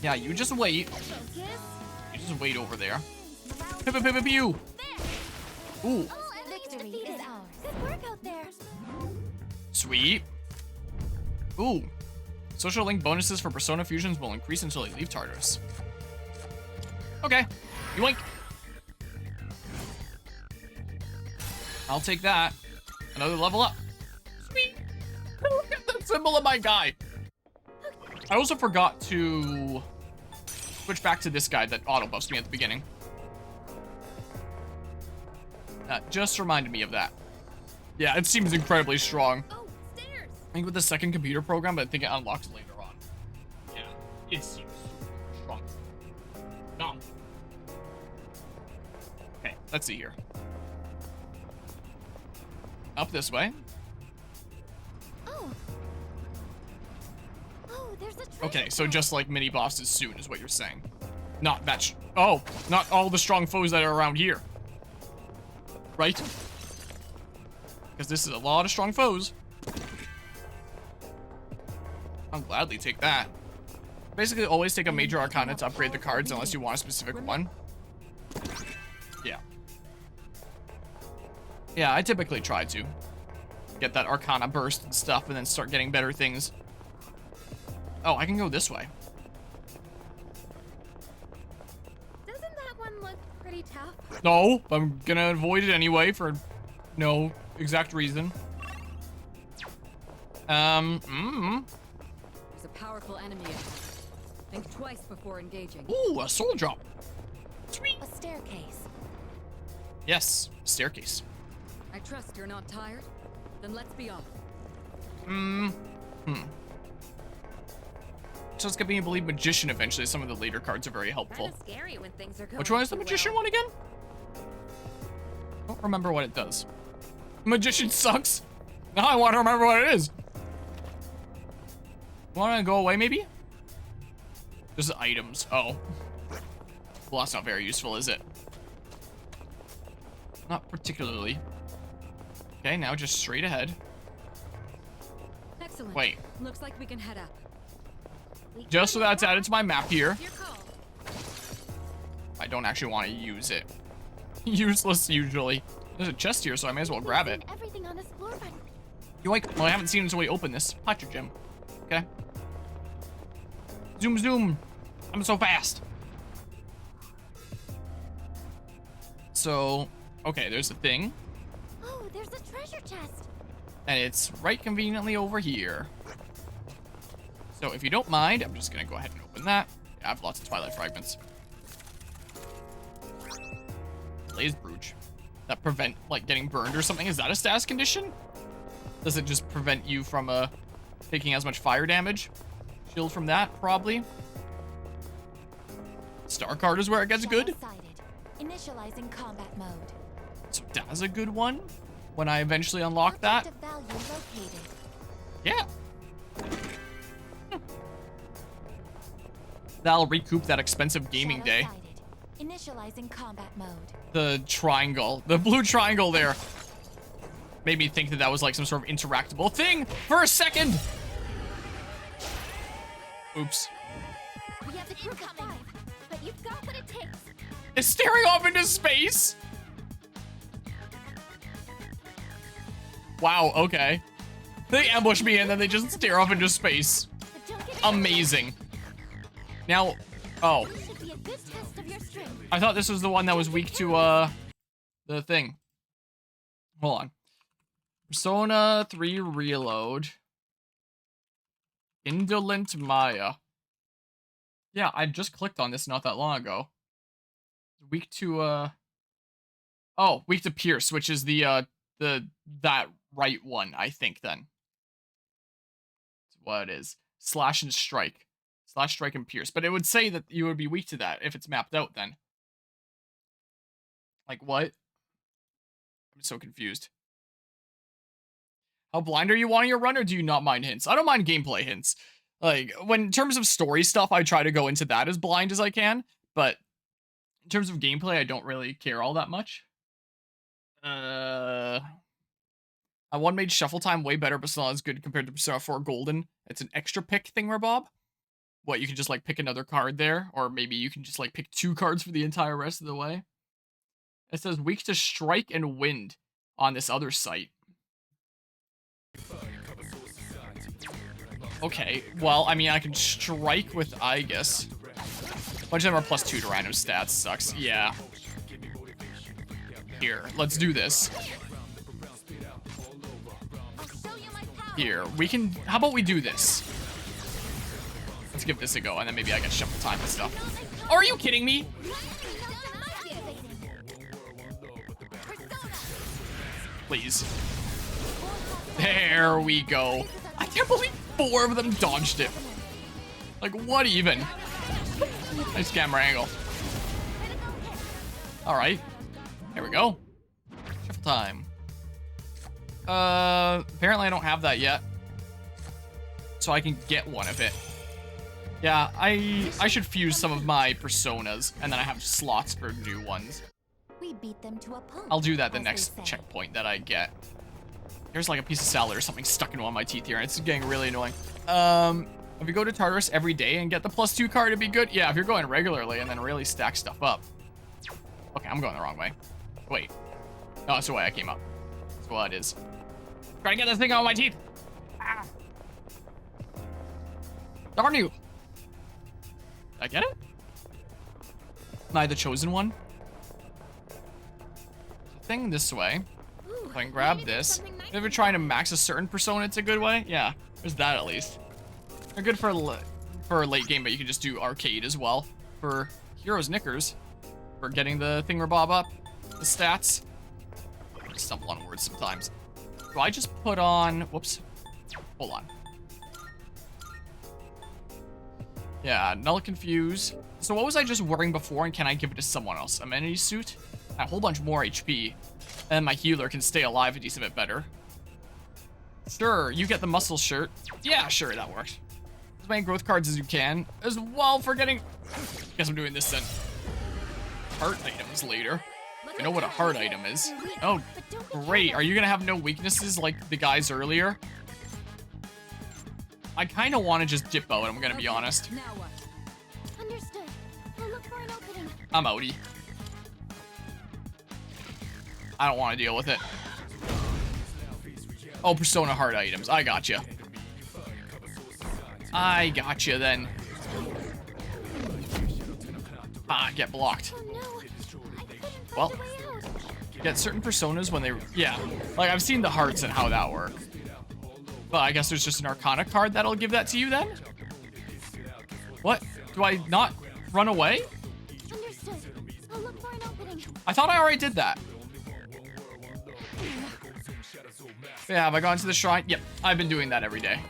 Yeah, you just wait. You just wait over there. Pew pew pew pew pew. Ooh. Victory is ours. Good work out there. Sweet. Ooh. Social link bonuses for Persona fusions will increase until they leave Tartarus. Okay. Yoink. I'll take that. Another level up. Sweet. Look at the symbol of my guy. I also forgot to switch back to this guy that auto buffs me at the beginning. That just reminded me of that. Yeah, it seems incredibly strong. Oh, stairs. I think with the second computer program, but I think it unlocks later on. Yeah, it seems super strong. No. Okay, let's see here. Up this way. Oh. Oh, there's a treasure Okay, so chest. just like mini bosses soon is what you're saying. Not that oh, not all the strong foes that are around here. Right? Because this is a lot of strong foes. I'll gladly take that. Basically, always take a major arcana to upgrade the cards unless you want a specific one. Yeah. Yeah, I typically try to. get that Arcana burst and stuff, and then start getting better things. Oh, I can go this way. Doesn't that one look pretty tough? No, I'm gonna avoid it anyway for no exact reason. There's a powerful enemy ahead. Think twice before engaging. Ooh, a soul drop. Sweet. A staircase. Yes, staircase. I trust you're not tired? Then let's be off. So it's gonna be, I believe, Magician eventually. Some of the later cards are very helpful. Kinda scary when things are going Which one is the too Magician well. one again? Don't remember what it does. Magician sucks. Now I want to remember what it is. Want to go away, maybe? Just items. Oh. Well, that's not very useful, is it? Not particularly. Okay, now just straight ahead. Excellent. Wait. Looks like we can head up. Just so that's added to my map here. Your call. I don't actually want to use it. Useless, usually. There's a chest here, so I may as well grab it. Everything on this floor by Yoink. Well, I haven't seen it until we open this. Hot your gem. Okay. Zoom, zoom. I'm so fast. So, okay, there's a thing. Oh, there's a treasure chest. And it's right conveniently over here. So if you don't mind, I'm just gonna go ahead and open that. Yeah, I have lots of Twilight Fragments. Blaze Brooch. That prevent, like, getting burned or something? Is that a status condition? Does it just prevent you from, taking as much fire damage? Shield from that, probably. Star card is where it gets good. Sighted. Initializing combat mode. So that's a good one. When I eventually unlock that. Objective value located. Yeah. That'll recoup that expensive gaming Shadow day. sighted. Initializing combat mode. The triangle, the blue triangle there, made me think that that was like some sort of interactable thing for a second. Oops. We have the crew coming, but you've got what it takes. It's staring off into space. Wow, okay. They ambush me and then they just stare off into space. Amazing. Now, oh. This should be a good test of your strength. I thought this was the one that was weak to, the thing. Hold on. Persona 3 Reload. Indolent Maya. Yeah, I just clicked on this not that long ago. Weak to, oh, weak to Pierce, which is that right one, I think, then. That's what it is. Slash and Strike. Slash, Strike, and Pierce. But it would say that you would be weak to that if it's mapped out, then. Like, what? I'm so confused. How blind are you wanting your run, or do you not mind hints? I don't mind gameplay hints. Like, when in terms of story stuff, I try to go into that as blind as I can. But in terms of gameplay, I don't really care all that much. I one made Shuffle Time way better, but still not as good compared to Persona 4 Golden. It's an extra pick thingamabob. What, you can just, like, pick another card there? Or maybe you can just, like, pick 2 cards for the entire rest of the way? It says weak to Strike and Wind on this other site. Okay, well, I mean, I can Strike with Aegis. Bunch of them are +2 to random stats. Sucks. Yeah. Here, let's do this. Here, we can... How about we do this? Let's give this a go, and then maybe I can Shuffle Time and stuff. Are you kidding me? Please. There we go. I can't believe 4 of them dodged it. Like, what even? Nice camera angle. Alright. There we go. Shuffle time. Apparently I don't have that yet. So I can get one of it. Yeah, I should fuse some of my personas, and then I have slots for new ones. We beat them to a pulp. I'll do that the as next they say. checkpoint that I get. There's like a piece of salad or something stuck in one of my teeth here, and it's getting really annoying. If you go to Tartarus every day and get the +2 card, it'd be good. Yeah, if you're going regularly and then really stack stuff up. Okay, I'm going the wrong way. Wait. No, that's the way I came up. That's what it is. Try to get this thing out of my teeth. Ah. Darn you. Did I get it? Am I the chosen one? Thing this way. If I can grab this. If you're trying to max a certain persona, it's a good way. Yeah, there's that at least. They're good for a late game, but you can just do arcade as well for Heroes Knickers for getting the thingamabob up, the stats. I stumble on words sometimes. Do I just put on? Whoops. Hold on. Yeah, Null Confuse. So what was I just wearing before, and can I give it to someone else? Amenity Suit? A whole bunch more HP. And my healer can stay alive a decent bit better. Sure, you get the muscle shirt. Yeah, sure, that works. As many growth cards as you can, as well for getting... Guess I'm doing this then. Heart items later. I know what a heart item is. Oh, great. Are you gonna have no weaknesses like the guys earlier? I kind of want to just dip out, I'm gonna be honest. Now what? Understood. I'll look for an opening. I'm outie. I don't want to deal with it. Oh, Persona heart items. I gotcha. I gotcha then. Ah, get blocked. Well, get certain personas when they... Yeah, like I've seen the hearts and how that work. But I guess there's just an Arcana card that'll give that to you then? What? Do I not run away? Understood. I'll look for an opening. I thought I already did that. Yeah, have I gone to the shrine? Yep, I've been doing that every day.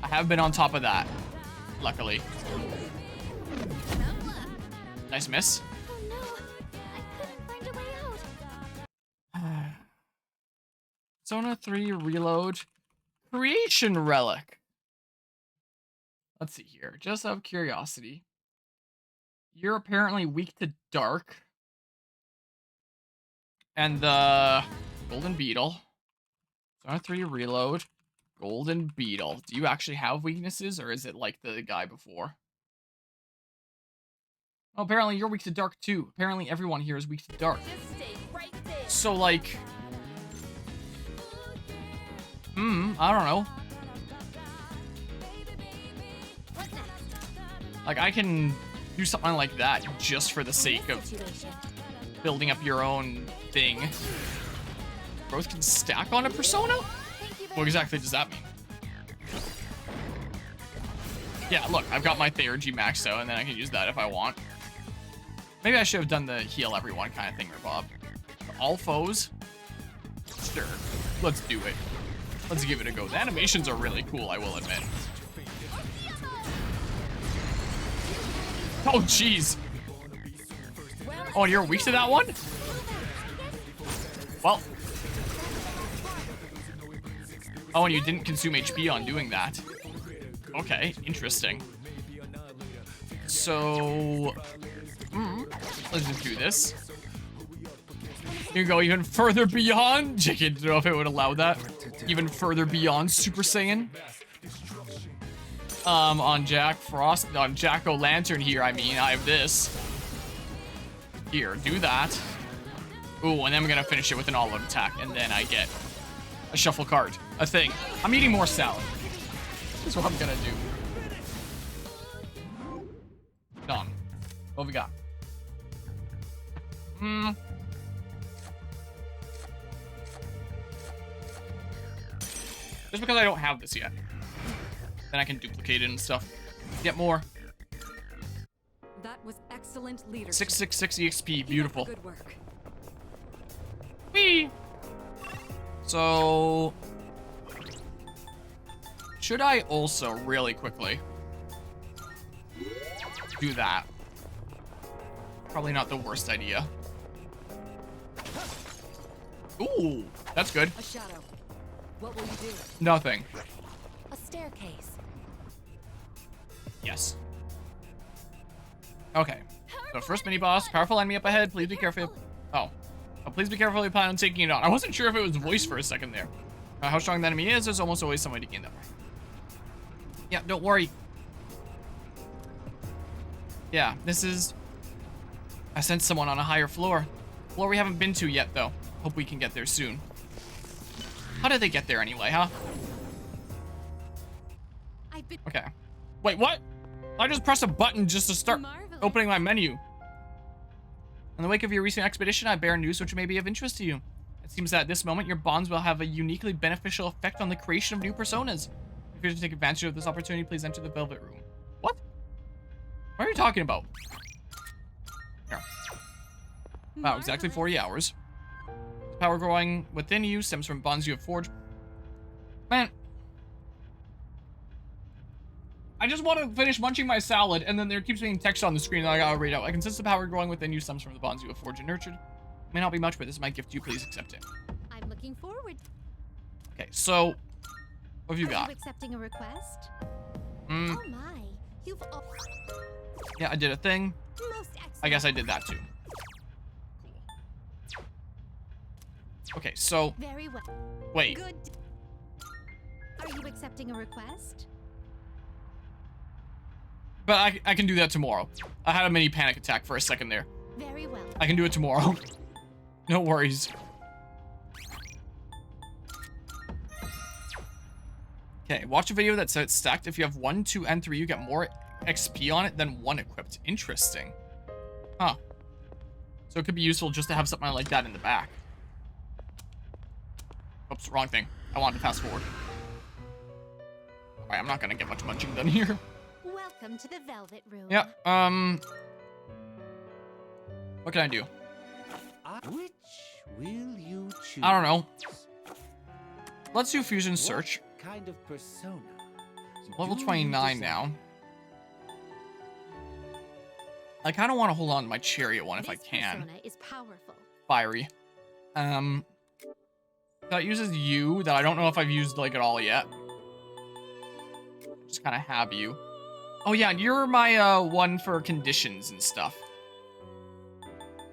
I have been on top of that, luckily. Nice miss. Oh no, I couldn't find a way out. Persona 3 Reload. Creation Relic. Let's see here, just out of curiosity. You're apparently weak to dark. And the Golden Beetle. Persona 3 Reload. Golden Beetle. Do you actually have weaknesses, or is it like the guy before? Oh, apparently you're weak to dark too. Apparently everyone here is weak to dark. Just stay right there. So like... I don't know. What's next? Like, I can do something like that just for the sake of building up your own thing. Growth can stack on a persona? What exactly does that mean? Yeah, look, I've got my Theurgy maxed out, and then I can use that if I want. Maybe I should have done the heal everyone kind of thing, Bob. All foes? Sure, let's do it. Let's give it a go. The animations are really cool, I will admit. Oh, jeez. Oh, and you're weak to that one? Well. Oh, and you didn't consume HP on doing that. Okay, interesting. So... let's just do this. You can go even further beyond. I didn't know if it would allow that. Even further beyond Super Saiyan. On Jack Frost, on Jack-O-Lantern here, I mean, I have this. Here, do that. Ooh, and then I'm gonna finish it with an all-out attack, and then I get a shuffle card. A thing. I'm eating more salad. That's what I'm gonna do. Done. What we got? Just because I don't have this yet. Then I can duplicate it and stuff. Get more. That was excellent leadership. 666 EXP, beautiful. Good work. Whee! So... should I also, really quickly, do that? Probably not the worst idea. Ooh, that's good. A shadow. What will you do? Nothing. A staircase. Yes. Okay. So first mini boss, powerful enemy up ahead. Please be careful. Oh, please be careful if you plan on taking it on. I wasn't sure if it was voiced for a second there. How strong the enemy is, there's almost always some way to gain them. Yeah, don't worry. Yeah, this is... I sent someone on a higher floor. Floor we haven't been to yet, though. Hope we can get there soon. How did they get there anyway, huh? Okay. Wait, what? I just pressed a button just to start opening my menu. In the wake of your recent expedition, I bear news which may be of interest to you. It seems that at this moment, your bonds will have a uniquely beneficial effect on the creation of new personas. If you're to take advantage of this opportunity, please enter the Velvet Room. What? What are you talking about? Here. Wow, exactly 40 hours. The power growing within you stems from bonds you have forged. Man. I just want to finish munching my salad, and then there keeps being text on the screen that I gotta read out. I consist of power growing within you stems from the bonds you have forged and nurtured. It may not be much, but this is my gift to you. Please accept it. I'm looking forward. Okay, so what have you got? Are you accepting a request? Mm. Oh my, you've Yeah, I did a thing. most excellent. I guess I did that too. Cool. Okay, so Very well. wait. Good. Are you accepting a request? But I can do that tomorrow. I had a mini panic attack for a second there. Very well. I can do it tomorrow. No worries. Okay, watch a video that says it's stacked. If you have 1, 2, and 3, you get more XP on it than 1 equipped. Interesting. Huh. So it could be useful just to have something like that in the back. Oops, wrong thing. I wanted to fast forward. Alright, I'm not gonna get much munching done here. Welcome to the Velvet Room. Yeah, what can I do? Which will you choose? I don't know. Let's do fusion search. What kind of persona? Level do you 29 desire? now. I kind of want to hold on to my chariot one if I This can. persona is powerful. Fiery. That uses you that I don't know if I've used like at all yet. Just kind of have you. Oh yeah, you're my one for conditions and stuff.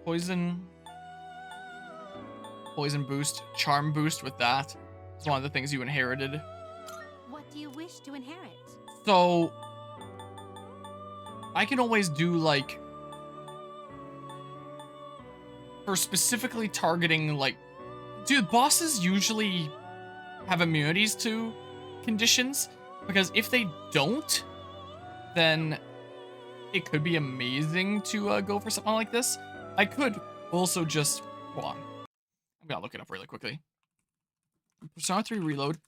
Poison boost, charm boost with that. It's one of the things you inherited. What do you wish to inherit? So I can always do like for specifically targeting like, dude, bosses usually have immunities to conditions because if they don't, then it could be amazing to go for something like this. I could also just, hold on. I'm gonna look it up really quickly. Persona 3 reload.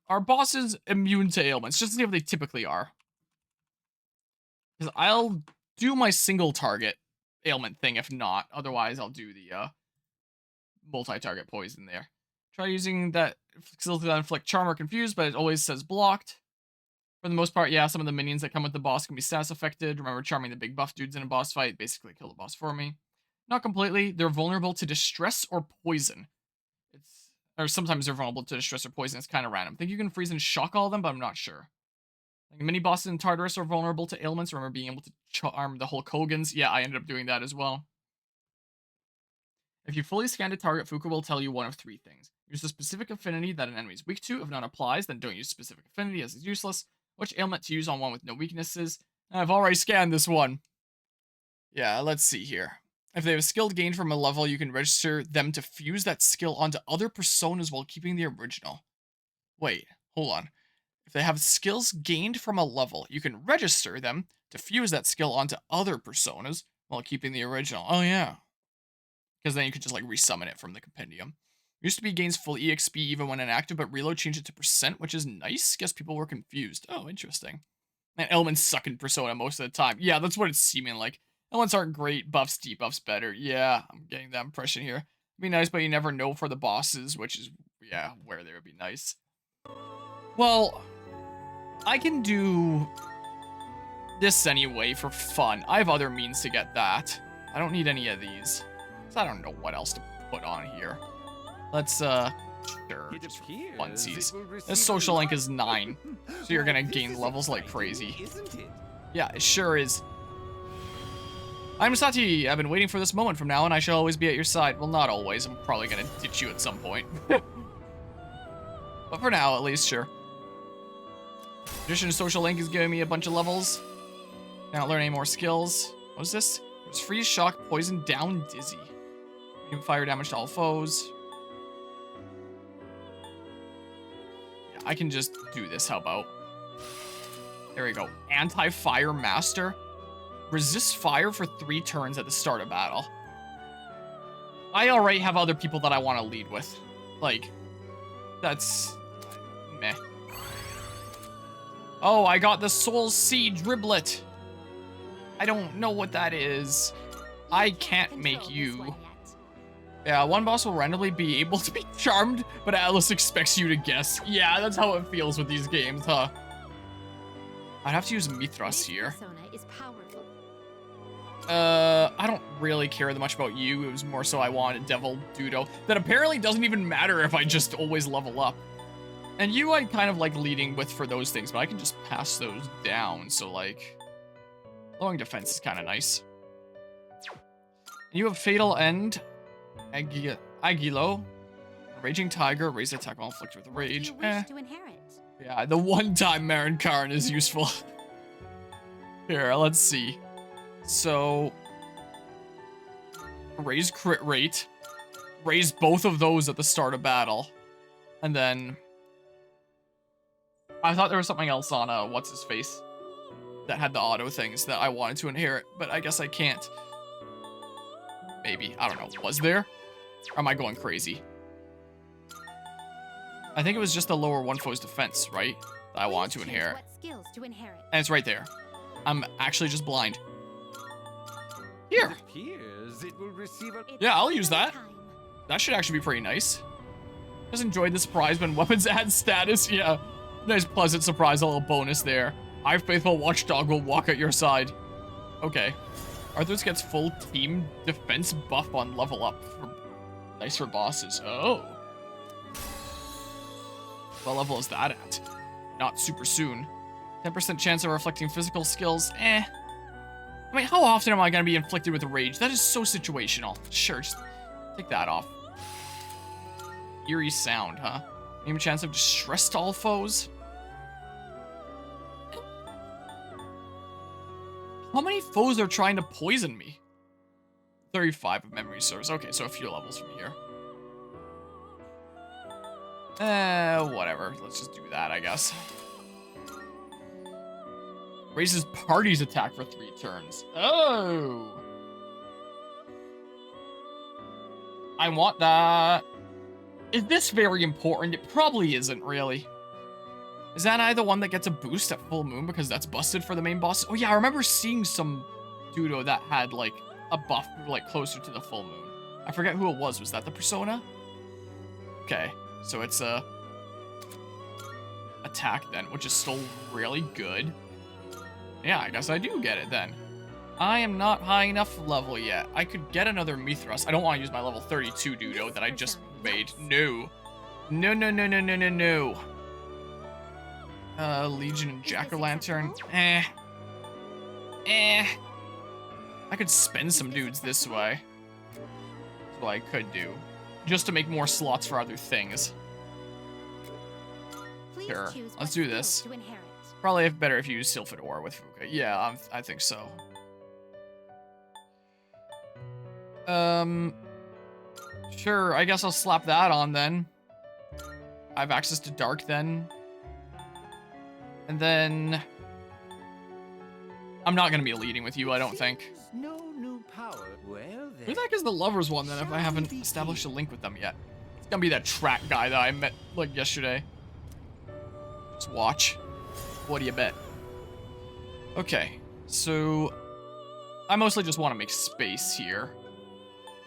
Are bosses immune to ailments? Just to see if they typically are. Because I'll do my single target ailment thing if not. Otherwise, I'll do the multi-target poison there. Try using that facility to inflict charm or confuse, but it always says blocked. For the most part, yeah, some of the minions that come with the boss can be status affected. Remember charming the big buff dudes in a boss fight. Basically kill the boss for me. Not completely. They're vulnerable to distress or poison. Or sometimes they're vulnerable to distress or poison. It's kind of random. I think you can freeze and shock all of them, but I'm not sure. Like mini bosses in Tartarus are vulnerable to ailments. Remember being able to charm the whole Kogans? Yeah, I ended up doing that as well. If you fully scan a target, Fuka will tell you one of 3 things. Use the specific affinity that an enemy is weak to. If none applies, then don't use specific affinity as it's useless. Which ailment to use on one with no weaknesses? I've already scanned this one. Yeah, let's see here. If they have a skill gained from a level, you can register them to fuse that skill onto other personas while keeping the original. Wait, hold on. If they have skills gained from a level, you can register them to fuse that skill onto other personas while keeping the original. Oh yeah. Because then you could just like resummon it from the compendium. Used to be gains full EXP even when inactive, but reload changed it to %, which is nice. Guess people were confused. Oh, interesting. And elements suck in Persona most of the time. Yeah, that's what it's seeming like. Elements aren't great, buffs, debuffs better. Yeah, I'm getting that impression here. It'd be nice, but you never know for the bosses, which is, yeah, where they would be nice. Well, I can do this anyway for fun. I have other means to get that. I don't need any of these. So I don't know what else to put on here. Let's, sure, just for funsies. This social link is 9, so you're gonna gain levels like crazy. Yeah, it sure is. I'm Sati. I've been waiting for this moment from now, and I shall always be at your side. Well, not always. I'm probably gonna ditch you at some point. But for now, at least, sure. Tradition social link is giving me a bunch of levels. Can't learn any more skills. What is this? There's freeze, shock, poison, down, dizzy. Even fire damage to all foes. I can just do this. How about? There we go. Anti-fire master. Resist fire for 3 turns at the start of battle. I already have other people that I want to lead with. Like, that's meh. Oh, I got the Soul Seed Driblet. I don't know what that is. I can't make you. Yeah, one boss will randomly be able to be charmed, but Alice expects you to guess. Yeah, that's how it feels with these games, huh? I'd have to use Mithras here. I don't really care that much about you. It was more so I wanted Devil Dudo. That apparently doesn't even matter if I just always level up. And you I kind of like leading with for those things, but I can just pass those down. So like, lowering defense is kind of nice. You have Fatal End, Aguilo, Raging Tiger, raise attack while inflicted with rage. Yeah, the one-time Marin Karn is useful. Here, let's see. So, raise crit rate, raise both of those at the start of battle, and then I thought there was something else on what's his face that had the auto things that I wanted to inherit, but I guess I can't. Maybe, I don't know. Was there? Or am I going crazy? I think it was just the lower one foe's defense, right? That I wanted to inherit. And it's right there. I'm actually just blind. Here. Yeah, I'll use that. That should actually be pretty nice. Just enjoyed the surprise when weapons add status. Yeah, nice pleasant surprise, a little bonus there. Our faithful watchdog will walk at your side. Okay. Arthur's gets full team defense buff on level up. Nice for bosses. Oh. What level is that at? Not super soon. 10% chance of reflecting physical skills. Eh. I mean, how often am I going to be inflicted with rage? That is so situational. Sure, just take that off. Eerie sound, huh? Medium chance of distress to all foes? How many foes are trying to poison me? 35 of memory serves. Okay, so a few levels from here. Whatever. Let's just do that, I guess. Raises party's attack for 3 turns. Oh! I want that. Is this very important? It probably isn't, really. Is Zanai the one that gets a boost at full moon because that's busted for the main boss? Oh yeah, I remember seeing some Dudo that had like a buff like closer to the full moon. I forget who it was. Was that the Persona? Okay, so it's a attack then, which is still really good. Yeah, I guess I do get it then. I am not high enough level yet. I could get another Mithras. I don't want to use my level 32 Dudo that I just made. No. No, no, no, no, no, no, no. Legion and Jack-o'-lantern. I could spend some dudes this way. That's what I could do. Just to make more slots for other things. Sure, let's do this. Probably better if you use Sylphid Ore with Fuka. Yeah, I think so. Sure, I guess I'll slap that on then. I have access to Dark then. And then I'm not gonna be leading with you, I don't think. No new power. Well, Who the heck is the lovers one then if I haven't established a link with them yet? It's gonna be that track guy that I met like yesterday. Just watch. What do you bet? Okay, so I mostly just want to make space here.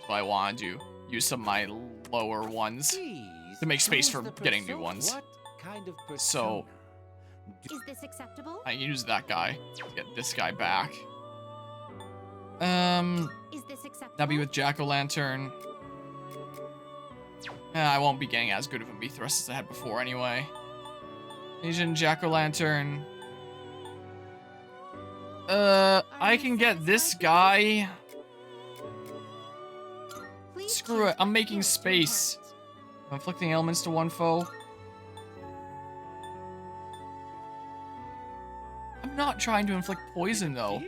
So I want to use some of my lower ones to make space for getting new ones. So is this acceptable? I can use that guy to get this guy back. Is this acceptable? That'll be with Jack-o'-lantern. I won't be getting as good of a Mithras as I had before anyway. Asian Jack-o'-lantern. I can get this guy. Screw it, I'm making space. I'm inflicting elements to one foe. I'm not trying to inflict poison though.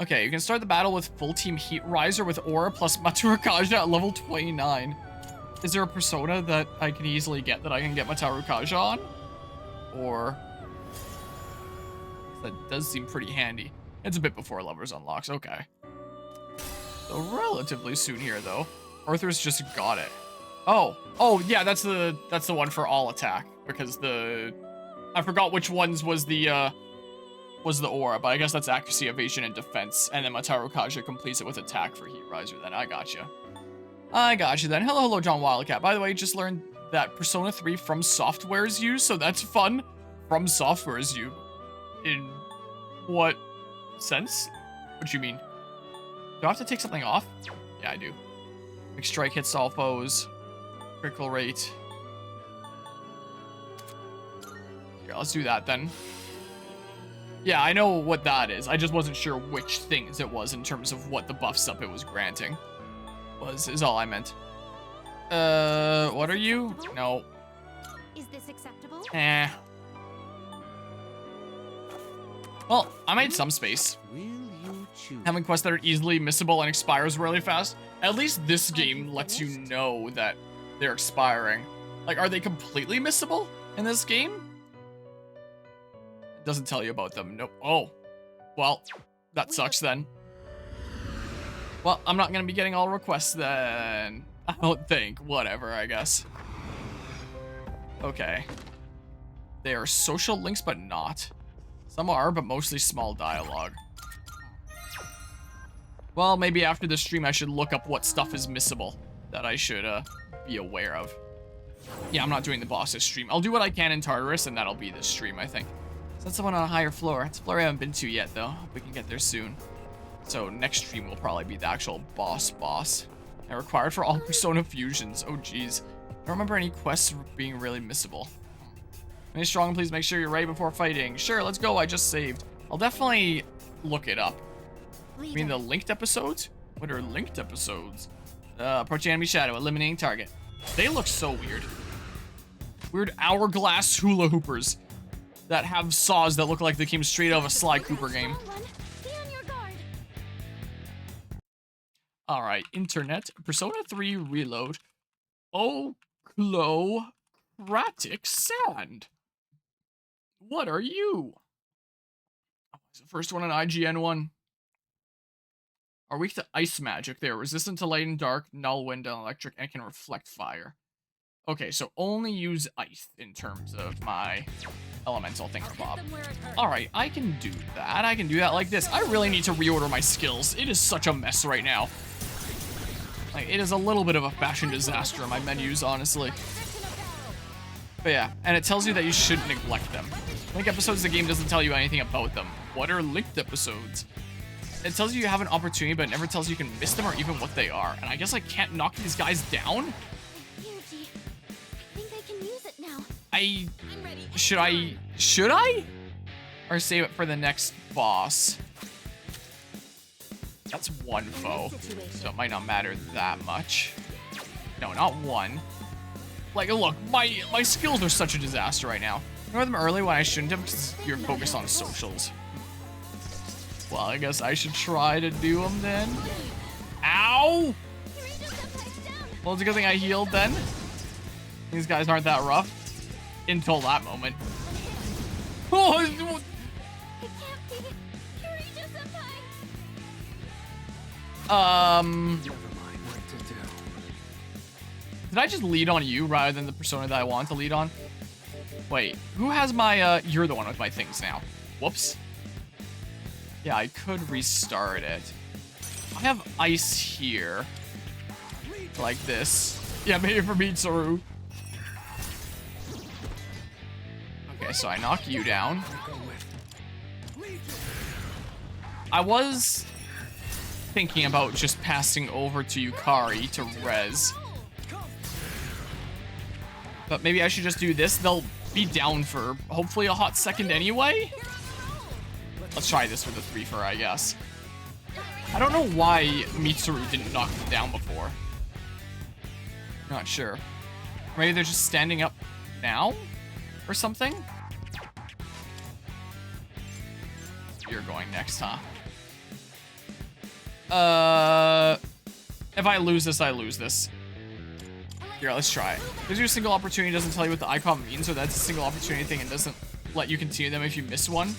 Okay, you can start the battle with full team Heat Riser with Aura plus Maturakaja at level 29. Is there a persona that I can easily get that I can get Mataru Kaja on? Or... that does seem pretty handy. It's a bit before Lovers Unlocks, okay. So relatively soon here, though. Arthur's just got it. Oh, yeah, that's the one for all attack, because I forgot which ones was the aura, but I guess that's accuracy, evasion, and defense, and then Mataru Kaja completes it with attack for Heat Riser. Then I got you then. Hello, John Wildcat. By the way, just learned that Persona 3 From Software is used, so that's fun. From Software is used. In what sense? What do you mean? Do I have to take something off? Yeah, I do. Quick strike hits all foes. Critical rate. Here, let's do that then. Yeah, I know what that is. I just wasn't sure which things it was in terms of what the buffs up it was granting. Is all I meant. What are you? No. Is this acceptable? Eh. Well, I made some space. Having quests that are easily missable and expires really fast. At least this game lets you know that they're expiring. Like, are they completely missable in this game? It doesn't tell you about them. Nope. Oh. Well, that sucks then. Well, I'm not gonna be getting all requests then. I don't think. Whatever, I guess. Okay. They are social links, but not. Some are, but mostly small dialogue. Well, maybe after the stream I should look up what stuff is missable that I should be aware of. Yeah, I'm not doing the boss's stream. I'll do what I can in Tartarus, and that'll be the stream, I think. So that's someone on a higher floor. It's a floor I haven't been to yet, though. Hope we can get there soon. So next stream will probably be the actual boss. And required for all Persona fusions. Oh, jeez. I don't remember any quests being really missable. Stay strong, please make sure you're ready before fighting. Sure, let's go. I just saved. I'll definitely look it up. I mean the linked episodes? What are linked episodes? Approaching enemy shadow, eliminating target. They look so weird. Weird hourglass hula hoopers that have saws that look like they came straight out of a Sly Cooper game. Alright, internet. Persona 3 reload. Ochlocratic sand. What are you? Oh, it's the first one on IGN 1. Are weak to ice magic. They are resistant to light and dark, null, wind, and electric, and can reflect fire. Okay, so only use ice in terms of my elemental thingamabob. Alright, I can do that. I can do that like this. I really need to reorder my skills. It is such a mess right now. Like, it is a little bit of a fashion disaster in my menus, honestly. But yeah, and it tells you that you shouldn't neglect them. Link episodes, the game doesn't tell you anything about them. What are linked episodes? It tells you have an opportunity, but it never tells you can miss them or even what they are. And I guess I can't knock these guys down? Energy. I think I can use it now. I'm ready. Should I? Or save it for the next boss? That's one foe, so it might not matter that much. No, not one. Like, look, my skills are such a disaster right now. I know them early when I shouldn't have because you're focused on socials. Well, I guess I should try to do them then. Ow! Well, it's a good thing I healed then. These guys aren't that rough. Until that moment. Oh, did I just lead on you rather than the persona that I want to lead on? Wait, who has my, you're the one with my things now. Whoops. Yeah, I could restart it. I have ice here. Like this. Yeah, maybe for Mitsuru. Okay, so I knock you down. I was thinking about just passing over to Yukari to res. But maybe I should just do this. They'll be down for hopefully a hot second anyway. Let's try this for the 3-fer, I guess. I don't know why Mitsuru didn't knock them down before. Not sure. Maybe they're just standing up now? Or something? You're going next, huh? If I lose this, I lose this. Here, let's try it. Gives you a single opportunity, doesn't tell you what the icon means, or that's a single opportunity thing and doesn't let you continue them if you miss one.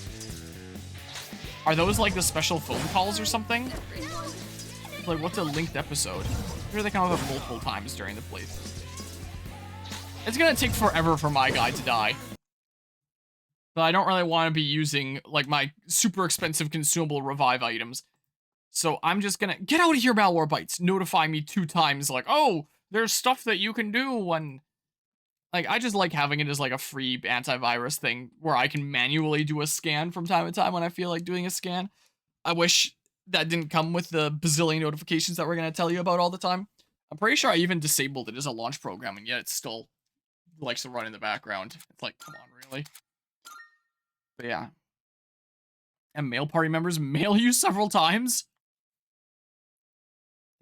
Are those like the special phone calls or something? Like, what's a linked episode? Maybe they come up multiple times during the playthrough. It's gonna take forever for my guy to die. But I don't really want to be using, like, my super expensive consumable revive items. So I'm just gonna... Get out of here, Malwarebytes! Notify me 2 times, like, oh, there's stuff that you can do when... Like, I just like having it as, like, a free antivirus thing where I can manually do a scan from time to time when I feel like doing a scan. I wish that didn't come with the bazillion notifications that we're gonna tell you about all the time. I'm pretty sure I even disabled it as a launch program, and yet it still likes to run in the background. It's like, come on, really? But yeah. And mail party members mail you several times?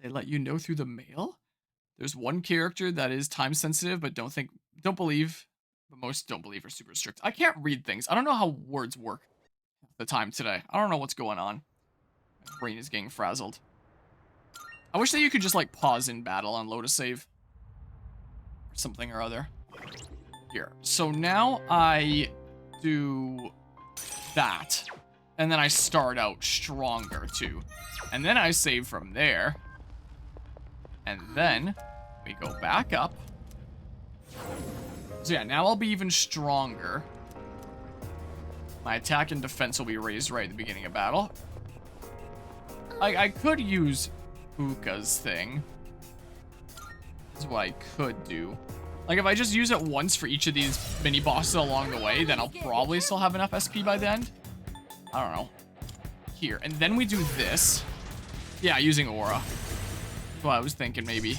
They let you know through the mail? There's one character that is time sensitive, but don't believe, but most don't believe are super strict. I can't read things. I don't know how words work at the time today. I don't know what's going on. My brain is getting frazzled. I wish that you could just like pause in battle and load a save. Or something or other. Here. So now I do that. And then I start out stronger too. And then I save from there. And then we go back up. So yeah, now I'll be even stronger. My attack and defense will be raised right at the beginning of battle. I could use Uka's thing. That's what I could do. Like, if I just use it once for each of these mini-bosses along the way, then I'll probably still have enough SP by the end. I don't know. Here, and then we do this. Yeah, using Aura. That's what I was thinking, maybe.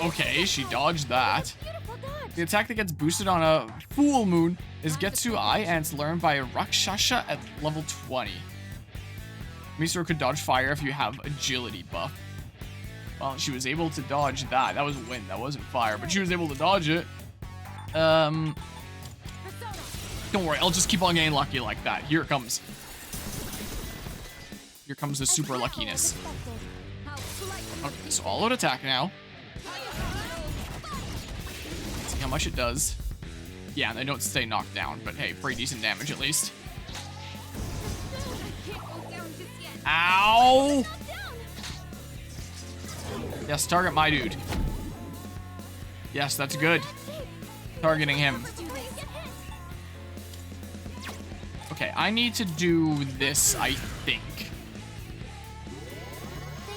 Okay, she dodged that. The attack that gets boosted on a full moon is Getsu Eye, and it's learned by Rakshasha at level 20. Misuru could dodge fire if you have agility buff. Well, she was able to dodge that. That was wind, that wasn't fire, but she was able to dodge it. Don't worry, I'll just keep on getting lucky like that. Here it comes. Here comes the super luckiness. Okay, so I'll load attack now. See how much it does. Yeah, they don't stay knocked down, but hey, pretty decent damage at least. Ow! Yes, target my dude. Yes, that's good. Targeting him. Okay, I need to do this, I think.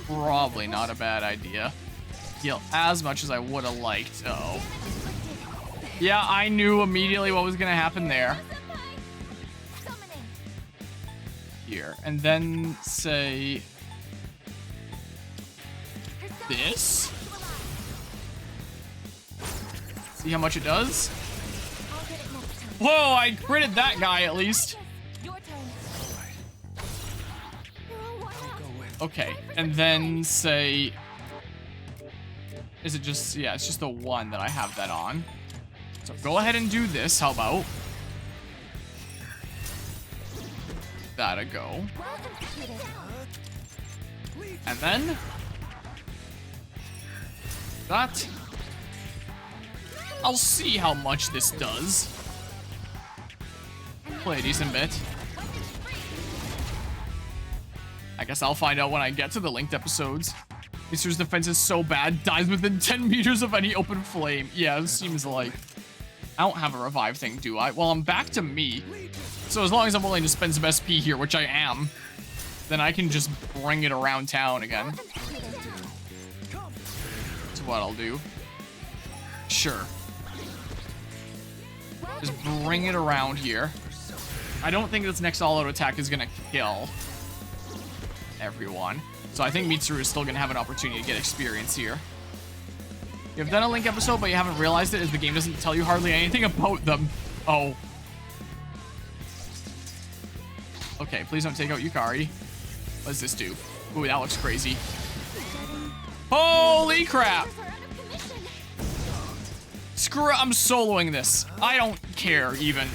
Probably not a bad idea. Heal as much as I would have liked. Uh-oh. Yeah, I knew immediately what was gonna happen there. Here, and then say this. See how much it does? Whoa, I critted that guy at least. Okay, and then say, is it just, yeah, it's just the one that I have that on. So go ahead and do this, how about? That a go. And then that. I'll see how much this does. Play a decent bit. I guess I'll find out when I get to the linked episodes. Misuru's defense is so bad, dies within 10 meters of any open flame. Yeah, it seems like. I don't have a revive thing, do I? Well, I'm back to me. So as long as I'm willing to spend some SP here, which I am, then I can just bring it around town again. That's what I'll do. Sure. Just bring it around here. I don't think this next all-out attack is gonna kill everyone. So I think Mitsuru is still gonna have an opportunity to get experience here. You've done a Link episode, but you haven't realized it as the game doesn't tell you hardly anything about them. Oh. Okay, please don't take out Yukari. What does this do? Ooh, that looks crazy. Holy crap! Screw it, I'm soloing this. I don't care, even.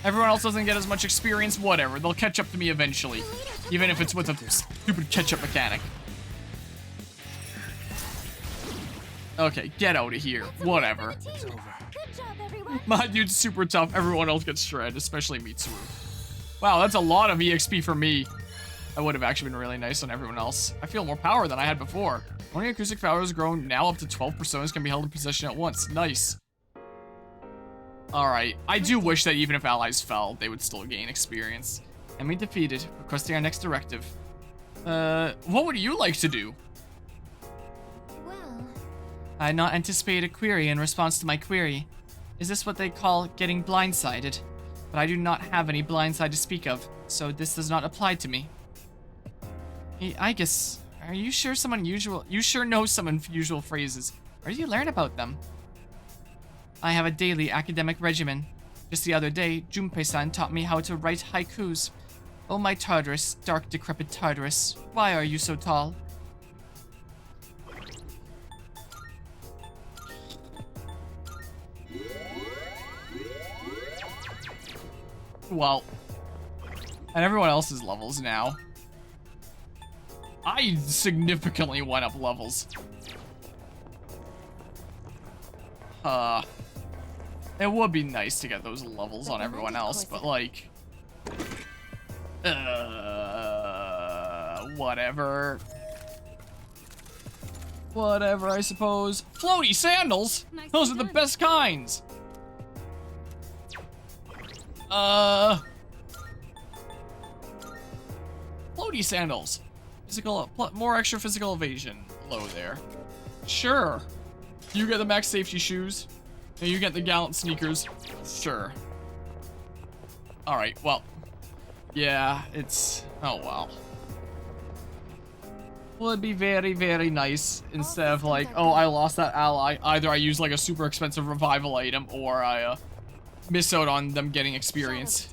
Everyone else doesn't get as much experience, whatever. They'll catch up to me eventually. Even if it's with a stupid catch-up mechanic. Okay, get out of here. Whatever. It's over. Good job, everyone. My dude's super tough. Everyone else gets shredded, especially Mitsuru. Wow, that's a lot of EXP for me. That would have actually been really nice on everyone else. I feel more power than I had before. Only acoustic power has grown. Now up to 12 personas can be held in possession at once. Nice. Alright. I do wish that even if allies fell, they would still gain experience. Enemy defeated. Requesting our next directive. What would you like to do? Well, I had not anticipated a query in response to my query. Is this what they call getting blindsided? But I do not have any blindside to speak of, so this does not apply to me. Hey, I guess, are you sure you sure know some unusual phrases? Where do you learn about them? I have a daily academic regimen. Just the other day, Junpei-san taught me how to write haikus. Oh my Tartarus, dark decrepit Tartarus, why are you so tall? Well, and everyone else's levels now. I significantly went up levels. It would be nice to get those levels on everyone else, but like, whatever. Whatever, I suppose. Floaty sandals? Those are the best kinds. Floaty sandals. Physical, more extra physical evasion. Low there. Sure. You get the max safety shoes. And you get the gallant sneakers. Sure. Alright, well. Yeah, it's... Oh, well. Would be very, very nice instead of like, oh, I lost that ally. Either I use like a super expensive revival item or I miss out on them getting experience.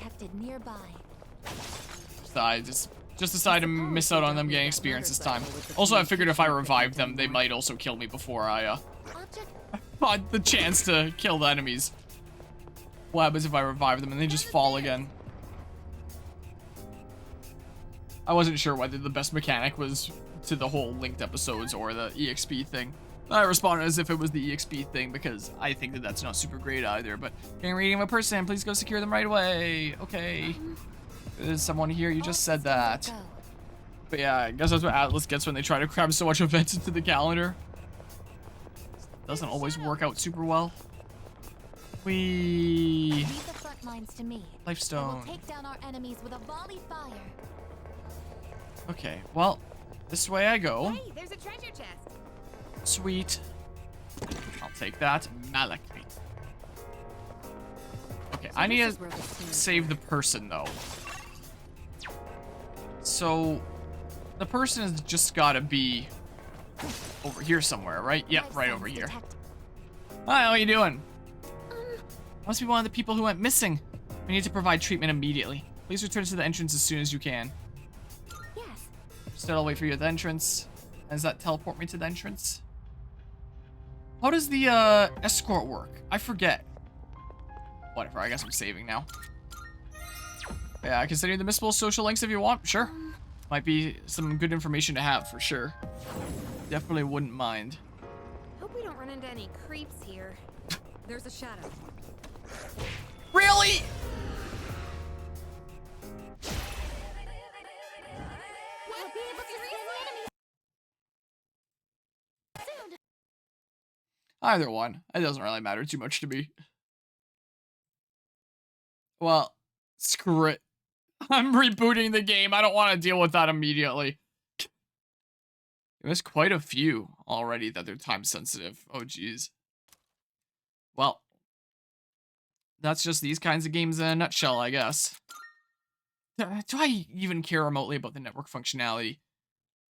So I just decided to miss out on them getting experience this time. Also, I figured if I revived them, they might also kill me before I had the chance to kill the enemies. What happens if I revive them and they just fall again? I wasn't sure whether the best mechanic was to the whole linked episodes or the EXP thing. I responded as if it was the EXP thing because I think that that's not super great either, but getting reading of a person, please go secure them right away. Okay. There's someone here, you just said that. But yeah, I guess that's what Atlas gets when they try to cram so much events into the calendar. Doesn't always work out super well. leave the front lines to me. Lifestone. We'll take down our enemies with a volley fire. Okay, well, this way I go. Hey, there's a treasure chest. Sweet. I'll take that. Malak. Okay, I need to save the person though. So, the person has just gotta be over here somewhere, right? Yep, right over here. Hi, how are you doing? Must be one of the people who went missing. We need to provide treatment immediately. Please return to the entrance as soon as you can. Yes. Still, I'll wait for you at the entrance. Does that teleport me to the entrance? How does the escort work? I forget. Whatever, I guess I'm saving now. Yeah, I can send you the missable social links if you want. Sure. Might be some good information to have for sure. Definitely wouldn't mind. Hope we don't run into any creeps here. There's a shadow. Really? We'll be able to see the enemy soon. Either one. It doesn't really matter too much to me. Well, screw it. I'm rebooting the game. I don't want to deal with that immediately. There's quite a few already that they're time sensitive. Oh, geez. Well, that's just these kinds of games in a nutshell, I guess. Do I even care remotely about the network functionality?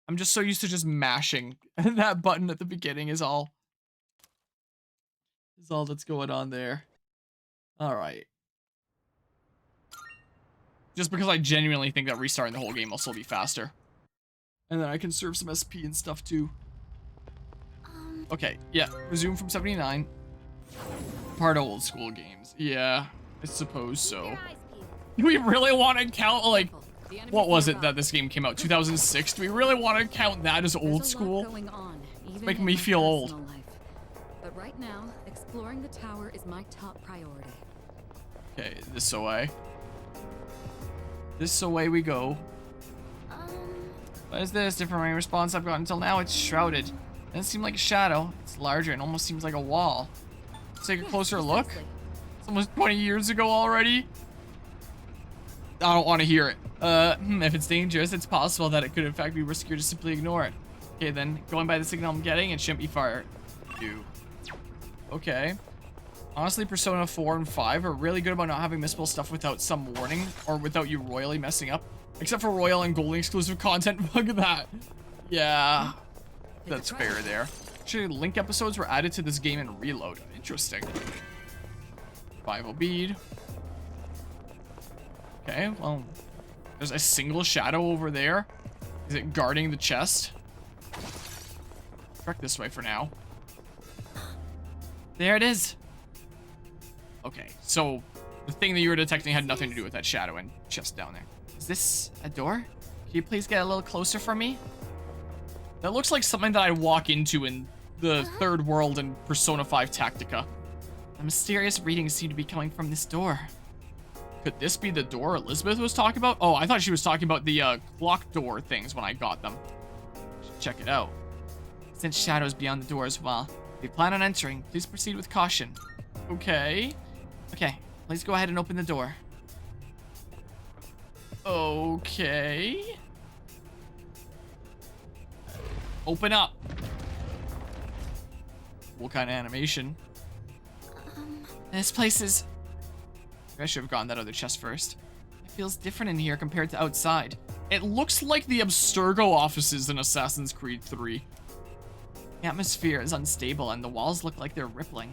I'm just so used to just mashing that button at the beginning is all that's going on there. All right. Just because I genuinely think that restarting the whole game will still be faster. And then I can serve some SP and stuff too. Okay, yeah, resume from 79. Part of old school games. Yeah, I suppose so. Do we really want to count, like, what was it that this game came out? 2006? Do we really want to count that as old school? It's making me feel old. Right now, exploring the tower is my top priority. Okay, this away. This away we go. What is this? Different from any response I've gotten until now. It's shrouded. Doesn't seem like a shadow. It's larger and almost seems like a wall. Let's take a closer look. It's almost 20 years ago already. I don't want to hear it. If it's dangerous, it's possible that it could in fact be riskier to simply ignore it. Okay, then, going by the signal I'm getting, it shouldn't be far. Okay. Honestly, Persona 4 and 5 are really good about not having missable stuff without some warning, or without you royally messing up. Except for Royal and Golden exclusive content. Look at that. Yeah. That's fair there. Actually, Link episodes were added to this game in Reload. Interesting. Survival bead. Okay, well, there's a single shadow over there. Is it guarding the chest? Trek this way for now. There it is. Okay, so the thing that you were detecting had nothing to do with that shadow and chest down there. Is this a door? Can you please get a little closer for me? That looks like something that I'd walk into in the third world in Persona 5 Tactica. The mysterious readings seem to be coming from this door. Could this be the door Elizabeth was talking about? Oh, I thought she was talking about the clock door things when I got them. Should check it out. Since shadows beyond the door as well. If you plan on entering, please proceed with caution. Okay. Okay, please go ahead and open the door. Okay. Open up. What kind of animation? This place is... I should have gotten that other chest first. It feels different in here compared to outside. It looks like the Abstergo offices in Assassin's Creed 3. The atmosphere is unstable and the walls look like they're rippling.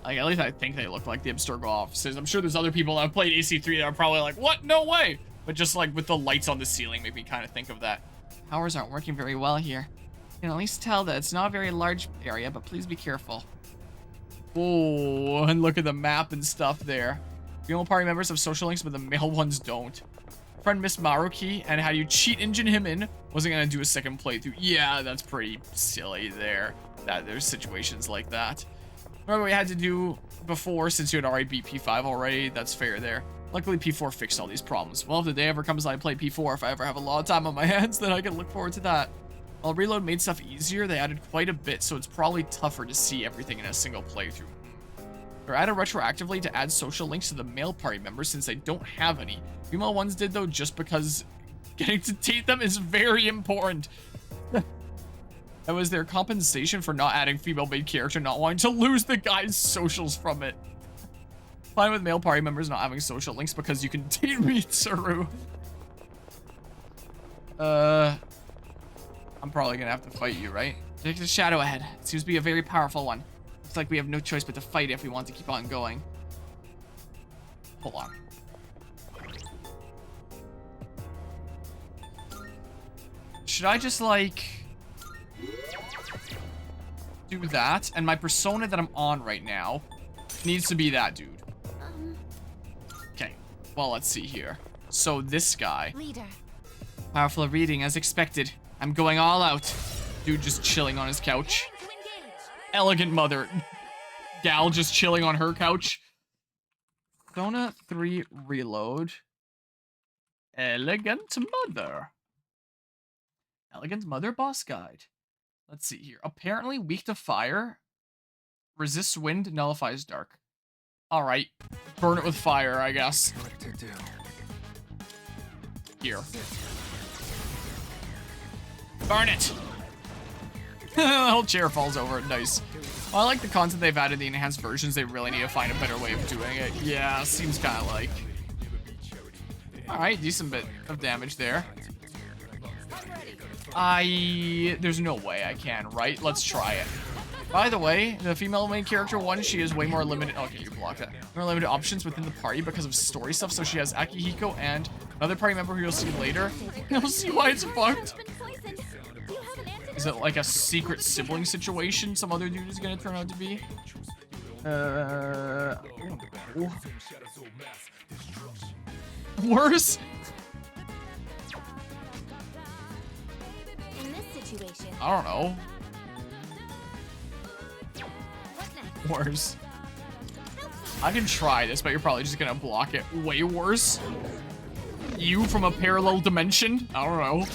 Like, at least I think they look like the Abstergo offices. I'm sure there's other people that have played AC3 that are probably like, what? No way! But just like with the lights on the ceiling make me kind of think of that. Powers aren't working very well here. You can at least tell that it's not a very large area, but please be careful. Oh, and look at the map and stuff there. Female party members have social links, but the male ones don't. Friend Miss Maruki, and how you cheat engine him in. Wasn't gonna do a second playthrough. Yeah, that's pretty silly there. That there's situations like that. Remember what we had to do before, since you had already beat P5 already. That's fair there. Luckily, P4 fixed all these problems. Well, if the day ever comes I play P4, if I ever have a lot of time on my hands, then I can look forward to that. While Reload made stuff easier, they added quite a bit, so it's probably tougher to see everything in a single playthrough. They're added retroactively to add social links to the male party members since they don't have any. Female ones did, though, just because getting to date them is very important. That was their compensation for not adding female main character, not wanting to lose the guy's socials from it. Fine with male party members not having social links because you can date Mitsuru. I'm probably gonna have to fight you, right? There's a shadow ahead. It seems to be a very powerful one. Looks like we have no choice but to fight if we want to keep on going. Hold on. Should I just, like, do that? And my persona that I'm on right now needs to be that dude. Okay, well, let's see here. So this guy. Leader. Powerful reading as expected. I'm going all out. Dude just chilling on his couch. Elegant mother. Gal just chilling on her couch. Persona 3 Reload. Elegant mother. Elegant mother boss guide. Let's see here. Apparently weak to fire. Resists wind, nullifies dark. Alright. Burn it with fire, I guess. Here. Burn it! The whole chair falls over. Nice. Well, I like the content they've added, the enhanced versions. They really need to find a better way of doing it. Yeah, seems kind of like... Alright, decent bit of damage there. There's no way I can, right? Let's try it. By the way, the female main character one, she is way more limited. Okay, you blocked that. More limited options within the party because of story stuff. So she has Akihiko and another party member who you'll see later. You'll see why it's fucked. Is it like a secret sibling situation some other dude is gonna turn out to be? Worse? In this situation, I don't know. worse. I can try this, but you're probably just gonna block it way worse. You from a parallel dimension? I don't know.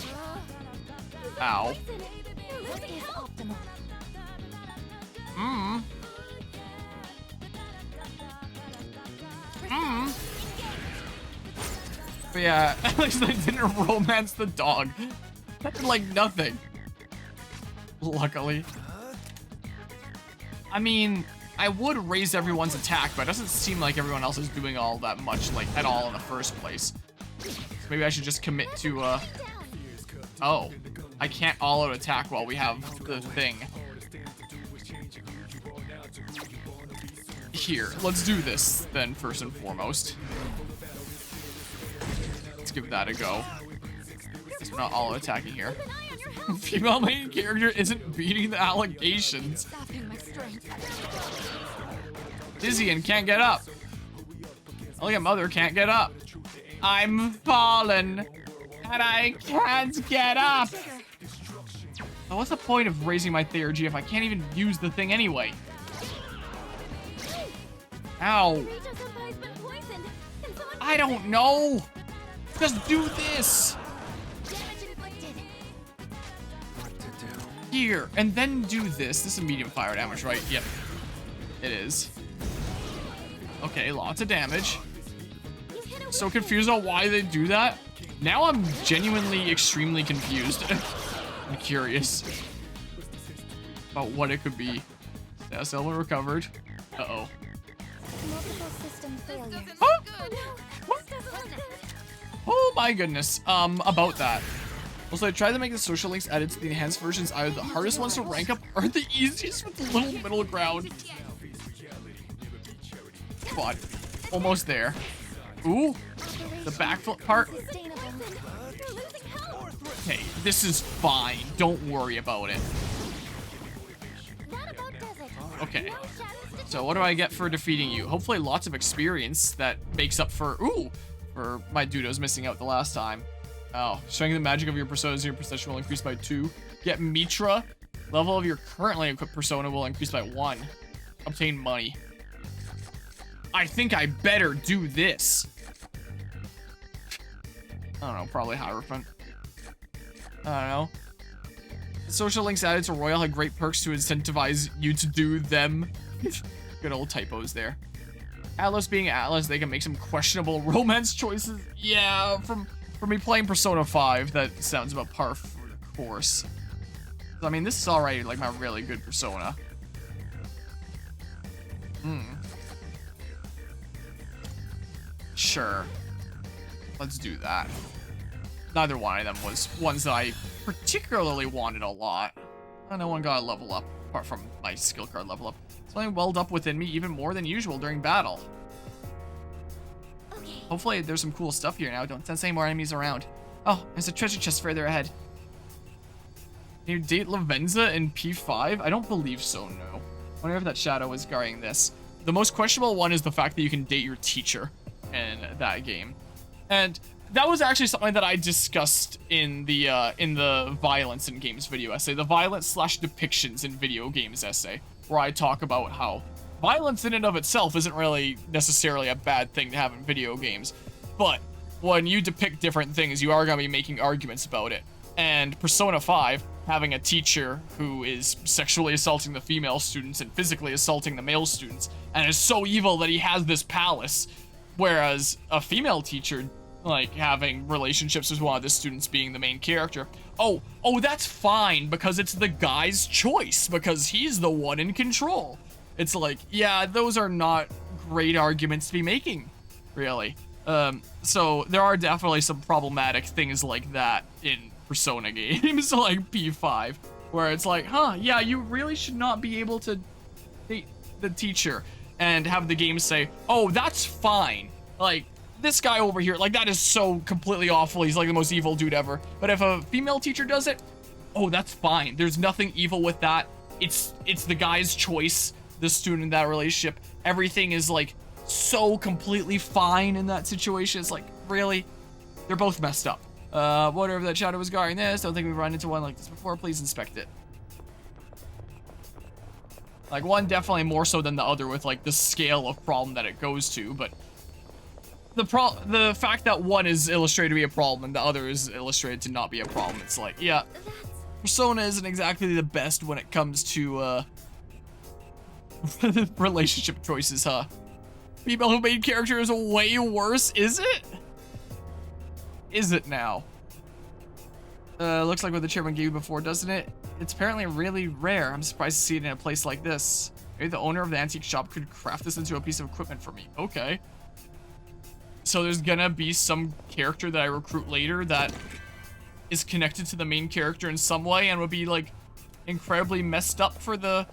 Ow. But yeah, at least I didn't romance the dog. That did like nothing. Luckily. I mean, I would raise everyone's attack, but it doesn't seem like everyone else is doing all that much, like, at all in the first place. So maybe I should just commit to, oh. I can't all-out attack while we have the thing. Here, let's do this, then, first and foremost. Let's give that a go. We're not all attacking here. Female main character isn't beating the allegations. Dizzy and can't get up. Look at Mother can't get up. I'm fallen and I can't get up. So what's the point of raising my theurgy if I can't even use the thing anyway? Ow. I don't know. Just do this. Here, and then do this. This is medium fire damage, right? Yep. It is. Okay, lots of damage. So confused on why they do that. Now I'm genuinely extremely confused. I'm curious about what it could be. Status element recovered. Uh-oh. Multiple system failures. Oh! Oh my goodness. About that. Also, I tried to make the social links added to the enhanced versions either the hardest ones to rank up or the easiest with the little middle ground. Come on. Almost there. Ooh. The backflip part. Okay, this is fine. Don't worry about it. Okay. So what do I get for defeating you? Hopefully lots of experience that makes up for, for my dudos missing out the last time. Oh, strength and magic of your personas and your procession will increase by 2. Get Mitra. Level of your currently equipped persona will increase by 1. Obtain money. I think I better do this. I don't know, probably Hierophant. I don't know. Social links added to Royal had great perks to incentivize you to do them. Good old typos there. Atlas being Atlas, they can make some questionable romance choices. Yeah, from me playing Persona 5, that sounds about par for the course. I mean, this is already like my really good Persona. Sure. Let's do that. Neither one of them was ones that I particularly wanted a lot. No one got a level up, apart from my skill card level up. Something welled up within me even more than usual during battle. Hopefully there's some cool stuff here now. Don't sense any more enemies around. Oh, there's a treasure chest further ahead. Can you date Lavenza in P5? I don't believe so, no. I wonder if that shadow is guarding this. The most questionable one is the fact that you can date your teacher in that game. And that was actually something that I discussed in the violence in games video essay, the violence / depictions in video games essay, where I talk about how violence in and of itself isn't really necessarily a bad thing to have in video games, but when you depict different things, you are going to be making arguments about it. And Persona 5, having a teacher who is sexually assaulting the female students and physically assaulting the male students, and is so evil that he has this palace, whereas a female teacher, like, having relationships with one of the students being the main character. Oh, that's fine, because it's the guy's choice, because he's the one in control. It's like, yeah, those are not great arguments to be making, really. So there are definitely some problematic things like that in Persona games, like P5, where it's like, yeah, you really should not be able to date the teacher, and have the game say, oh, that's fine. Like, this guy over here, like, that is so completely awful. He's like the most evil dude ever. But if a female teacher does it, oh, that's fine. There's nothing evil with that. It's the guy's choice, the student in that relationship. Everything is like so completely fine in that situation. It's like, really? They're both messed up. Whatever that shadow was guarding this. Don't think we've run into one like this before. Please inspect it. Like, one definitely more so than the other with, like, the scale of problem that it goes to, but the fact that one is illustrated to be a problem and the other is illustrated to not be a problem, it's like, yeah, Persona isn't exactly the best when it comes to, relationship choices, huh? Female main character is way worse, is it? Is it now? Looks like what the chairman gave you before, doesn't it? It's apparently really rare. I'm surprised to see it in a place like this. Maybe the owner of the antique shop could craft this into a piece of equipment for me. Okay. So there's gonna be some character that I recruit later that is connected to the main character in some way and would be, like, incredibly messed up for the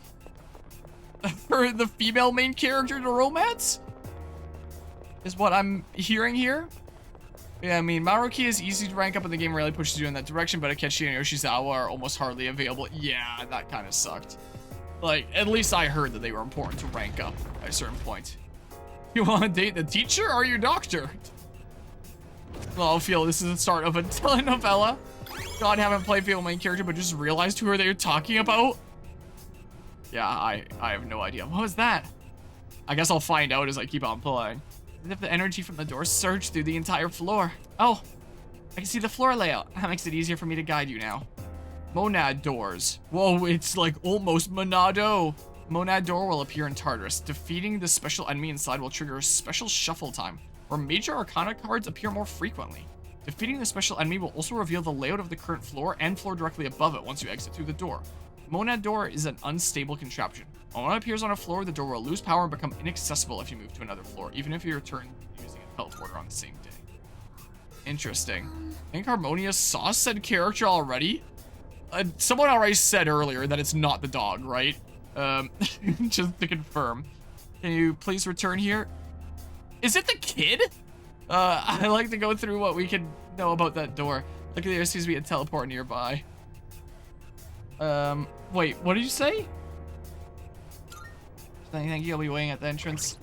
for the female main character to romance? Is what I'm hearing here? Yeah, I mean, Maruki is easy to rank up in the game, really pushes you in that direction, but Akechi and Yoshizawa are almost hardly available. Yeah, that kind of sucked. Like, at least I heard that they were important to rank up at a certain point. You want to date the teacher or your doctor? Well, I feel this is the start of a telenovela. God, haven't played female main character, but just realized who they're talking about. Yeah, I have no idea. What was that? I guess I'll find out as I keep on playing. As if the energy from the door surged through the entire floor. Oh, I can see the floor layout. That makes it easier for me to guide you now. Monad doors. Whoa, it's like almost Monado. Monad door will appear in Tartarus. Defeating the special enemy inside will trigger a special shuffle time, where major arcana cards appear more frequently. Defeating the special enemy will also reveal the layout of the current floor and floor directly above it once you exit through the door. Monad door is an unstable contraption. When it appears on a floor, the door will lose power and become inaccessible if you move to another floor, even if you return using a teleporter on the same day. Interesting. I think Harmonia saw said character already. Someone already said earlier that it's not the dog, right? Just to confirm. Can you please return here? Is it the kid? I like to go through what we can know about that door. Look, there seems to be a teleport nearby. Wait, what did you say? Thank you, I'll be waiting at the entrance.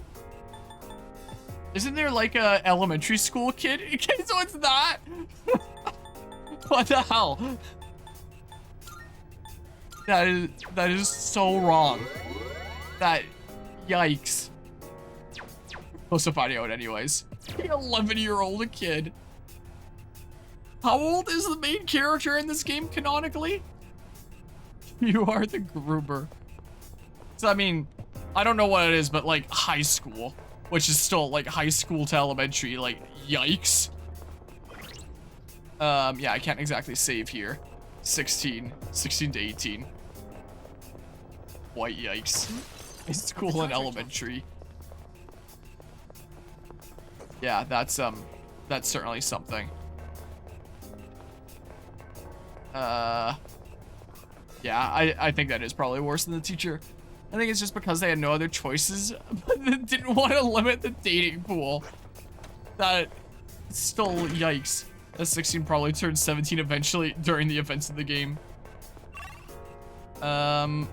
Isn't there like a elementary school kid? Okay, so it's that? What the hell? That is so wrong. That, yikes. Close to finding out anyways. 11-year-old kid. How old is the main character in this game canonically? You are the groomer. So I mean, I don't know what it is, but like high school, which is still like high school to elementary, like yikes. Yeah, I can't exactly save here. 16 to 18. White yikes. High school and elementary. Yeah, that's certainly something. Yeah, I think that is probably worse than the teacher. I think it's just because they had no other choices, but they didn't want to limit the dating pool. That still, yikes. A 16 probably turned 17 eventually during the events of the game. I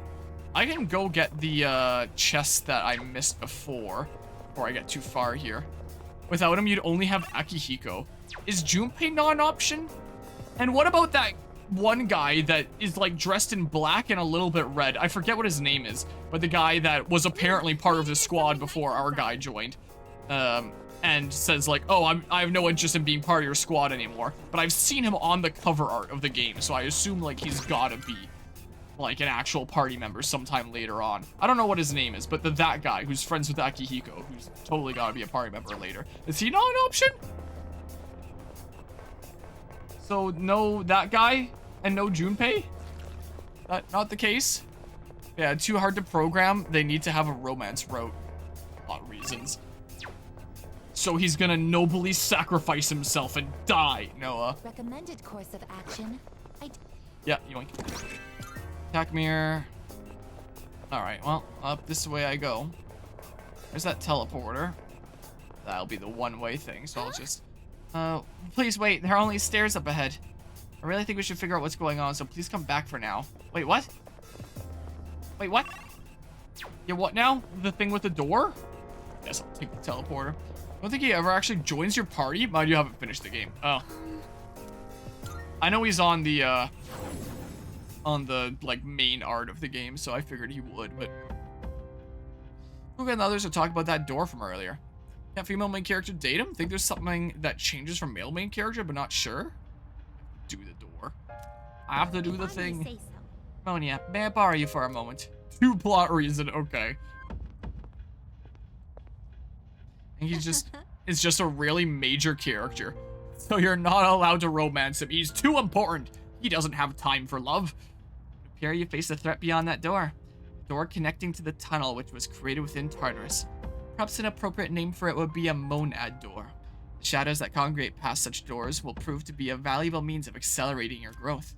can go get the chest that I missed before I get too far here. Without him, you'd only have Akihiko. Is Junpei not an option? And what about that one guy that is like dressed in black and a little bit red? I forget what his name is, but the guy that was apparently part of the squad before our guy joined. And says like, oh, I have no interest in being part of your squad anymore. But I've seen him on the cover art of the game, so I assume like he's gotta be like an actual party member sometime later on. I don't know what his name is, but that guy who's friends with Akihiko, who's totally gotta be a party member later. Is he not an option? So no that guy and no Junpei? That not the case? Yeah, too hard to program. They need to have a romance route. A lot of reasons. So he's gonna nobly sacrifice himself and die, Noah. Recommended course of action. Yeah, yoink. Attack mirror. Alright, well, up this way I go. There's that teleporter. That'll be the one-way thing, so I'll just... please wait, there are only stairs up ahead. I really think we should figure out what's going on, so please come back for now. Wait, what? Wait, what? Yeah, what now? The thing with the door? Guess I'll take the teleporter. I don't think he ever actually joins your party. Mind you, haven't finished the game. Oh. I know he's on the like main art of the game, so I figured he would, but Who and others are talking about that door from earlier. Can't female main character date him? Think there's something that changes from male main character, but not sure? Do the door. I have to do the thing. Monia, may I borrow you for a moment? 2 plot reason, okay. And he's just, it's just a really major character. So you're not allowed to romance him. He's too important. He doesn't have time for love. It appears you face a threat beyond that door. Door connecting to the tunnel which was created within Tartarus. Perhaps an appropriate name for it would be a monad door. The shadows that congregate past such doors will prove to be a valuable means of accelerating your growth.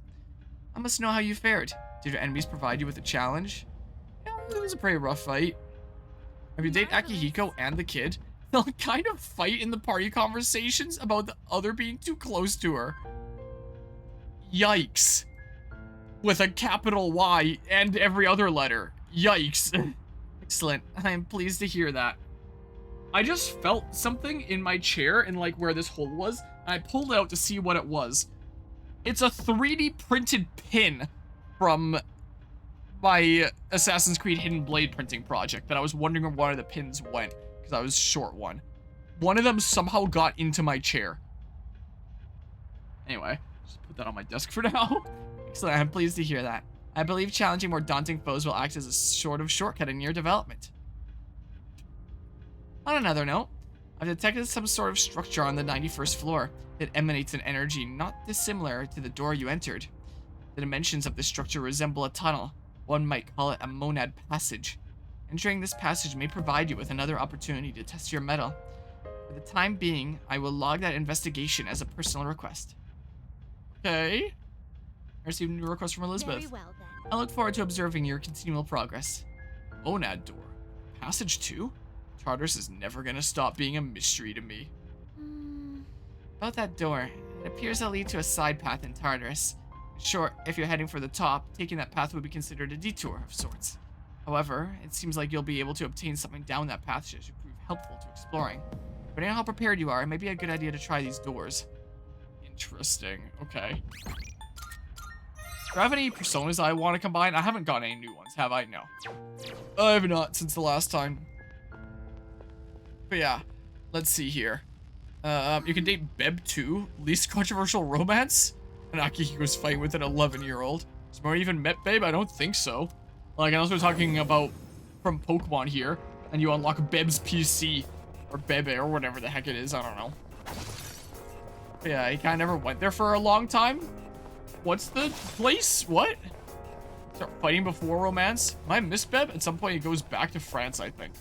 I must know how you fared. Did your enemies provide you with a challenge? Yeah, it was a pretty rough fight. If you date Akihiko and the kid, they'll kind of fight in the party conversations about the other being too close to her. Yikes. With a capital Y and every other letter. Yikes. Excellent. I am pleased to hear that. I just felt something in my chair and like where this hole was. And I pulled it out to see what it was. It's a 3D printed pin from my Assassin's Creed Hidden Blade printing project that I was wondering where one of the pins went because I was short one. One of them somehow got into my chair. Anyway, just put that on my desk for now. Excellent, I'm pleased to hear that. I believe challenging more daunting foes will act as a sort of shortcut in your development. On another note, I've detected some sort of structure on the 91st floor that emanates an energy not dissimilar to the door you entered. The dimensions of this structure resemble a tunnel. One might call it a monad passage. Entering this passage may provide you with another opportunity to test your mettle. For the time being, I will log that investigation as a personal request. Okay. I received a new request from Elizabeth. Very well, then. I look forward to observing your continual progress. Monad door. Passage 2? Tartarus is never gonna stop being a mystery to me. About that door, it appears to lead to a side path in Tartarus. In short, if you're heading for the top, taking that path would be considered a detour of sorts. However, it seems like you'll be able to obtain something down that path should prove helpful to exploring. Depending on how prepared you are, it may be a good idea to try these doors. Interesting. Okay. Do I have any personas I want to combine? I haven't got any new ones, have I? No. I have not since the last time. But yeah, let's see here. You can date Beb too. Least controversial romance? And Akihiko's fighting with an 11-year-old. Has Mori even met Beb? I don't think so. Like, unless we're talking about from Pokemon here, and you unlock Beb's PC, or Bebe, or whatever the heck it is, I don't know. But yeah, he kind of never went there for a long time. What's the place? What? Start fighting before romance? Am I Miss Beb? At some point he goes back to France, I think.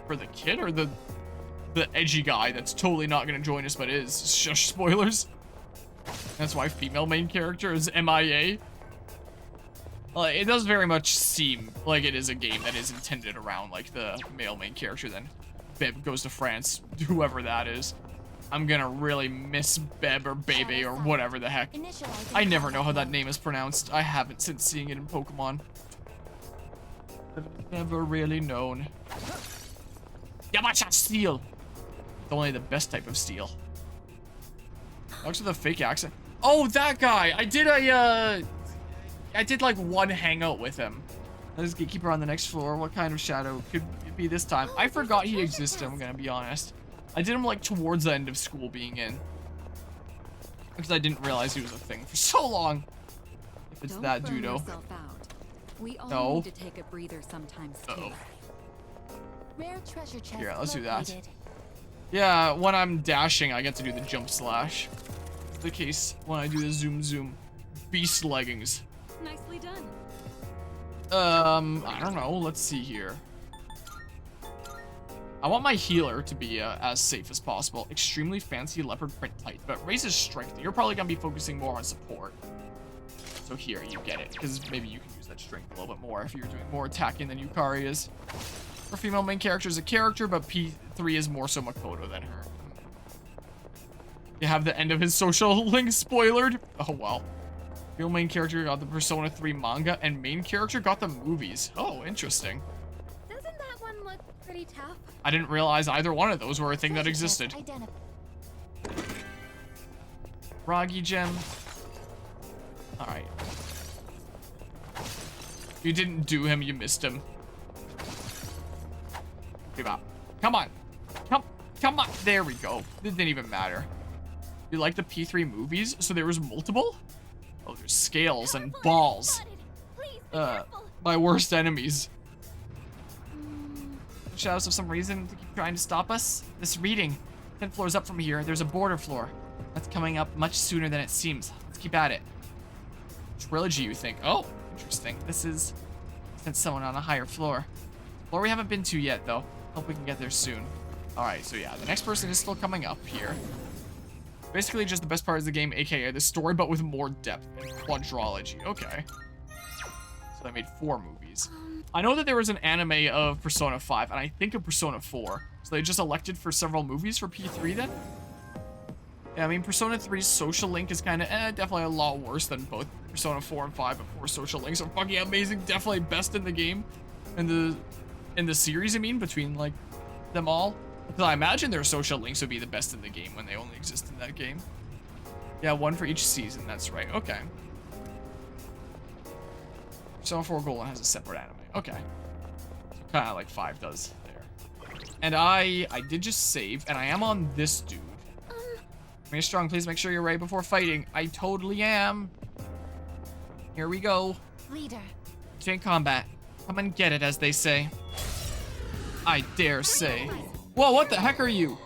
For the kid, or the edgy guy that's totally not gonna join us but is. Shush, spoilers. That's why female main character is MIA. It does very much seem like it is a game that is intended around like the male main character. Then Beb goes to France, whoever that is. I'm gonna really miss Beb or Bebe or whatever the heck. I never know how that name is pronounced. I haven't since seeing it in Pokemon. I've never really known. Yamacha steel. It's only the best type of steel. Looks with a fake accent. Oh, that guy! I did like one hangout with him. That is Gatekeeper on the next floor. What kind of shadow could it be this time? I forgot he existed, I'm gonna be honest. I did him like towards the end of school being in. Because I didn't realize he was a thing for so long. If it's that dudo. We all need to take a breather sometimes too. Rare treasure chest Here, let's do that. located. Yeah, when I'm dashing, I get to do the jump slash. It's the case when I do the zoom zoom. Beast leggings. Nicely done. I don't know. Let's see here. I want my healer to be as safe as possible. Extremely fancy leopard print tight, but raises strength. You're probably gonna be focusing more on support. So here, you get it, because maybe you can use that strength a little bit more if you're doing more attacking than Yukari is. Her female main character is a character, but P3 is more so Makoto than her. You have the end of his social link spoilered. Oh, well. Female main character got the Persona 3 manga, and main character got the movies. Oh, interesting. Doesn't that one look pretty tough? I didn't realize either one of those were a thing that existed. Ragi gem. Alright. You didn't do him, you missed him. Give up. Come on. Come on. There we go. It didn't even matter. You like the P3 movies? So there was multiple? Oh, there's scales and balls. My worst enemies. Shadows have some reason to keep trying to stop us? This reading. 10 floors up from here, there's a border floor. That's coming up much sooner than it seems. Let's keep at it. Trilogy, you think? Oh, interesting. This is... Sent someone on a higher floor. Floor we haven't been to yet, though. Hope we can get there soon. Alright, so yeah, the next person is still coming up here. Basically just the best part of the game, aka the story, but with more depth and quadrology. Okay. So they made 4 movies. I know that there was an anime of Persona 5, and I think of Persona 4. So they just elected for several movies for P3 then? Yeah, I mean, Persona 3's Social Link is kind of, definitely a lot worse than both Persona 4 and 5, but 4 Social Links are fucking amazing. Definitely best in the game. In the series, I mean, between, like, them all. Because I imagine their Social Links would be the best in the game when they only exist in that game. Yeah, 1 for each season, that's right. Okay. Persona 4 Golden has a separate anime. Okay. Kind of like 5 does there. And I did just save, and I am on this dude. Remain strong, please make sure you're ready before fighting. I totally am. Here we go. Leader. Chain combat. Come and get it, as they say. I dare say. Whoa, what the heck are you?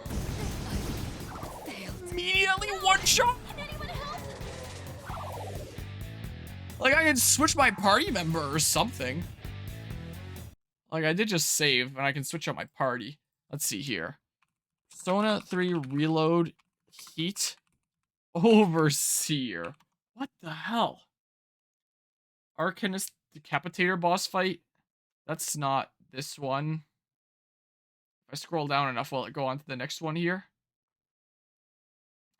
Immediately one shot. Like I can switch my party member or something. Like I did just save and I can switch out my party. Let's see here. Persona 3 Reload Heat Overseer. What the hell? Arcanist Decapitator boss fight? That's not this one. If I scroll down enough, will it go on to the next one here?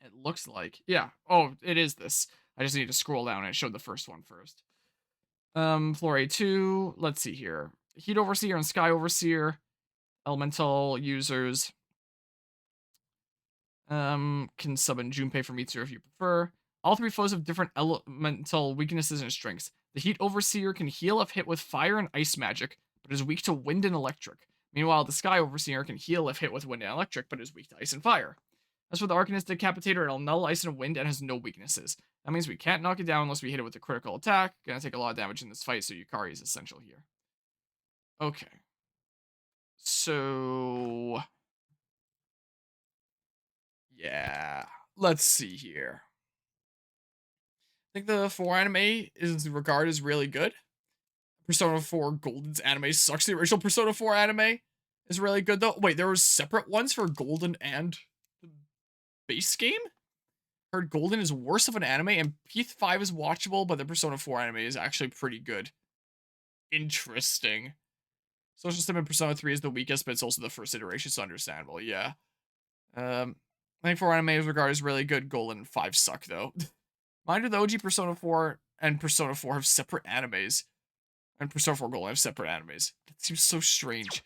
It looks like. Yeah. Oh, it is this. I just need to scroll down and it showed the first one first. Floor A2. Let's see here. Heat Overseer and Sky Overseer. Elemental users. Can summon Junpei from Mitsu if you prefer. All 3 foes have different elemental weaknesses and strengths. The Heat Overseer can heal if hit with fire and ice magic, but is weak to wind and electric. Meanwhile, the Sky Overseer can heal if hit with wind and electric, but is weak to ice and fire. As for the Arcanist Decapitator, it'll null ice and wind and has no weaknesses. That means we can't knock it down unless we hit it with a critical attack. Gonna take a lot of damage in this fight, so Yukari is essential here. Okay. So... yeah. Let's see here. I think the 4 anime is regarded as really good. Persona 4 Golden's anime sucks. The original Persona 4 anime is really good, though. Wait, there were separate ones for Golden and the base game? Heard Golden is worse of an anime, and P5 is watchable, but the Persona 4 anime is actually pretty good. Interesting. Social system in Persona 3 is the weakest, but it's also the first iteration, so understandable, yeah. I think 4 anime is regarded as really good. Golden and 5 suck, though. Mind you, the OG Persona 4 and Persona 4 have separate animes. And Persona 4 Golden have separate animes. That seems so strange.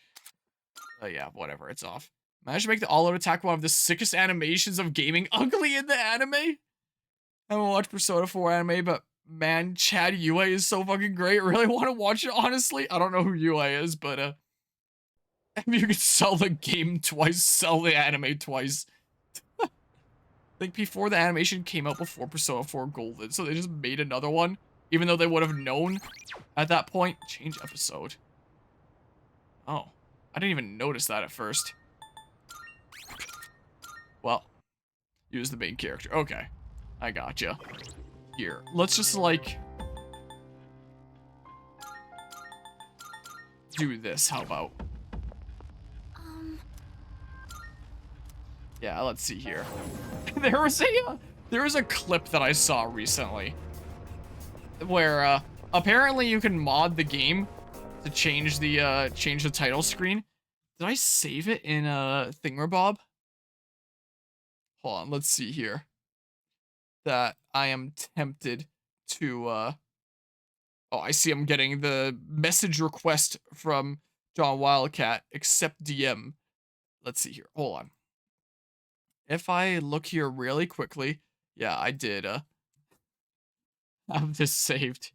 Yeah, whatever, it's off. Managed to make the all-out attack one of the sickest animations of gaming ugly in the anime. I haven't watched Persona 4 anime, but man, Chad Yue is so fucking great. I really want to watch it, honestly. I don't know who Yue is, but if you could sell the game twice, sell the anime twice. I think P4, the animation came out before Persona 4 Golden, so they just made another one, even though they would have known at that point. Change episode. Oh, I didn't even notice that at first. Well, use the main character. Okay, I gotcha. Here, let's just, like, do this. How about? Yeah, let's see here. There was a clip that I saw recently where apparently you can mod the game to change the title screen. Did I save it in Thingamabob? Hold on, let's see here. That I am tempted to oh, I see I'm getting the message request from John Wildcat, accept DM. Let's see here. Hold on. If I look here really quickly, yeah, I did have this saved.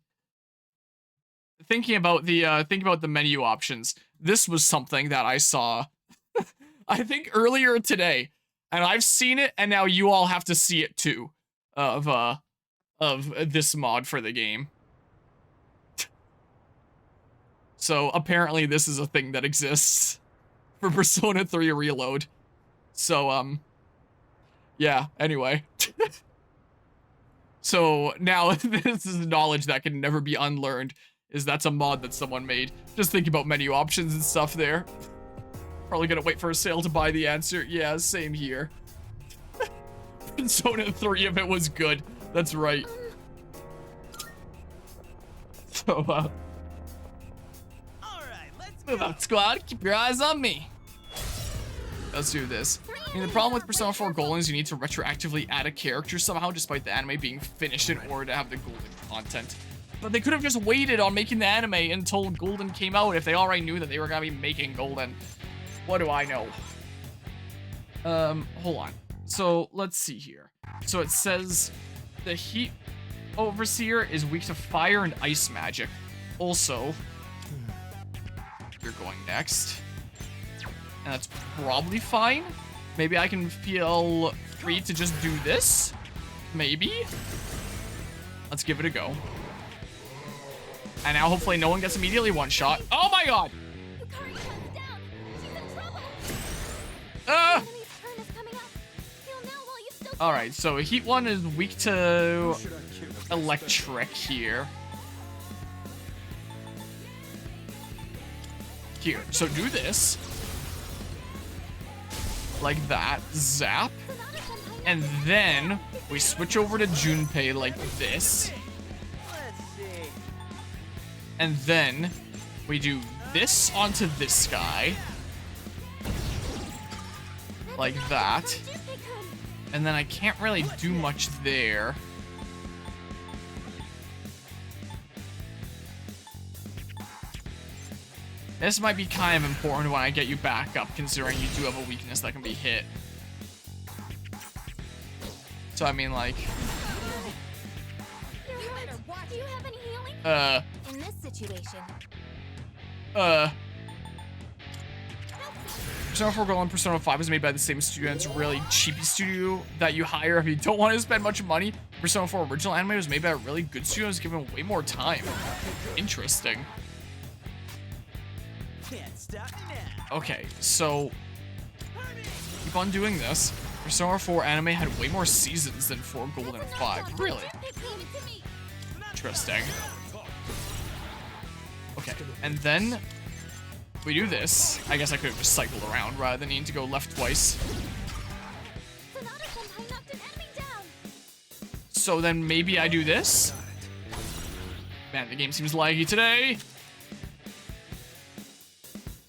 Thinking about the menu options, this was something that I saw I think earlier today, and I've seen it, and now you all have to see it too, of this mod for the game. So apparently this is a thing that exists for Persona 3 Reload. So yeah, anyway. So now this is knowledge that can never be unlearned, is that's a mod that someone made. Just think about menu options and stuff there. Probably gonna wait for a sale to buy the answer. Yeah, same here. Persona 3 if it was good. That's right. So, move up, squad. Keep your eyes on me. Let's do this. I mean, the problem with Persona 4 Golden is you need to retroactively add a character somehow, despite the anime being finished in order to have the Golden content. But they could have just waited on making the anime until Golden came out if they already knew that they were gonna be making Golden. What do I know? Hold on. So, let's see here. So it says the Heat Overseer is weak to fire and ice magic. Also, you're going next. And that's probably fine. Maybe I can feel free to just do this. Maybe. Let's give it a go. And now hopefully no one gets immediately one shot. Oh my god! Alright, so Heat 1 is weak to electric here. Here, so do this. Like that. Zap. And then we switch over to Junpei like this. And then we do this onto this guy. Like that. And then I can't really do much there. This might be kind of important when I get you back up, considering you do have a weakness that can be hit. So, I mean, like... Do you have any healing? In this situation. Persona 4 Golden and Persona 5 is made by the same studio, and it's a really cheapy studio that you hire if you don't want to spend much money. Persona 4 original anime was made by a really good studio and was given way more time. Interesting. Okay, so keep on doing this. Persona 4 anime had way more seasons than 4 Golden and 5. Really? Interesting. Okay, and then we do this. I guess I could have just cycled around rather than needing to go left twice. So then maybe I do this. Man, the game seems laggy today.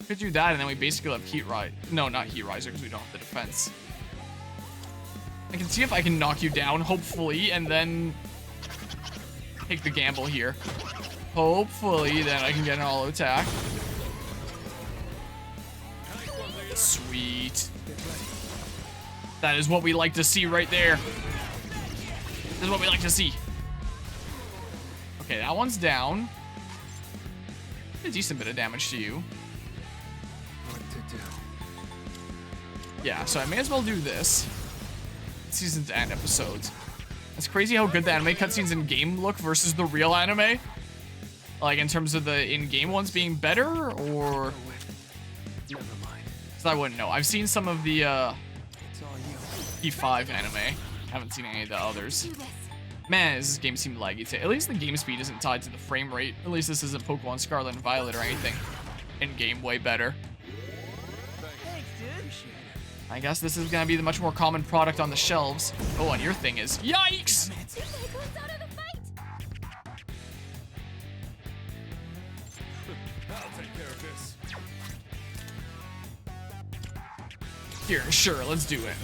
Could do that, and then we basically have Heat Rise. No, not Heat Riser, because we don't have the defense. I can see if I can knock you down, hopefully, and then take the gamble here. Hopefully, then I can get an all attack. Sweet. That is what we like to see right there. This is what we like to see. Okay, that one's down. A decent bit of damage to you. Yeah, so I may as well do this. Seasons and episodes. It's crazy how good the anime cutscenes in game look versus the real anime. Like in terms of the in-game ones being better, or never mind. Cause I wouldn't know. I've seen some of the E5 anime. Haven't seen any of the others. Man, this game seemed laggy too. At least the game speed isn't tied to the frame rate. At least this isn't Pokemon Scarlet and Violet or anything. In-game way better. I guess this is gonna be the much more common product on the shelves. Oh, and your thing is yikes! I'll take care of this. Here, sure, let's do it.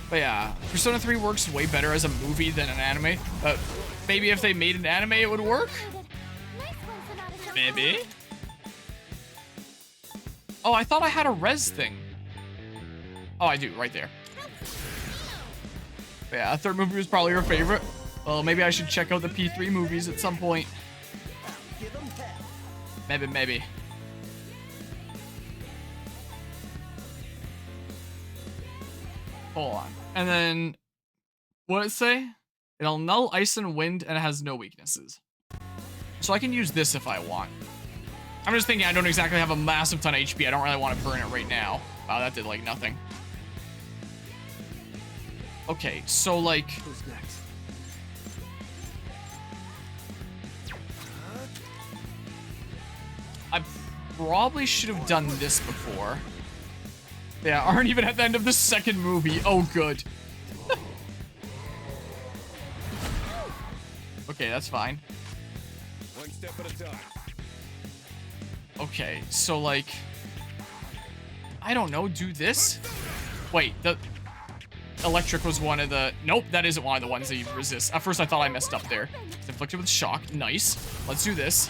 But yeah, Persona 3 works way better as a movie than an anime. Maybe if they made an anime, it would work? Maybe. Oh, I thought I had a res thing. Oh, I do, right there. But yeah, third movie was probably your favorite. Well, maybe I should check out the P3 movies at some point. Maybe. Hold on. And then, what did it say? It'll null ice and wind, and it has no weaknesses. So I can use this if I want. I'm just thinking I don't exactly have a massive ton of HP. I don't really want to burn it right now. Wow, that did, like, nothing. Okay, so, like... Who's next? I probably should have done this before. Yeah, aren't even at the end of the second movie. Oh, good. Okay, that's fine. One step at a time. Okay, so, like... I don't know, do this? Wait, the... Electric was one of the... Nope, that isn't one of the ones that you resist. At first, I thought I messed up there. It's inflicted with shock. Nice. Let's do this.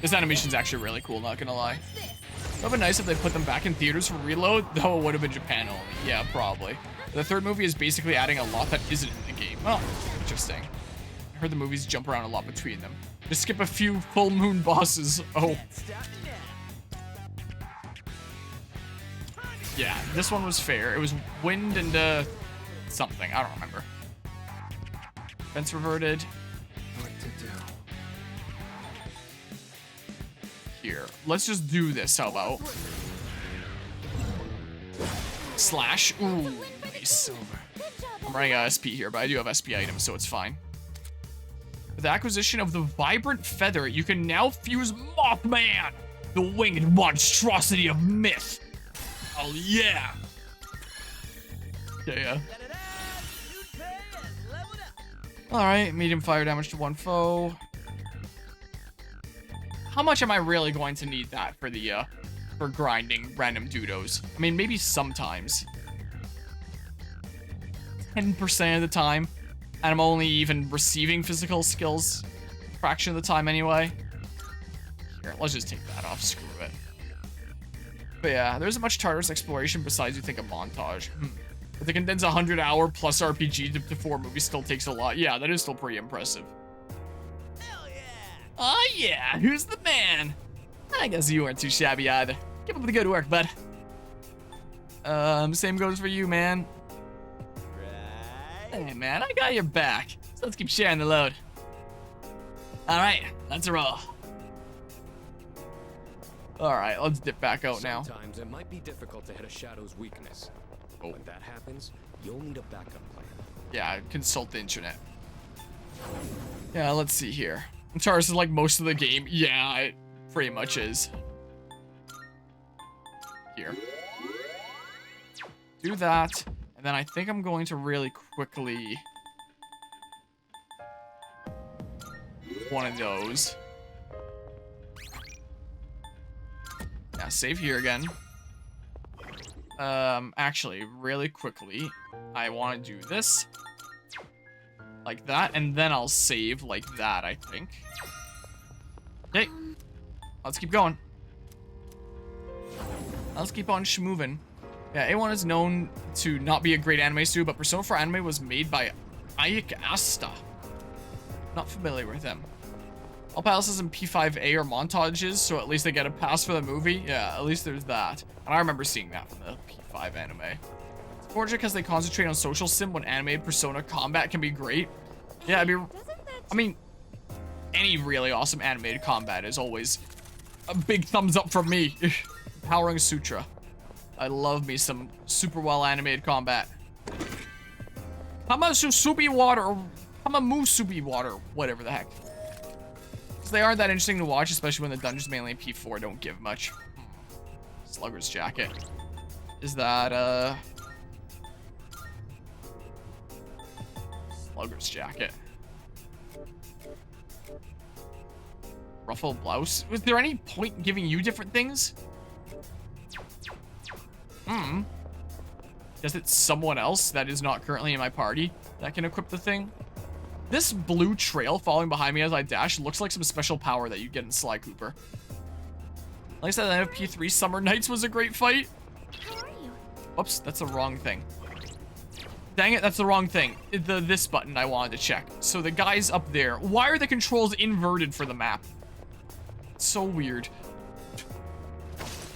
This animation's actually really cool, not gonna lie. It would have been nice if they put them back in theaters for reload, though it would have been Japan only. Yeah, probably. The third movie is basically adding a lot that isn't in the game. Oh, interesting. I heard the movies jump around a lot between them. Just skip a few full moon bosses. Oh. Yeah, this one was fair. It was wind and, something. I don't remember. Fence reverted. What to do? Here. Let's just do this. How about? Slash. Ooh, nice. I'm running out of SP here, but I do have SP items, so it's fine. With the acquisition of the Vibrant Feather, you can now fuse Mothman, the winged monstrosity of myth. Oh, yeah. Yeah. Alright, medium fire damage to one foe. How much am I really going to need that for the, for grinding random dudos? I mean, maybe sometimes. 10% of the time. And I'm only even receiving physical skills a fraction of the time anyway. Here, let's just take that off. Screw it. But yeah, there isn't much Tartarus exploration besides you think a montage. But the condensed 100-hour plus RPG to 4 movies still takes a lot. Yeah, that is still pretty impressive. Hell yeah! Oh yeah, who's the man? I guess you weren't too shabby either. Keep up the good work, bud. Same goes for you, man. Right. Hey, man, I got your back. So let's keep sharing the load. Alright, let's roll. Alright, let's dip back out now. Sometimes it might be difficult to hit a shadow's weakness. But when that happens, you'll need a backup plan. Yeah, consult the internet. Yeah, let's see here. Taurus is like most of the game. Yeah, it pretty much is. Here. Do that. And then I think I'm going to really quickly... one of those. Yeah, save here again. Actually, really quickly, I want to do this. Like that, and then I'll save like that, I think. Okay. Let's keep going. Let's keep on schmoving. Yeah, A1 is known to not be a great anime studio, but Persona 4 anime was made by Ayik Asta. Not familiar with them. All palaces in P5A are montages, so at least they get a pass for the movie. Yeah, at least there's that. And I remember seeing that from the P5 anime. It's fortunate because they concentrate on social sim when animated Persona combat can be great. Yeah, I mean, any really awesome animated combat is always a big thumbs up from me. Powering Sutra. I love me some super well animated combat. Hamasusubi water, Hamamusubi water, whatever the heck. They aren't that interesting to watch, especially when the dungeons mainly in P4 don't give much. Slugger's jacket. Is that, Slugger's jacket. Ruffled blouse. Was there any point in giving you different things? Guess it's someone else that is not currently in my party that can equip the thing. This blue trail following behind me as I dash looks like some special power that you get in Sly Cooper. Like I said, the NFP3 Summer Nights was a great fight. How are you? Whoops, that's the wrong thing. Dang it, that's the wrong thing. This button I wanted to check. So the guy's up there. Why are the controls inverted for the map? It's so weird.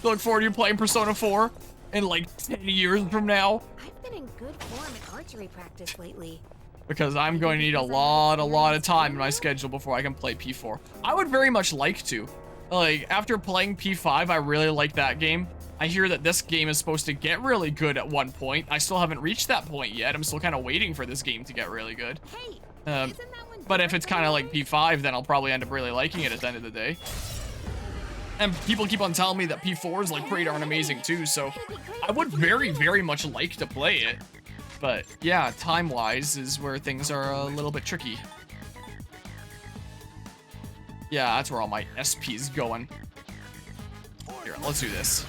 Look forward to you playing Persona 4 in like 10 years from now. I've been in good form at archery practice lately. Because I'm going to need a lot of time in my schedule before I can play P4. I would very much like to. Like, after playing P5, I really like that game. I hear that this game is supposed to get really good at one point. I still haven't reached that point yet. I'm still kind of waiting for this game to get really good. But if it's kind of like P5, then I'll probably end up really liking it at the end of the day. And people keep on telling me that P4 is like pretty darn amazing too, so I would very, very much like to play it. But yeah, time-wise is where things are a little bit tricky. Yeah, that's where all my SP's going. Here, let's do this.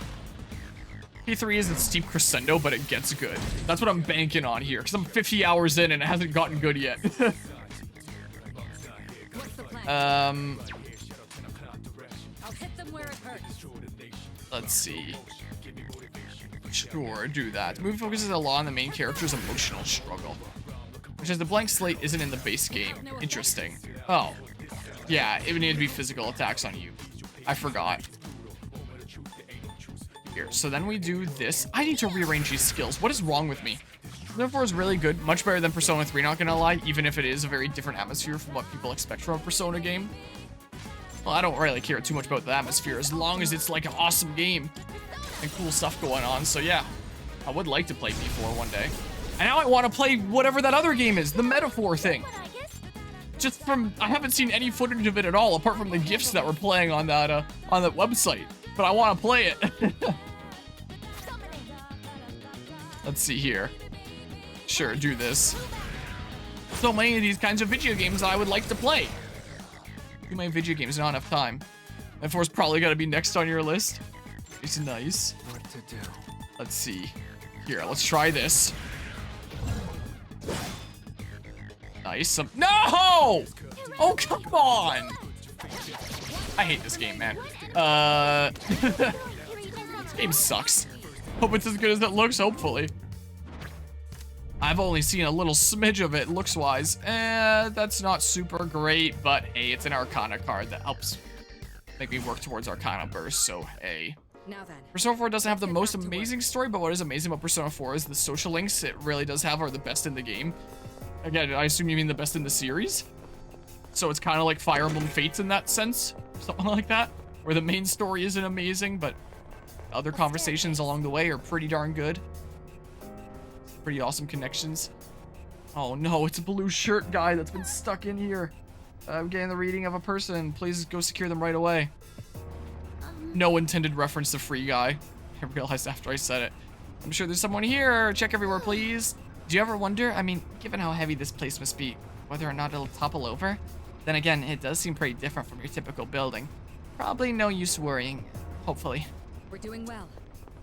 P3 is a steep crescendo, but it gets good. That's what I'm banking on here, because I'm 50 hours in and it hasn't gotten good yet. Let's see. Sure, do that. The movie focuses a lot on the main character's emotional struggle, which is the blank slate isn't in the base game. Interesting. Oh. Yeah, it would need to be physical attacks on you. I forgot. Here, so then we do this. I need to rearrange these skills. What is wrong with me? Persona 4 is really good. Much better than Persona 3, not gonna lie, even if it is a very different atmosphere from what people expect from a Persona game. Well, I don't really care too much about the atmosphere, as long as it's like an awesome game and cool stuff going on. So yeah, I would like to play P4 one day. And now I want to play whatever that other game is, the Metaphor thing. Just from, I haven't seen any footage of it at all, apart from the GIFs that were playing on that website. But I want to play it. Let's see here. Sure, do this. So many of these kinds of video games I would like to play. Too many video games, not enough time. Metaphor's probably got to be next on your list. It's nice. What to do? Let's see. Here, let's try this. Nice. No! Oh, come on! I hate this game, man. This game sucks. Hope it's as good as it looks, hopefully. I've only seen a little smidge of it looks-wise. That's not super great, but hey, it's an Arcana card that helps make me work towards Arcana Burst, so hey. Now then, Persona 4 doesn't have the most amazing story, but what is amazing about Persona 4 is the social links it really does have are the best in the game. Again, I assume you mean the best in the series? So it's kind of like Fire Emblem Fates in that sense, something like that, where the main story isn't amazing, but other conversations along the way are pretty darn good. Pretty awesome connections. Oh no, it's a blue shirt guy that's been stuck in here. I'm getting the reading of a person. Please go secure them right away. No intended reference to Free Guy. I realized after I said it. I'm sure there's someone here. Check everywhere, please. Do you ever wonder, I mean, given how heavy this place must be, whether or not it'll topple over? Then again, it does seem pretty different from your typical building. Probably no use worrying. Hopefully. we're doing well.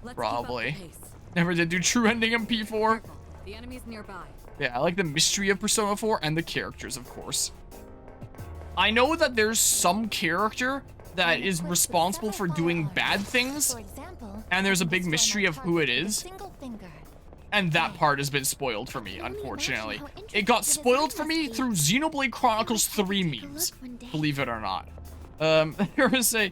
Let's Probably. keep up the pace. Never did do true ending in P4. The enemy's nearby. Yeah, I like the mystery of Persona 4 and the characters, of course. I know that there's some character that is responsible for doing bad things, and there's a big mystery of who it is. And that part has been spoiled for me, unfortunately. It got spoiled for me through Xenoblade Chronicles 3 memes, believe it or not. There was a...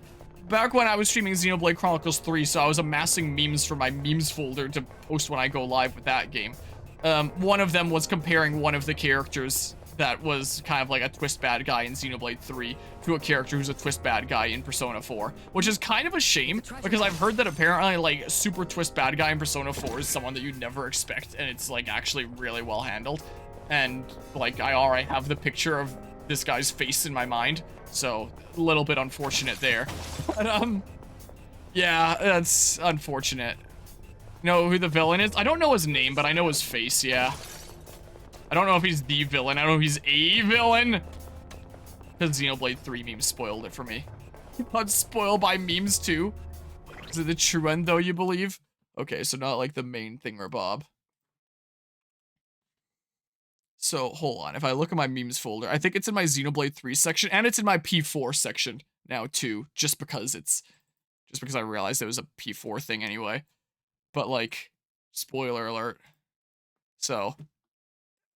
Back when I was streaming Xenoblade Chronicles 3, so I was amassing memes for my memes folder to post when I go live with that game. One of them was comparing one of the characters that was kind of like a twist bad guy in Xenoblade 3 to a character who's a twist bad guy in Persona 4, which is kind of a shame because I've heard that apparently like super twist bad guy in Persona 4 is someone that you'd never expect, and it's like actually really well handled. And like I already have the picture of this guy's face in my mind, so a little bit unfortunate there. But yeah, that's unfortunate. You know who the villain is? I don't know his name, but I know his face, yeah. I don't know if he's the villain. I don't know if he's a villain. Because Xenoblade 3 memes spoiled it for me. He got spoiled by memes too. Is it the true end though, you believe? Okay, so not like the main thingamabob. So hold on. If I look at my memes folder, I think it's in my Xenoblade 3 section and it's in my P4 section now too. Just because I realized it was a P4 thing anyway. But like, spoiler alert. So,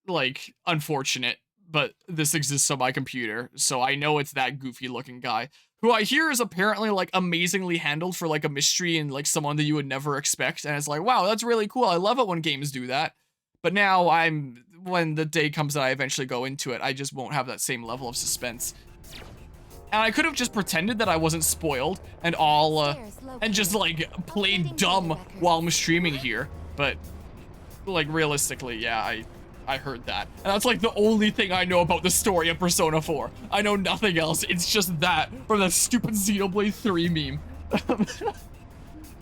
like, unfortunate, but this exists on my computer, so I know it's that goofy looking guy, who I hear is apparently like amazingly handled for like a mystery and like someone that you would never expect, and it's like, wow, that's really cool. I love it when games do that. But now when the day comes that I eventually go into it, I just won't have that same level of suspense. And I could have just pretended that I wasn't spoiled and and just like played dumb while I'm streaming here. But like realistically, yeah, I heard that. And that's like the only thing I know about the story of Persona 4. I know nothing else. It's just that from that stupid Xenoblade 3 meme.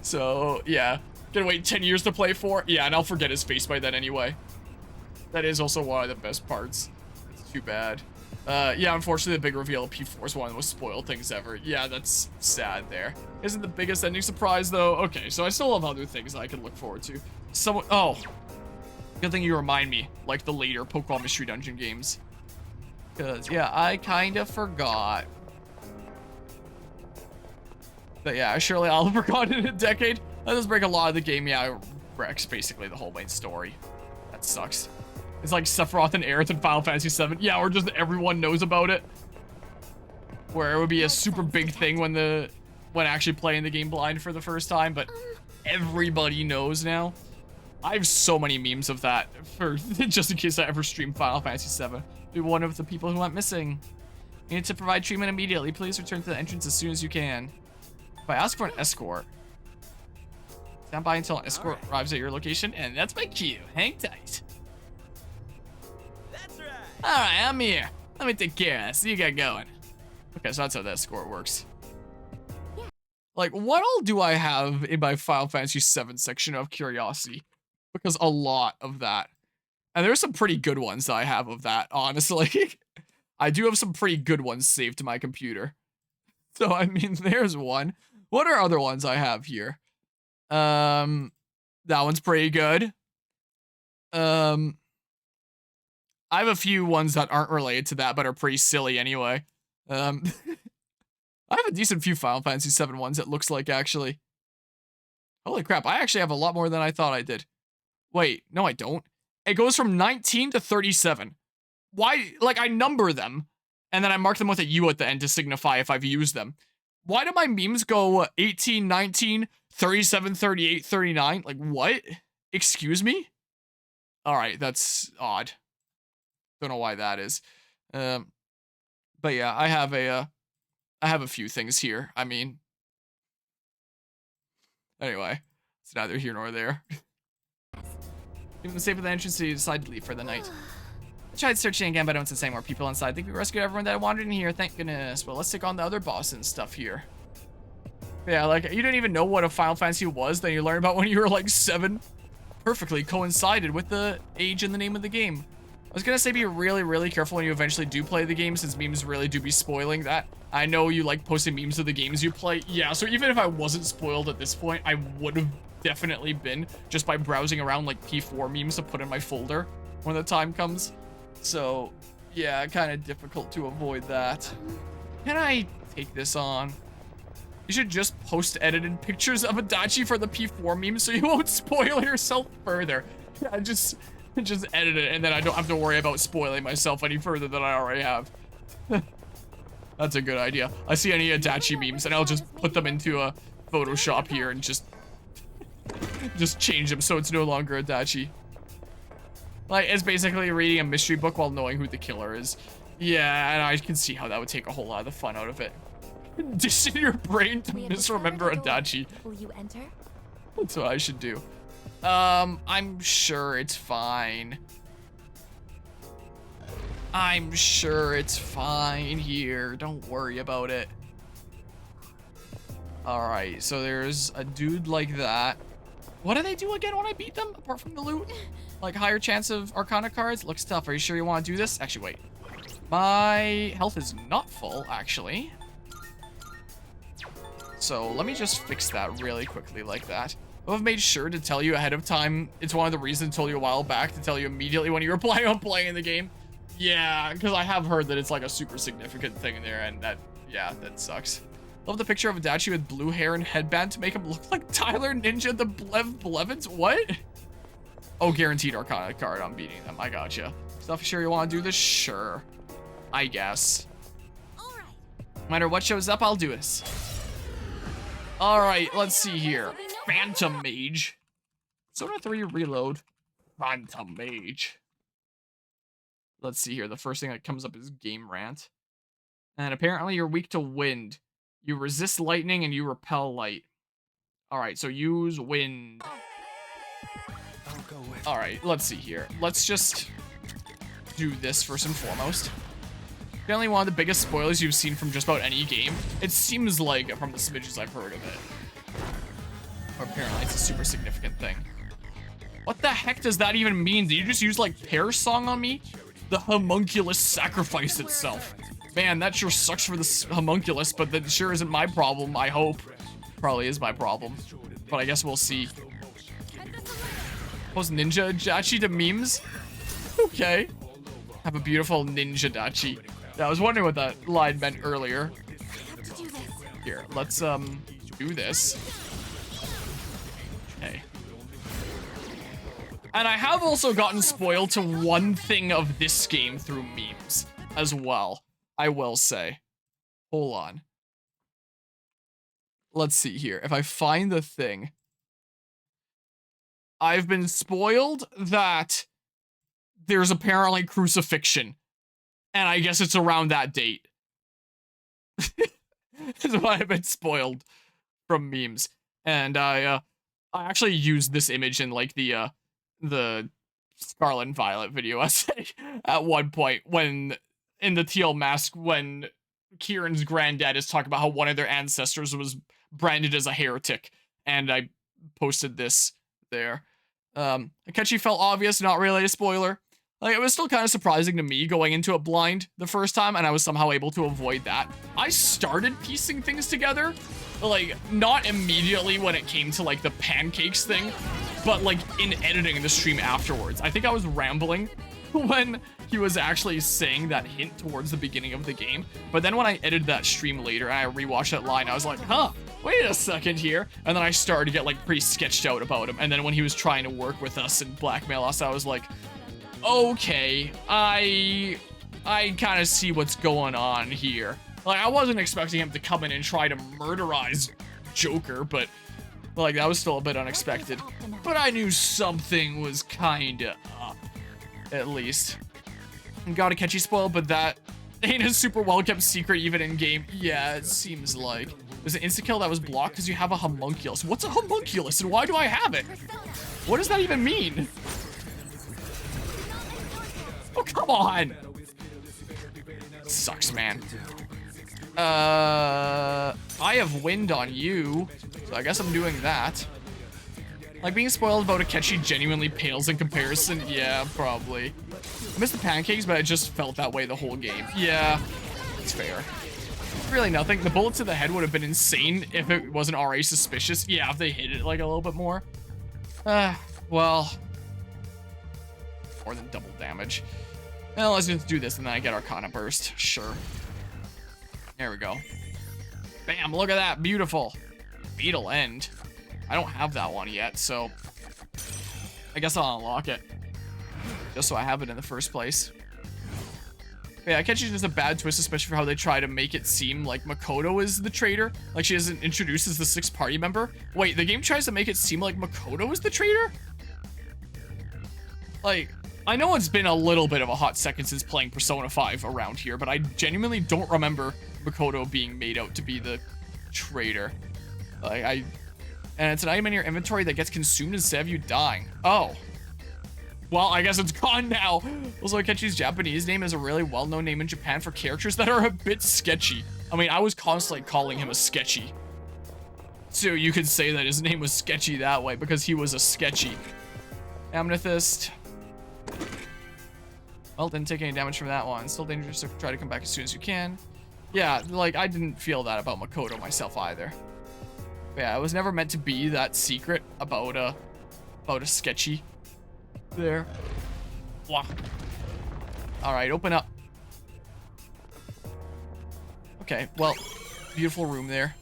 So yeah, gonna wait 10 years to play 4? Yeah, and I'll forget his face by then anyway. That is also one of the best parts. It's too bad. Yeah, unfortunately the big reveal of P4 is one of the most spoiled things ever. Yeah, that's sad there. Isn't the biggest ending surprise though? Okay, so I still have other things I can look forward to. Oh, good thing you remind me, like the later Pokemon Mystery Dungeon games. Cause yeah, I kind of forgot. But yeah, surely I'll have forgotten in a decade. That does break a lot of the game. Yeah, it wrecks basically the whole main story. That sucks. It's like Sephiroth and Aerith in Final Fantasy VII. Yeah, or just everyone knows about it. Where it would be a super big thing when actually playing the game blind for the first time, but everybody knows now. I have so many memes of that for just in case I ever stream Final Fantasy VII. Be one of the people who went missing. You need to provide treatment immediately. Please return to the entrance as soon as you can. If I ask for an escort, stand by until an escort arrives at your location, and that's my cue. Hang tight. That's right. Alright, I'm here. Let me take care of this. You get going. Okay, so that's how that escort works. Like, what all do I have in my Final Fantasy VII section of curiosity? Because a lot of that. And there's some pretty good ones that I have of that, honestly. I do have some pretty good ones saved to my computer. So, I mean, there's one. What are other ones I have here? That one's pretty good. I have a few ones that aren't related to that, but are pretty silly anyway. I have a decent few Final Fantasy VII ones, it looks like, actually. Holy crap, I actually have a lot more than I thought I did. Wait, no I don't. It goes from 19 to 37. Why, like, I number them, and then I mark them with a U at the end to signify if I've used them. Why do my memes go 18, 19, 37, 38, 39? Like, what? Excuse me? Alright, that's odd. Don't know why that is. But yeah, I have a few things here. I mean, anyway, it's neither here nor there. Even safe at the entrance, so you decide to leave for the night. I tried searching again, but I don't sense any more people inside. I think we rescued everyone that wandered in here, thank goodness. Well, let's take on the other boss and stuff here. Yeah, like, you didn't even know what a Final Fantasy was, then you learned about when you were like 7. Perfectly coincided with the age and the name of the game. I was gonna say be really, really careful when you eventually do play the game, since memes really do be spoiling that. I know you like posting memes of the games you play. Yeah, so even if I wasn't spoiled at this point, I would have definitely been just by browsing around like P4 memes to put in my folder when the time comes. So yeah, kind of difficult to avoid that. Can I take this on? You should just post edited pictures of Adachi for the P4 meme so you won't spoil yourself further. Yeah, just edit it and then I don't have to worry about spoiling myself any further than I already have. That's a good idea. I see any Adachi memes and I'll just put them into a Photoshop here and just change them so it's no longer Adachi. Like, it's basically reading a mystery book while knowing who the killer is. Yeah, and I can see how that would take a whole lot of the fun out of it. Condition your brain to misremember Adachi. Will you enter? That's what I should do. I'm sure it's fine. I'm sure it's fine here. Don't worry about it. Alright, so there's a dude like that. What do they do again when I beat them, apart from the loot? Like, higher chance of Arcana cards? Looks tough. Are you sure you want to do this? Actually, wait. My health is not full, actually. So, let me just fix that really quickly like that. I've made sure to tell you ahead of time. It's one of the reasons I told you a while back to tell you immediately when you were planning on playing the game. Yeah, because I have heard that it's like a super significant thing in there, and that, yeah, that sucks. Love the picture of Adachi with blue hair and headband to make him look like Tyler Ninja the Blevins. What? Oh, guaranteed Arcana card. I'm beating them. I gotcha. Stuff, sure you want to do this? Sure. I guess. Alright. No matter what shows up, I'll do this. Alright, let's see here. Phantom Mage. Persona 3 Reload. Phantom Mage. Let's see here. The first thing that comes up is Game Rant. And apparently you're weak to wind. You resist lightning and you repel light. Alright, so use wind. Alright, let's see here. Let's just do this first and foremost. Apparently one of the biggest spoilers you've seen from just about any game. It seems like, from the smidges I've heard of it. Or apparently it's a super significant thing. What the heck does that even mean? Did you just use, like, Pear Song on me? The homunculus sacrificed itself. Man, that sure sucks for the homunculus, but that sure isn't my problem, I hope. Probably is my problem. But I guess we'll see. Post ninja dachi to memes? Okay. Have a beautiful ninja dachi. Yeah, I was wondering what that line meant earlier. Here, let's, do this. Okay. And I have also gotten spoiled to one thing of this game through memes as well, I will say. Hold on. Let's see here. If I find the thing. I've been spoiled that there's apparently crucifixion. And I guess it's around that date. That's why I've been spoiled from memes. And I actually used this image in like the Scarlet and Violet video essay at one point when in the teal mask when Kieran's granddad is talking about how one of their ancestors was branded as a heretic, and I posted this there. Akechi felt obvious, not really a spoiler. Like, it was still kind of surprising to me going into it blind the first time, and I was somehow able to avoid that. I started piecing things together, like, not immediately when it came to, like, the pancakes thing, but, like, in editing the stream afterwards. I think I was rambling when he was actually saying that hint towards the beginning of the game, but then when I edited that stream later and I rewatched that line, I was like, huh, wait a second here, and then I started to get, like, pretty sketched out about him, and then when he was trying to work with us and blackmail us, I was like, okay, I kind of see what's going on here. Like, I wasn't expecting him to come in and try to murderize Joker, but, like, that was still a bit unexpected. But I knew something was kinda up, at least. And got Akechi spoiled, but that ain't a super well-kept secret even in-game. Yeah, it seems like. There's an insta-kill that was blocked because you have a homunculus. What's a homunculus, and why do I have it? What does that even mean? Oh, come on! Sucks, man. I have wind on you, so I guess I'm doing that. Like, being spoiled about Akechi genuinely pales in comparison? Yeah, probably. I missed the pancakes, but I just felt that way the whole game. Yeah, it's fair. Really nothing. The bullet to the head would have been insane if it wasn't already suspicious. Yeah, if they hit it, like, a little bit more. Well... more than double damage. Well, let's just do this and then I get Arcana Burst. Sure. There we go. Bam, look at that. Beautiful. Beetle End. I don't have that one yet, so I guess I'll unlock it. Just so I have it in the first place. Yeah, Akechi's just a bad twist, especially for how they try to make it seem like Makoto is the traitor. Like she isn't introduced as the sixth party member. Wait, the game tries to make it seem like Makoto is the traitor? Like... I know it's been a little bit of a hot second since playing Persona 5 around here, but I genuinely don't remember Makoto being made out to be the traitor. Like, and it's an item in your inventory that gets consumed instead of you dying. Oh. Well, I guess it's gone now. Also, Akechi's Japanese name is a really well-known name in Japan for characters that are a bit sketchy. I mean, I was constantly calling him a sketchy. So you could say that his name was sketchy that way because he was a sketchy. Amethyst. Well, didn't take any damage from that one. Still dangerous, so try to come back as soon as you can. Yeah, like, I didn't feel that about Makoto myself either. But yeah, it was never meant to be that secret about a sketchy there. Blah. Alright, open up. Okay, well, beautiful room there.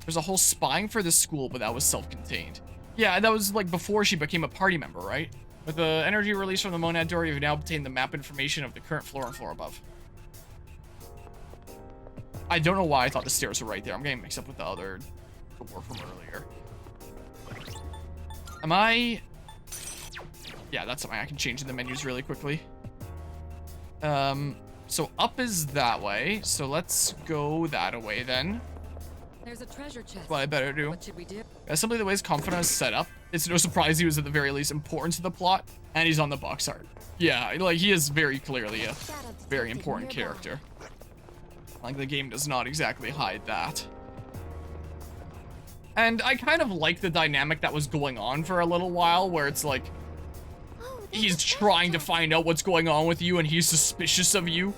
There's a whole spying for this school, but that was self-contained. Yeah, that was, like, before she became a party member, right? With the energy release from the Monad door, you've now obtained the map information of the current floor and floor above. I don't know why I thought the stairs were right there. I'm getting mixed up with the other door from earlier. Am I... Yeah, that's something I can change in the menus really quickly. So up is that way. So let's go that way then. There's a treasure chest. What I better do. What should we do? Simply the way his confidence is set up, it's no surprise he was at the very least important to the plot, and he's on the box art. Yeah, like he is very clearly a very important character. Like the game does not exactly hide that. And I kind of like the dynamic that was going on for a little while, where it's like, he's trying to find out what's going on with you and he's suspicious of you,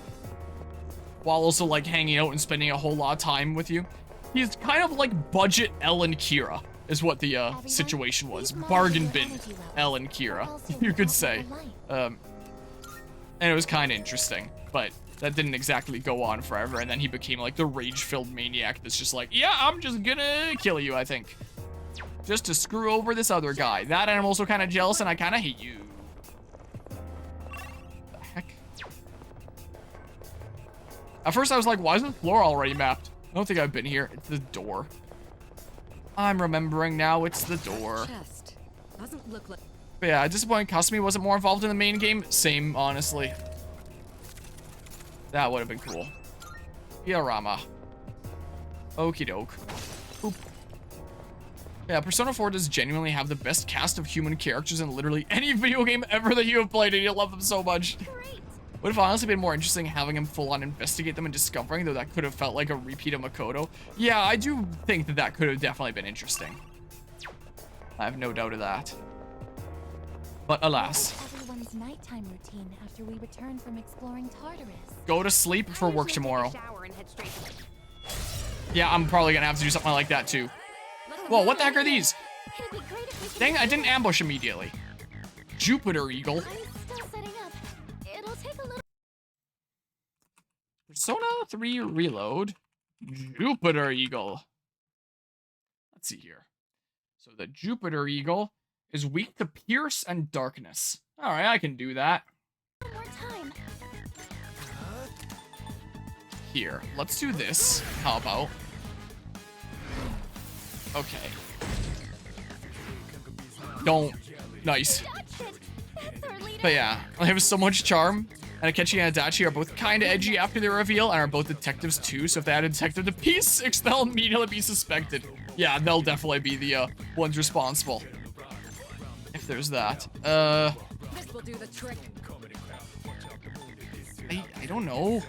while also like hanging out and spending a whole lot of time with you. He's kind of like budget Elle and Kira, is what the situation was. Bargain bin Elle and Kira, you could say. And it was kind of interesting, but that didn't exactly go on forever, and then he became like the rage-filled maniac that's just like, yeah, I'm just gonna kill you, I think. Just to screw over this other guy. That, and I'm also kind of jealous, and I kind of hate you. The heck? At first I was like, why is the floor already mapped? I don't think I've been here. It's the door. I'm remembering now, it's the door. Chest. Doesn't look like... But yeah, disappointing Kasumi wasn't more involved in the main game. Same, honestly. That would have been cool. Diorama. Okie doke. Boop. Yeah, Persona 4 does genuinely have the best cast of human characters in literally any video game ever that you have played, and you'll love them so much. Would have honestly been more interesting having him full on investigate them and discovering, though that could have felt like a repeat of Makoto. Yeah, I do think that that could have definitely been interesting. I have no doubt of that. But alas. Everyone's nighttime routine after we return from exploring Tartarus. Go to sleep for work tomorrow. Yeah, I'm probably gonna have to do something like that too. Whoa, what the heck are these? Dang, I didn't ambush immediately. Jupiter Eagle. Persona 3 Reload. Jupiter Eagle. Let's see here. So the Jupiter Eagle is weak to Pierce and Darkness. Alright, I can do that. One more time. Here, let's do this. How about? Okay. Don't. Nice. But yeah, I have so much charm. And Akechi and Adachi are both kind of edgy after their reveal, and are both detectives too, so if they add a detective to P6, they'll immediately be suspected. Yeah, they'll definitely be the ones responsible. If there's that. This will do the trick. I don't know.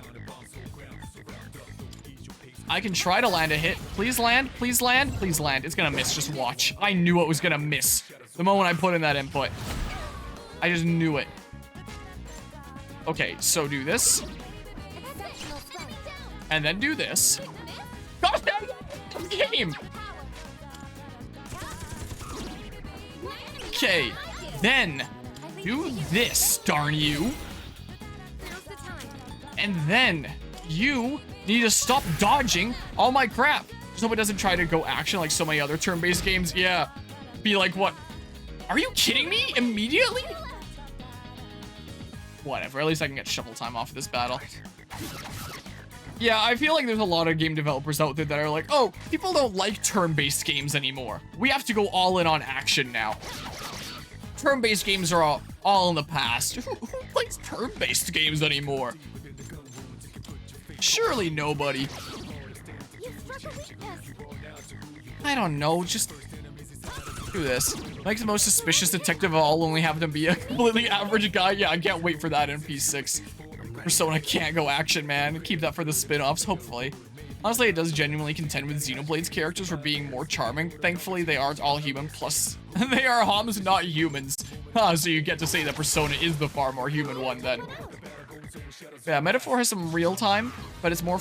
I can try to land a hit. Please land, please land, please land. It's gonna miss, just watch. I knew it was gonna miss the moment I put in that input. I just knew it. Okay, so do this. And then do this. Gosh dang it! Game! Okay, then do this, darn you. And then you need to stop dodging all my crap. Just hope it doesn't try to go action like so many other turn-based games. Yeah, be like, what? Are you kidding me? Immediately? Whatever, at least I can get shuffle time off of this battle. Yeah, I feel like there's a lot of game developers out there that are like, oh, people don't like turn-based games anymore. We have to go all in on action now. Turn-based games are all in the past. Who plays turn-based games anymore? Surely nobody. I don't know, just do this. Make the most suspicious detective of all, only have them be a completely average guy. Yeah, I can't wait for that in P6. Persona can't go action, man. Keep that for the spin-offs, hopefully. Honestly, it does genuinely contend with Xenoblade's characters for being more charming. Thankfully, they aren't all human, plus they are Homs, not humans. So you get to say that Persona is the far more human one then. Yeah, Metaphor has some real time, but it's more